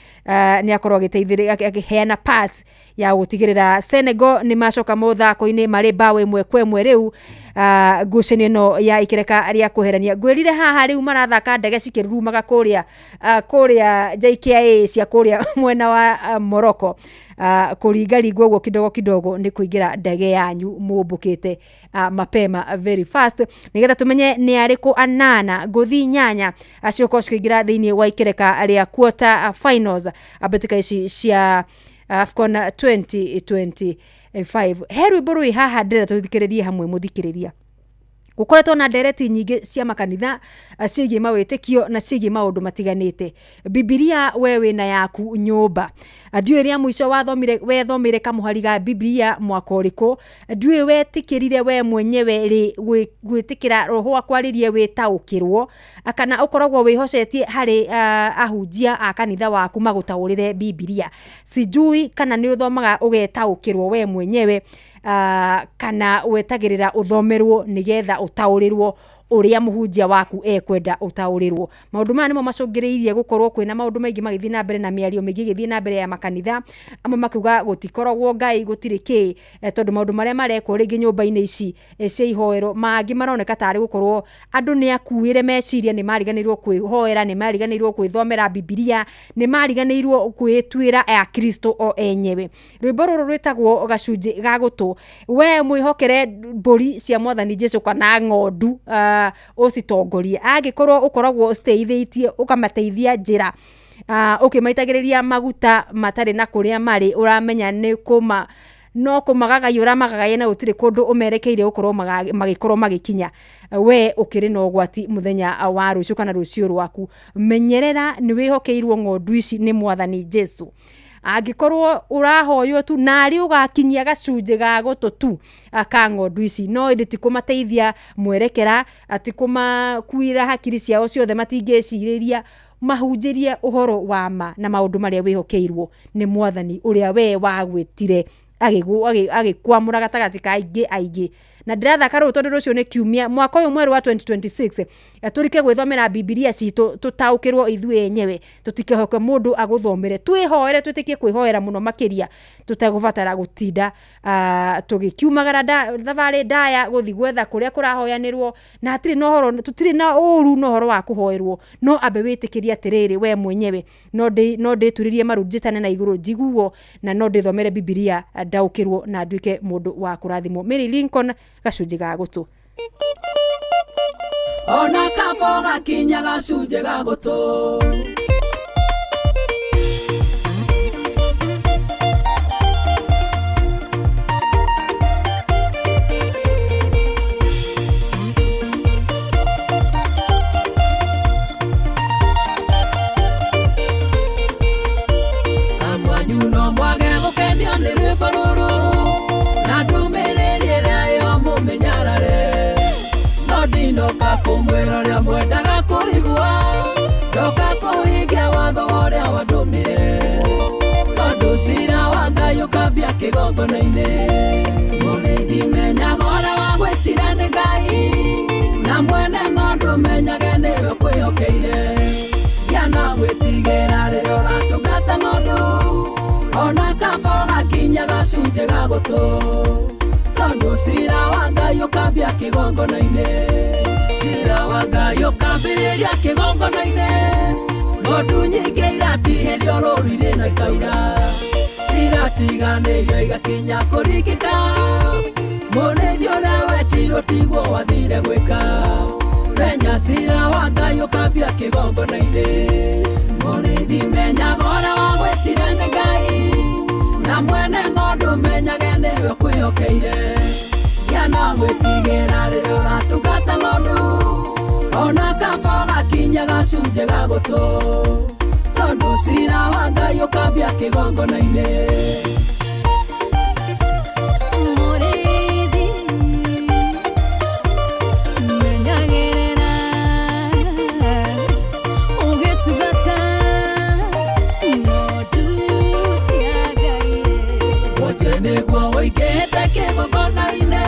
[SPEAKER 7] Ni akorwo agiteithiriria akiheana pass ya gutigirira Senegal ni macoka muthako-ini mari bao imwe kwa imwe. Riu ngucanio no ya ikireka ria kuherania ngwirire haha riu marathaka ndege cikirumaga kuria JKIA cia kuria mwena wa Morocco. Kuringaringwo guo kidogo ni kuingira ndege yanyu mumbukite mapema very fast nigetha tumenye ni ariku anana nguthi 8 acioka cikingira thiini wa ikireka ria quarter finals abetika ici cia AFCON 2025. Heru burui haha ndera tuthikiririe hamwe muthikiriria. Gukoretwo na ndereti nyingi cia makanitha ciĩgiĩ mawitikio na ciĩgiĩ maundu matiganite. Biblia wewe na yaku nyumba. Ndiwe ria mwisho wethomire kamuhari ga Biblia mwaka ũrĩkũ. Ndiwe wetikirire we mwenyewe ri gwitikira roho akwaririe witaukirwo kana ukoragwo wihocetie hari ahunjia a kanitha waku magutaurire Biblia. Sijui kana ni uthomaga ugetaukirwo we mwenyewe kana wetagirira uthomerwo nigetha utaurirwo uria muhunjia waku ekwenda utaurirwo. Maundu maya nimo macungiriirie gukorwo kwina maundu maingi magithii na mbere na miario mingi githii na mbere ya makanitha, amwe makiuga gutikoragwo Ngai gutiri ki tondu maundu maria marekwo ringi nyumba-ini ici cia ihoero mangi maroneka tari gukorwo andu ni akuire meciria, ni mariganirwo kwihoera, ni mariganirwo kwithomera Biblia, ni mariganirwo kwitwira a Kristo o enyewe. Rwimbo ruru rwitagwo gacunji ga gutu. We mwihokere mburi cia Mwathani Jesu kana ng'ondu ucitongorie, angikorwo ukoragwo uteithitie ukamateithia njira ukimaitagiriria maguta matari na kuria mari, uramenya ni kuma no kumagagayura magagaye na utire kundu umerekeire ukorwo magikorwo magikinya, we ukiri no gwati muthenya wa rucio kana rucio rwaku. Menyerera ni wihokeirwo ng'ondu ici ni Mwathani Jesu. Angikorwo urahoywo tu nari ugakinyia gacunji ga gutu tu ka ng'ondu ici, no nditi kumateithia mwerekera ati kumakuira hakiri ciao ciothe matingeciriria, mahunjirie uhoro wa ma na maundu maria wihokeirwo ni Mwathani uria we wagwitire agikwamura gatagati ka aingi. Na ndirathaka ru tondu rucio ni kiumia mwaka uyu mweru wa 2026 turike gwithomera Biblia citu tutaukirwo ithui enyewe, tutikehoke mundu aguthomere, twihoere twitikie kwihoera muno makiria, tutagubatara gutinda tugikiumagara thavari ndaya guthi gwetha kuria kurahoyanirwo na hatiri no horo, tutiri na uru no horo wa kuhoerwo, no ambe witikiria atiriri we mwenyewe no ndituririe marunjitane na iguru njiguo na no ndithomere Biblia ndaukirwo na nduike mundu wa kurathimwo. Mary Lincoln, gacunji ga gutu.
[SPEAKER 10] Ona kabo gakinya gacunji ga gutu. Amwanyuno mwage gukendio ni rwimbo ruru na ndumiriri rayo mumenyarare, no ndinoka kumwira ria mwendaga kuigua, ndoka kuhingia watho uria wandumire, tondu cira wa Ngai ukambia kigongona-ini. Murithi menyaga uria wagwitire ni Ngai, na mwene ng'ondu menyage niwe kwihokeire, giana gwitigira riria uratungata ng'ondu, ona kabo gakinya gacunji ga gutu, tondu cira wa Ngai ukambia kigongona-ini. Cira wa Ngai ukambiriria kigongona-ini, ng'ondu nyingi iratiherio rũũru-inĩ na ikaira, iratiganĩrio igakinya kũringĩka, mũrĩithi ũrĩa wetirwo tiguo wathire gwĩka, menya cira wa Ngai ukambia kigongona-ini. Mũrĩithi menyaga ũrĩa wagwĩtire nĩ Ngai, na mwene ng'ondu menyage niwe kwĩhokeire, giana gwĩtigĩra rĩrĩa ũratungata ng'ondu, ona kabo gakinya gacunji ga gutu, tondu cira wa Ngai ukambia kigongona-ini. Mũrĩithi menyagĩrĩra ũgĩtungata ng'ondu cia Ngai, wonje nĩguo ũingĩhĩte kĩgongona-inĩ,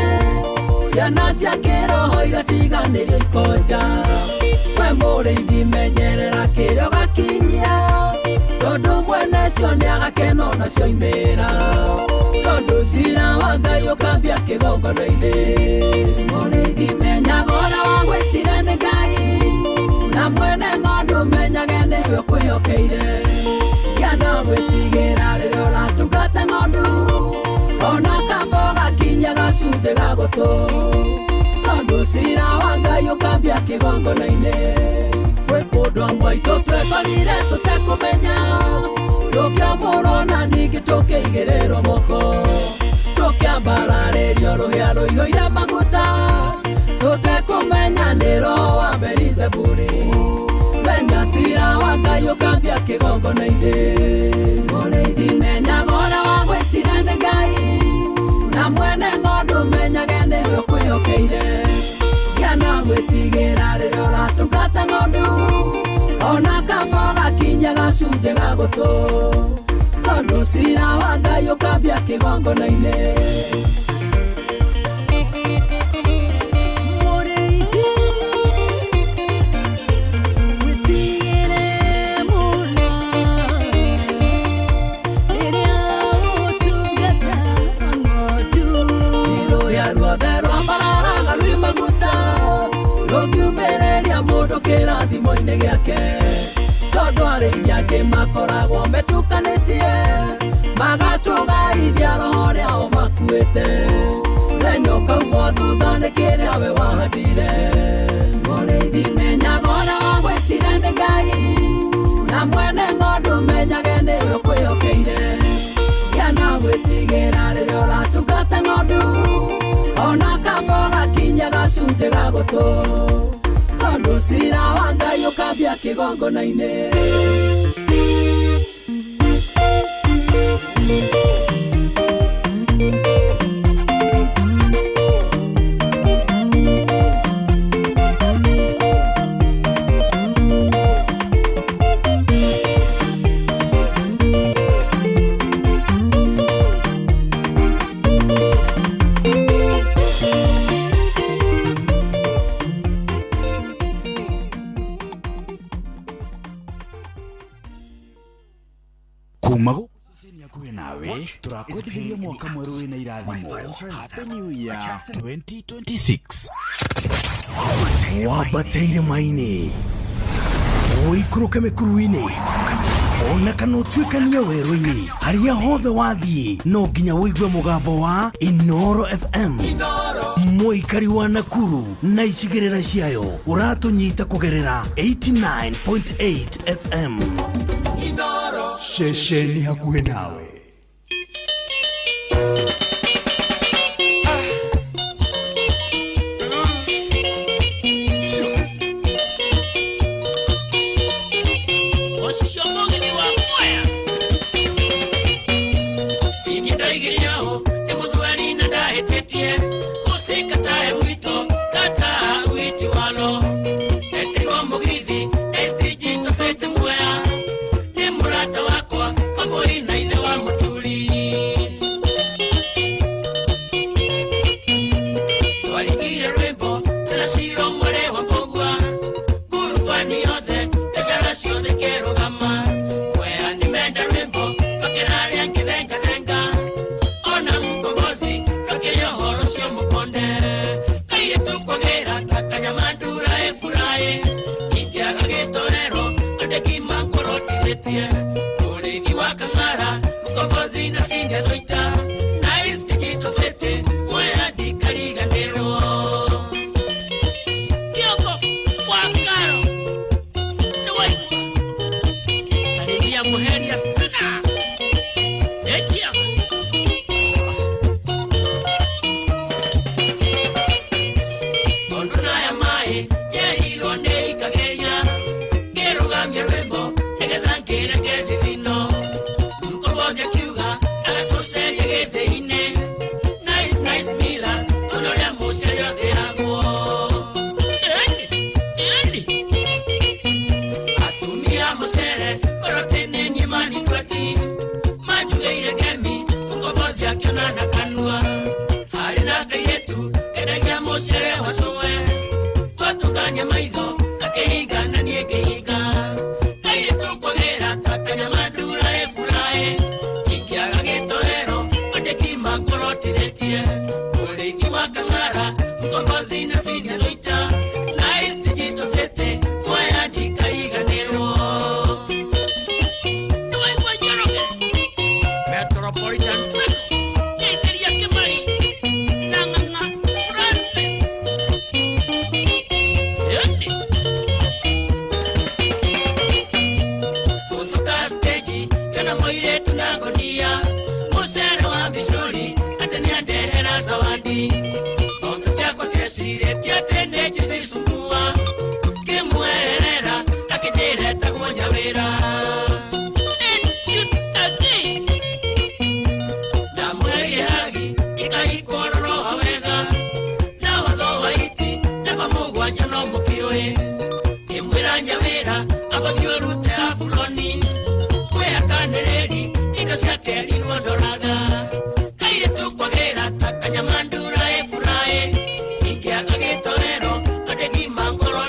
[SPEAKER 10] ciana cia kĩroho igatiganĩrio ikonja, we mũrĩithi menyerera kĩrĩa ũgakinyia, tondu mwene cio nĩagakena nacio imĩra, tondu cira wa Ngai ukambia kĩgongona-inĩ. Mũrĩithi menyaga ũrĩa wagwĩtire nĩ Ngai, na mwene ng'ondu menyage niwe kwĩhokeire, giana gwĩtigĩra rĩrĩa ũratungata ng'ondu, ona kabo gakinya gacunji ga gutu, tondu cira wa Ngai ukambia kĩgongona-inĩ. Gwĩ kũndũ amwe aitũ twekorire tũtekũmenya, tũkĩamũrwo na ningĩ tũkĩigĩrĩrwo moko, tũkĩambararĩrio rũhĩa rũihũire maguta, tũtekũmenya nĩ roho wa Beelzebuli, menya cira wa Ngai ukambia kĩgongona-inĩ. Mũrĩithi menyaga ũrĩa wagwĩtire nĩ Ngai, na mwene ng'ondu menyage niwe kwĩhokeire, giana gwĩtigĩra rĩrĩa ũratungata ng'ondu, ona kabo gakinya gacunji ga gutu, tondu cira wa Ngai ukambia kĩgongona-inĩ. Mũrĩithi makoragwo metukanĩtie magatũgaithia roho rĩao makuĩte renyoka umo thutha nĩ kĩrĩa we wahandire mũrĩithi menyaga ũrĩa wagwĩtire nĩ Ngai na mwene ng'ondu menyage nĩwe ũkwĩhokeire gĩa na gwĩtigĩra rĩrĩa ũratungata ng'ondu ona kabo gakinya gacunjĩ ga gũtũ tondũ cira wa Ngai ũkambia kĩgongona-inĩ.
[SPEAKER 3] Kumago kuwe nawe turakwendithĩria mwaka mwerũ wĩna irathimo. Happy New Year 2026. Wambateire maini ũikũrũke mĩkuru-inĩ ona kana ũtuĩkanie werũ-inĩ harĩa hothe wathiĩ no nginya wĩigue mũgambo wa Inoro FM mũikari wa Nakuru na icigĩrĩra ciayo ũratũnyita kũgerera 89.8 FM Inoro shesheni hakuhĩ nawe.
[SPEAKER 10] Kanyamandura efurae ingia gagetoero adegi mangoro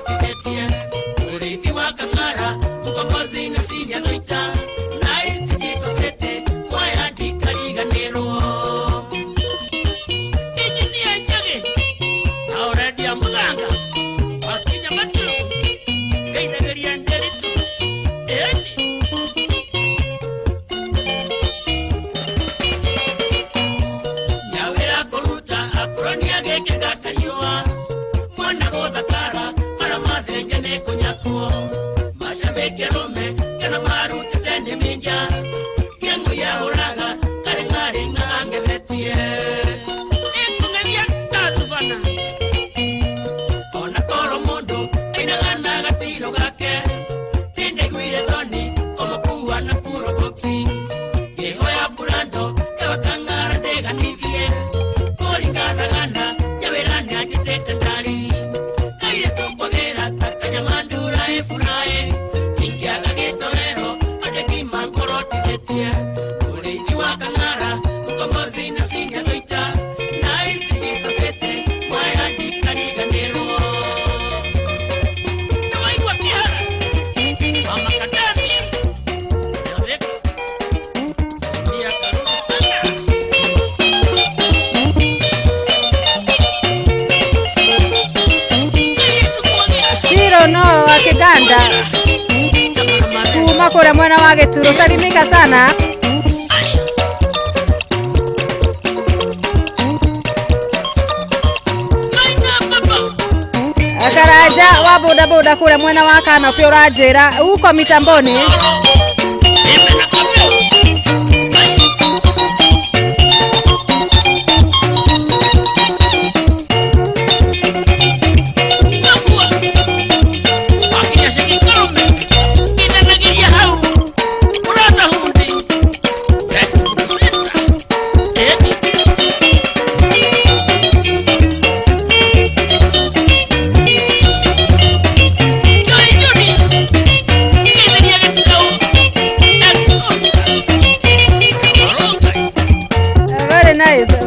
[SPEAKER 7] wa kule mwana wa Gituro, salimika sana. Karaja wa boda boda kule mwana wa Kana pia urajera huko mitamboni.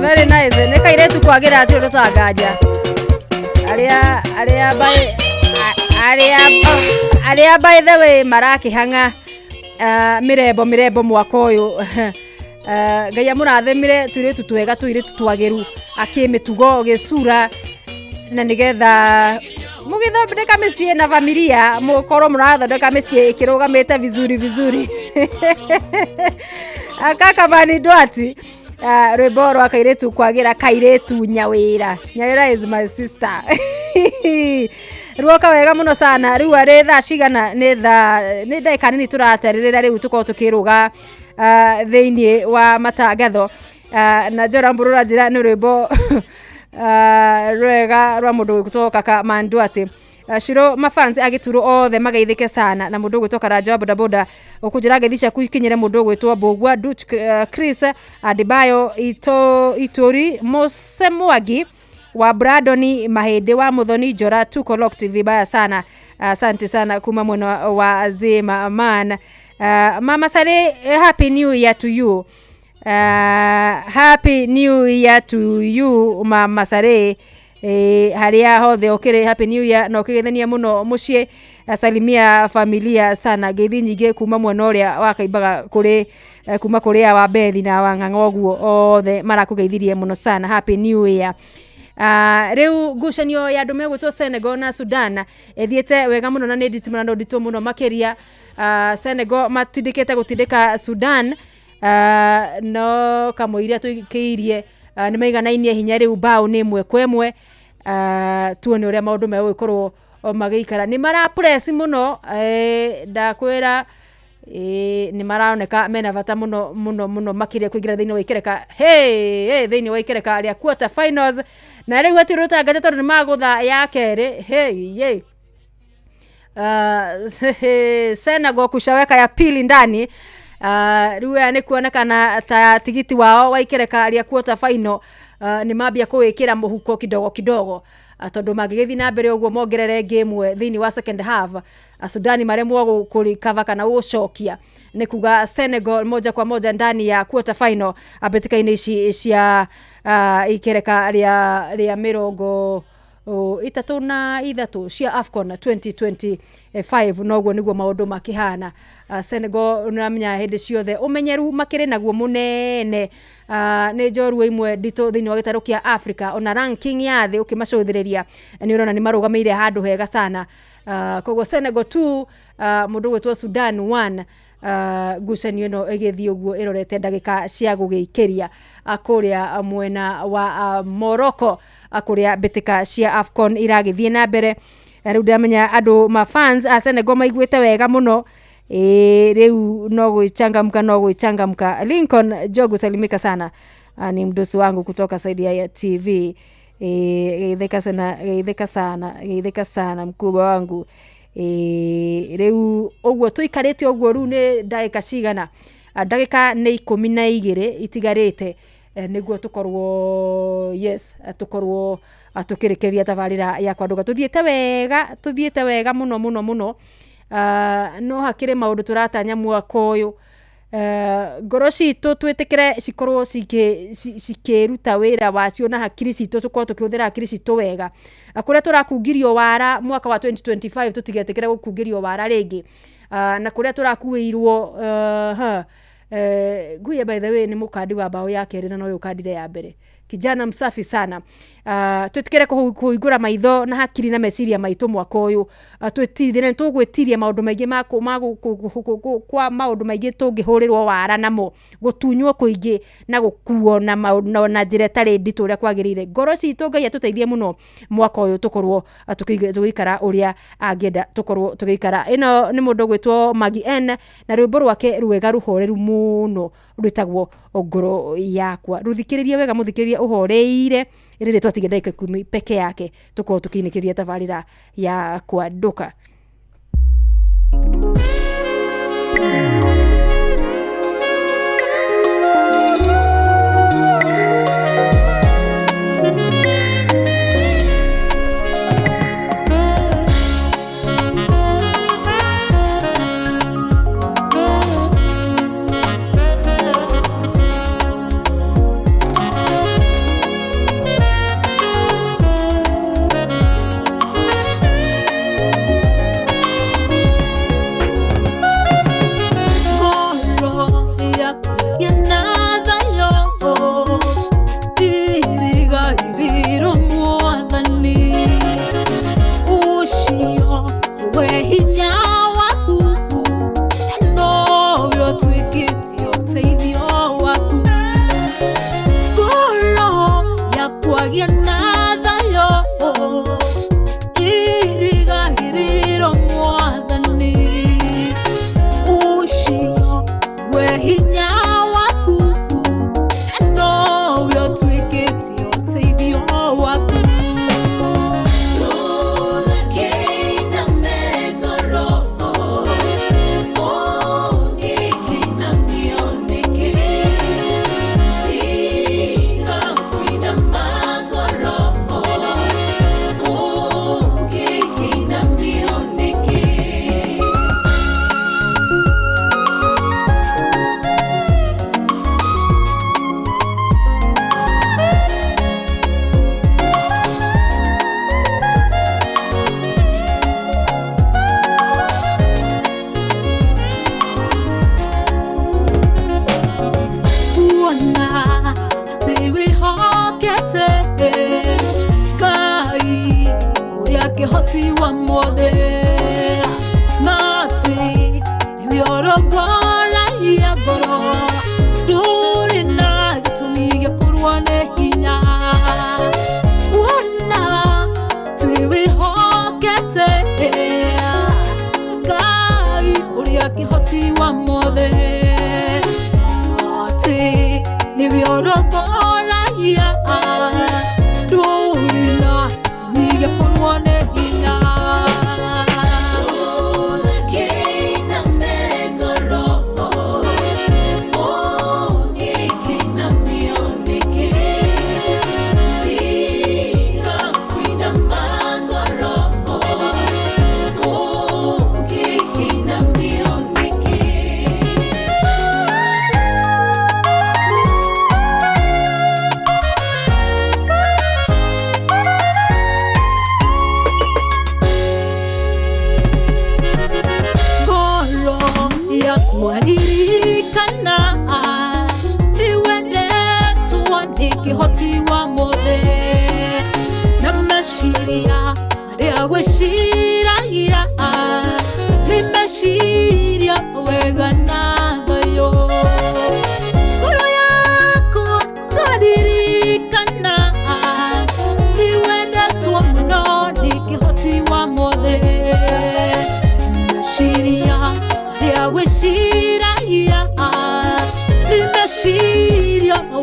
[SPEAKER 7] Very nice. Nika ile tu kwagira ati rutagaja. Aria by the way maraki hanga mirebo mwako uyu. Gaya murathemire turi tutwega tuire tutwageru akimitugo gicura na nigetha mugithondeka micie na familia mukoro murathondeka micie ikirugamite vizuri. Akaka bani dwati Reboro akairetu kwagira kairetu nyawira is my sister. Ruoka wega muno sana riu ari tha cigana ni ndaika nini turatererera riu tuko tukiruga thiini wa matangatho na Jora Mburura njira ni rwimbo rwega rwa mundu gutoka ka Mandwati. Shiro mafans agituru othe magaithike sana na mundu gwitoka Raja boda boda ukujira githica kuikinyire mundu gwitwa Bogwa Dutch Chris Adibayo Itori Mosemwagi wa Bradoni Mahede wa Muthoni Jora tuko locked vibaya sana. Asante sana kuma mwana wa Zema man. Mama Sale, happy new year to you. Happy new year to you Mama Sale. Haria hothe okire happy new year no kigethania muno mucie salimia familia sana geithi nyinge kuma mwana uria wakaimbaga kuri kuma kuri wa Bethi na wa Ng'ang'oguo othe marakugeithirie muno sana happy new year. Riu ngucanio ya andu megwitwo Senegal na Sudan ethiete wega muno na nditimana ndito muno makiria Senegal matindikite gutindika Sudan no kamuiria tukiirie ni maiganainie hinya riu bao ni mwe kwemwe tuone uria maundu megwikorwo magiikara ni mara press muno ndakwira ni maraoneka mena vata muno makiria kuigira thiini wa ikereka thiini wa ikereka ria quarter finals na riu ati rutangate tondu ni magutha ya keri Senegal kushaweka ya pili ndani riu ni kuonekana ta tigiti wao wa ikereka ria quarter final ni mambia kuwikira muhuko kidogo tondu magigithi na mbere uguo mongerere game thiini wa second half Sudani maremwo kurikava kana ucokia ni kuga Senegal moja kwa moja ndani ya quarter final abetika-ini cia ikereka ria mirongo itatu na ithatu cia AFCON 2025 noguo niguo maundu makihana. Senegal unamenya hindi ciothe umenyeru makire naguo munene ni njorua imwe ndito thiini wa gitaru kia Africa ona ranking ya thi ukimacũthĩrĩria ni urona ni marugameire handu hega sana. Kogo Senegal 2 mundu gwitwo Sudan 1 ngucanio ino igithii uguo irorete ndagika cia gugiikeria kuria mwena wa Morocco kuria bitika cia AFCON iragithie na mbere. Riu ndamenya andu ma fans a Senegal maiguite wega muno riu no gwichangamka Lincoln Jogu salimika sana ni mdosi wangu kutoka Saidi ya TV geitheka sana mkubwa wangu riu ogwo tuikarite ogwo ru ni ndagika cigana ndagika ni 12 itigarite niguo tukorwo tukorwo atukirekeria tabarira ya kwanduga tuthiete wega muno no hakire maundu turatanya mwaka uyu ngoro citu twitikire cikorwo cikiruta wira wacio na hakiri citu tukorwo tukiuthira hakiri citu wega kuria turakungirio wara mwaka wa 2025 tutigetikire gukungirio wara ringi na kuria turakuirwo guya by the way ni mukadi wa bao ya keri na no yukadire ya mbere kijana msafi sana. Tutikere kuhingura maitho na hakiri na meciria maitu mwaka uyu, twitithire tugwitiria maundu maingi kwa maundu maingi tungihurirwo wara namo, gutunywo kuingi na gukuo na njira tari nditu uria kwagirire. Ngoro citu Ngai atuteithie muno mwaka uyu tukorwo tugikara uria angienda tukorwo tugikara. Ino ni mundu gwitwo Magi N na rwimbo rwake rwega ruhoreru muno rwitagwo Ngoro yakwa. Ruthikiririe wega, muthikiririe uhoreire riri twatiga ndagika 10 peke yake tukorwo tukiinikiria tabarira ya kwanduka.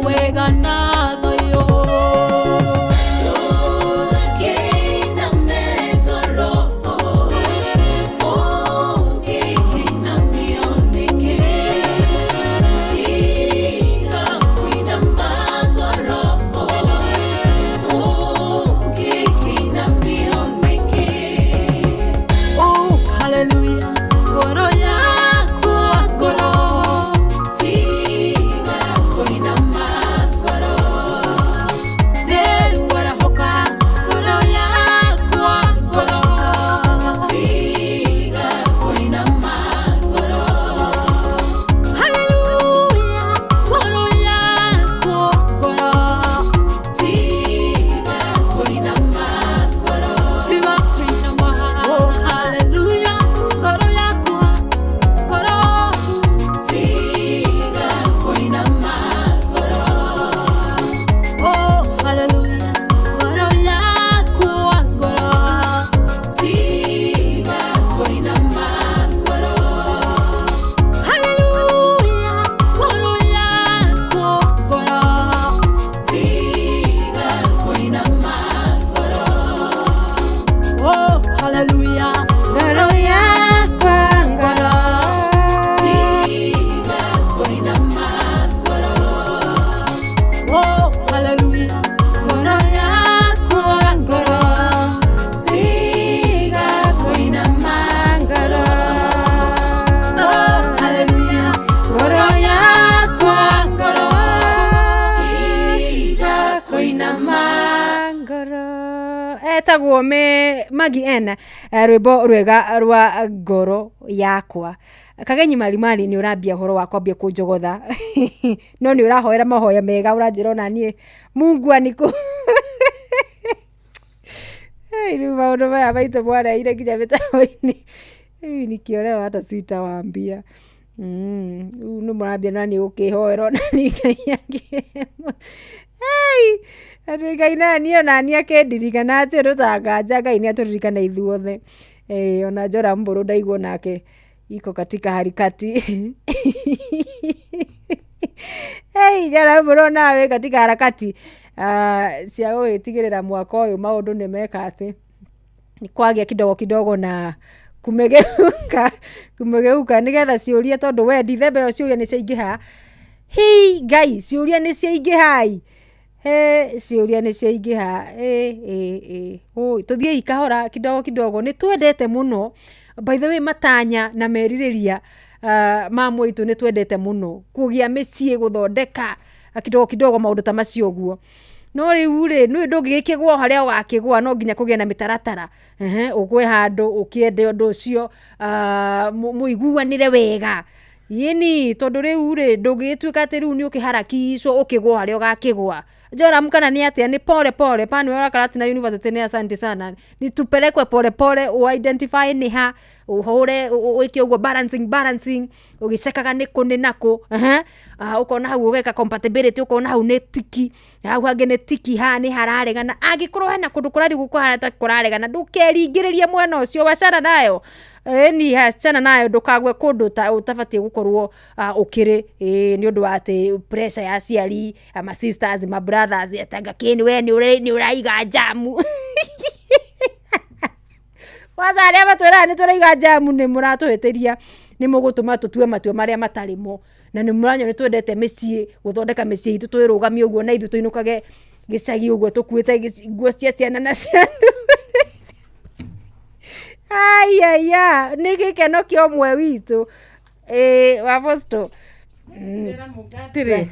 [SPEAKER 10] Wega na yo
[SPEAKER 7] etagwo Magi N rwimbo rwega rwa ngoro yakwa. Kagenyi marimari ni urambia horo wa kwambia kunjogotha no ni urahoera mahoya mega uranjira ona nie Mungu aniku riu maundu maya maitå mwareire nginya mĩtambo-inĩ ni kĩorewa hata sitawambia rĩu nĩ mũrambia nani gũkĩhoera ona ni Ngai atĩ Ngai nani onani akĩndirikana atĩ rũtanganja Ngai nĩ atũririkana ithuothe ona Njora Mbũrũ ndaigua nake iko katika harakati Njora Mbũrũ nawe katika harakati cia gũgĩtigĩrĩra mwaka ũyũ maũndũ nĩ meka atĩ ni kwagia kidogo na kumegeuka nigetha ciũria tondu we Dithemba yo ciũria nĩ ciaingĩha Ngai ciũria nĩ ciaingĩha ciũria nĩ ciaingĩha tuthiĩ ikahora kidogo nĩ twendete mũno by the way matanya na merirĩria mamwe itu nĩ twendete mũno kũgia mĩciĩ gũthondeka kidogo maũndũ ta macio guo no rĩu rĩ nĩ ndũngĩkĩgwa harĩa wakĩgwa no nginya kũgĩa na mĩtaratara ũgwe handũ ũkĩende ũndũ ũcio mũiguanĩre wega yeni tondu rĩu rĩ ndũngĩtuĩka atĩ rĩu nĩ ũkĩharakicwo ũkĩgwa harĩa ũgakĩgwa Joram kana ni atia ni pole pani wala karati na university ni asante sana ni tupelekwe pole identify ni ha uhore wiki ugo balancing ugicekaga ni kuni nako ukona hau ugeka compatibility ukona hau ni tiki hau hange ni tiki ha ni hararegana agikorwo hena kundu kurathi gukwahata kuraregana ndukeringiririe mwena ucio wacana nayo ni hacana nayo ndukagwe kundu utabatie gukorwo ukiri ni undu wa ati pressure ya ciari ama sisters ma brothers yatanga kini we ni uraiga jamu wazaria batwera ni turaiga jamu ni muratuhitiria ni mugutuma tutue matue maria matarimo na ni muranyo ni twendete mĩciĩ guthondeka mĩciĩ itu twirũgamie uguo na ithu tuinukage gicagi uguo tukuite nguo cia ciana na ciana aya ni gikeno kĩa ũmwe witũ wabosto tire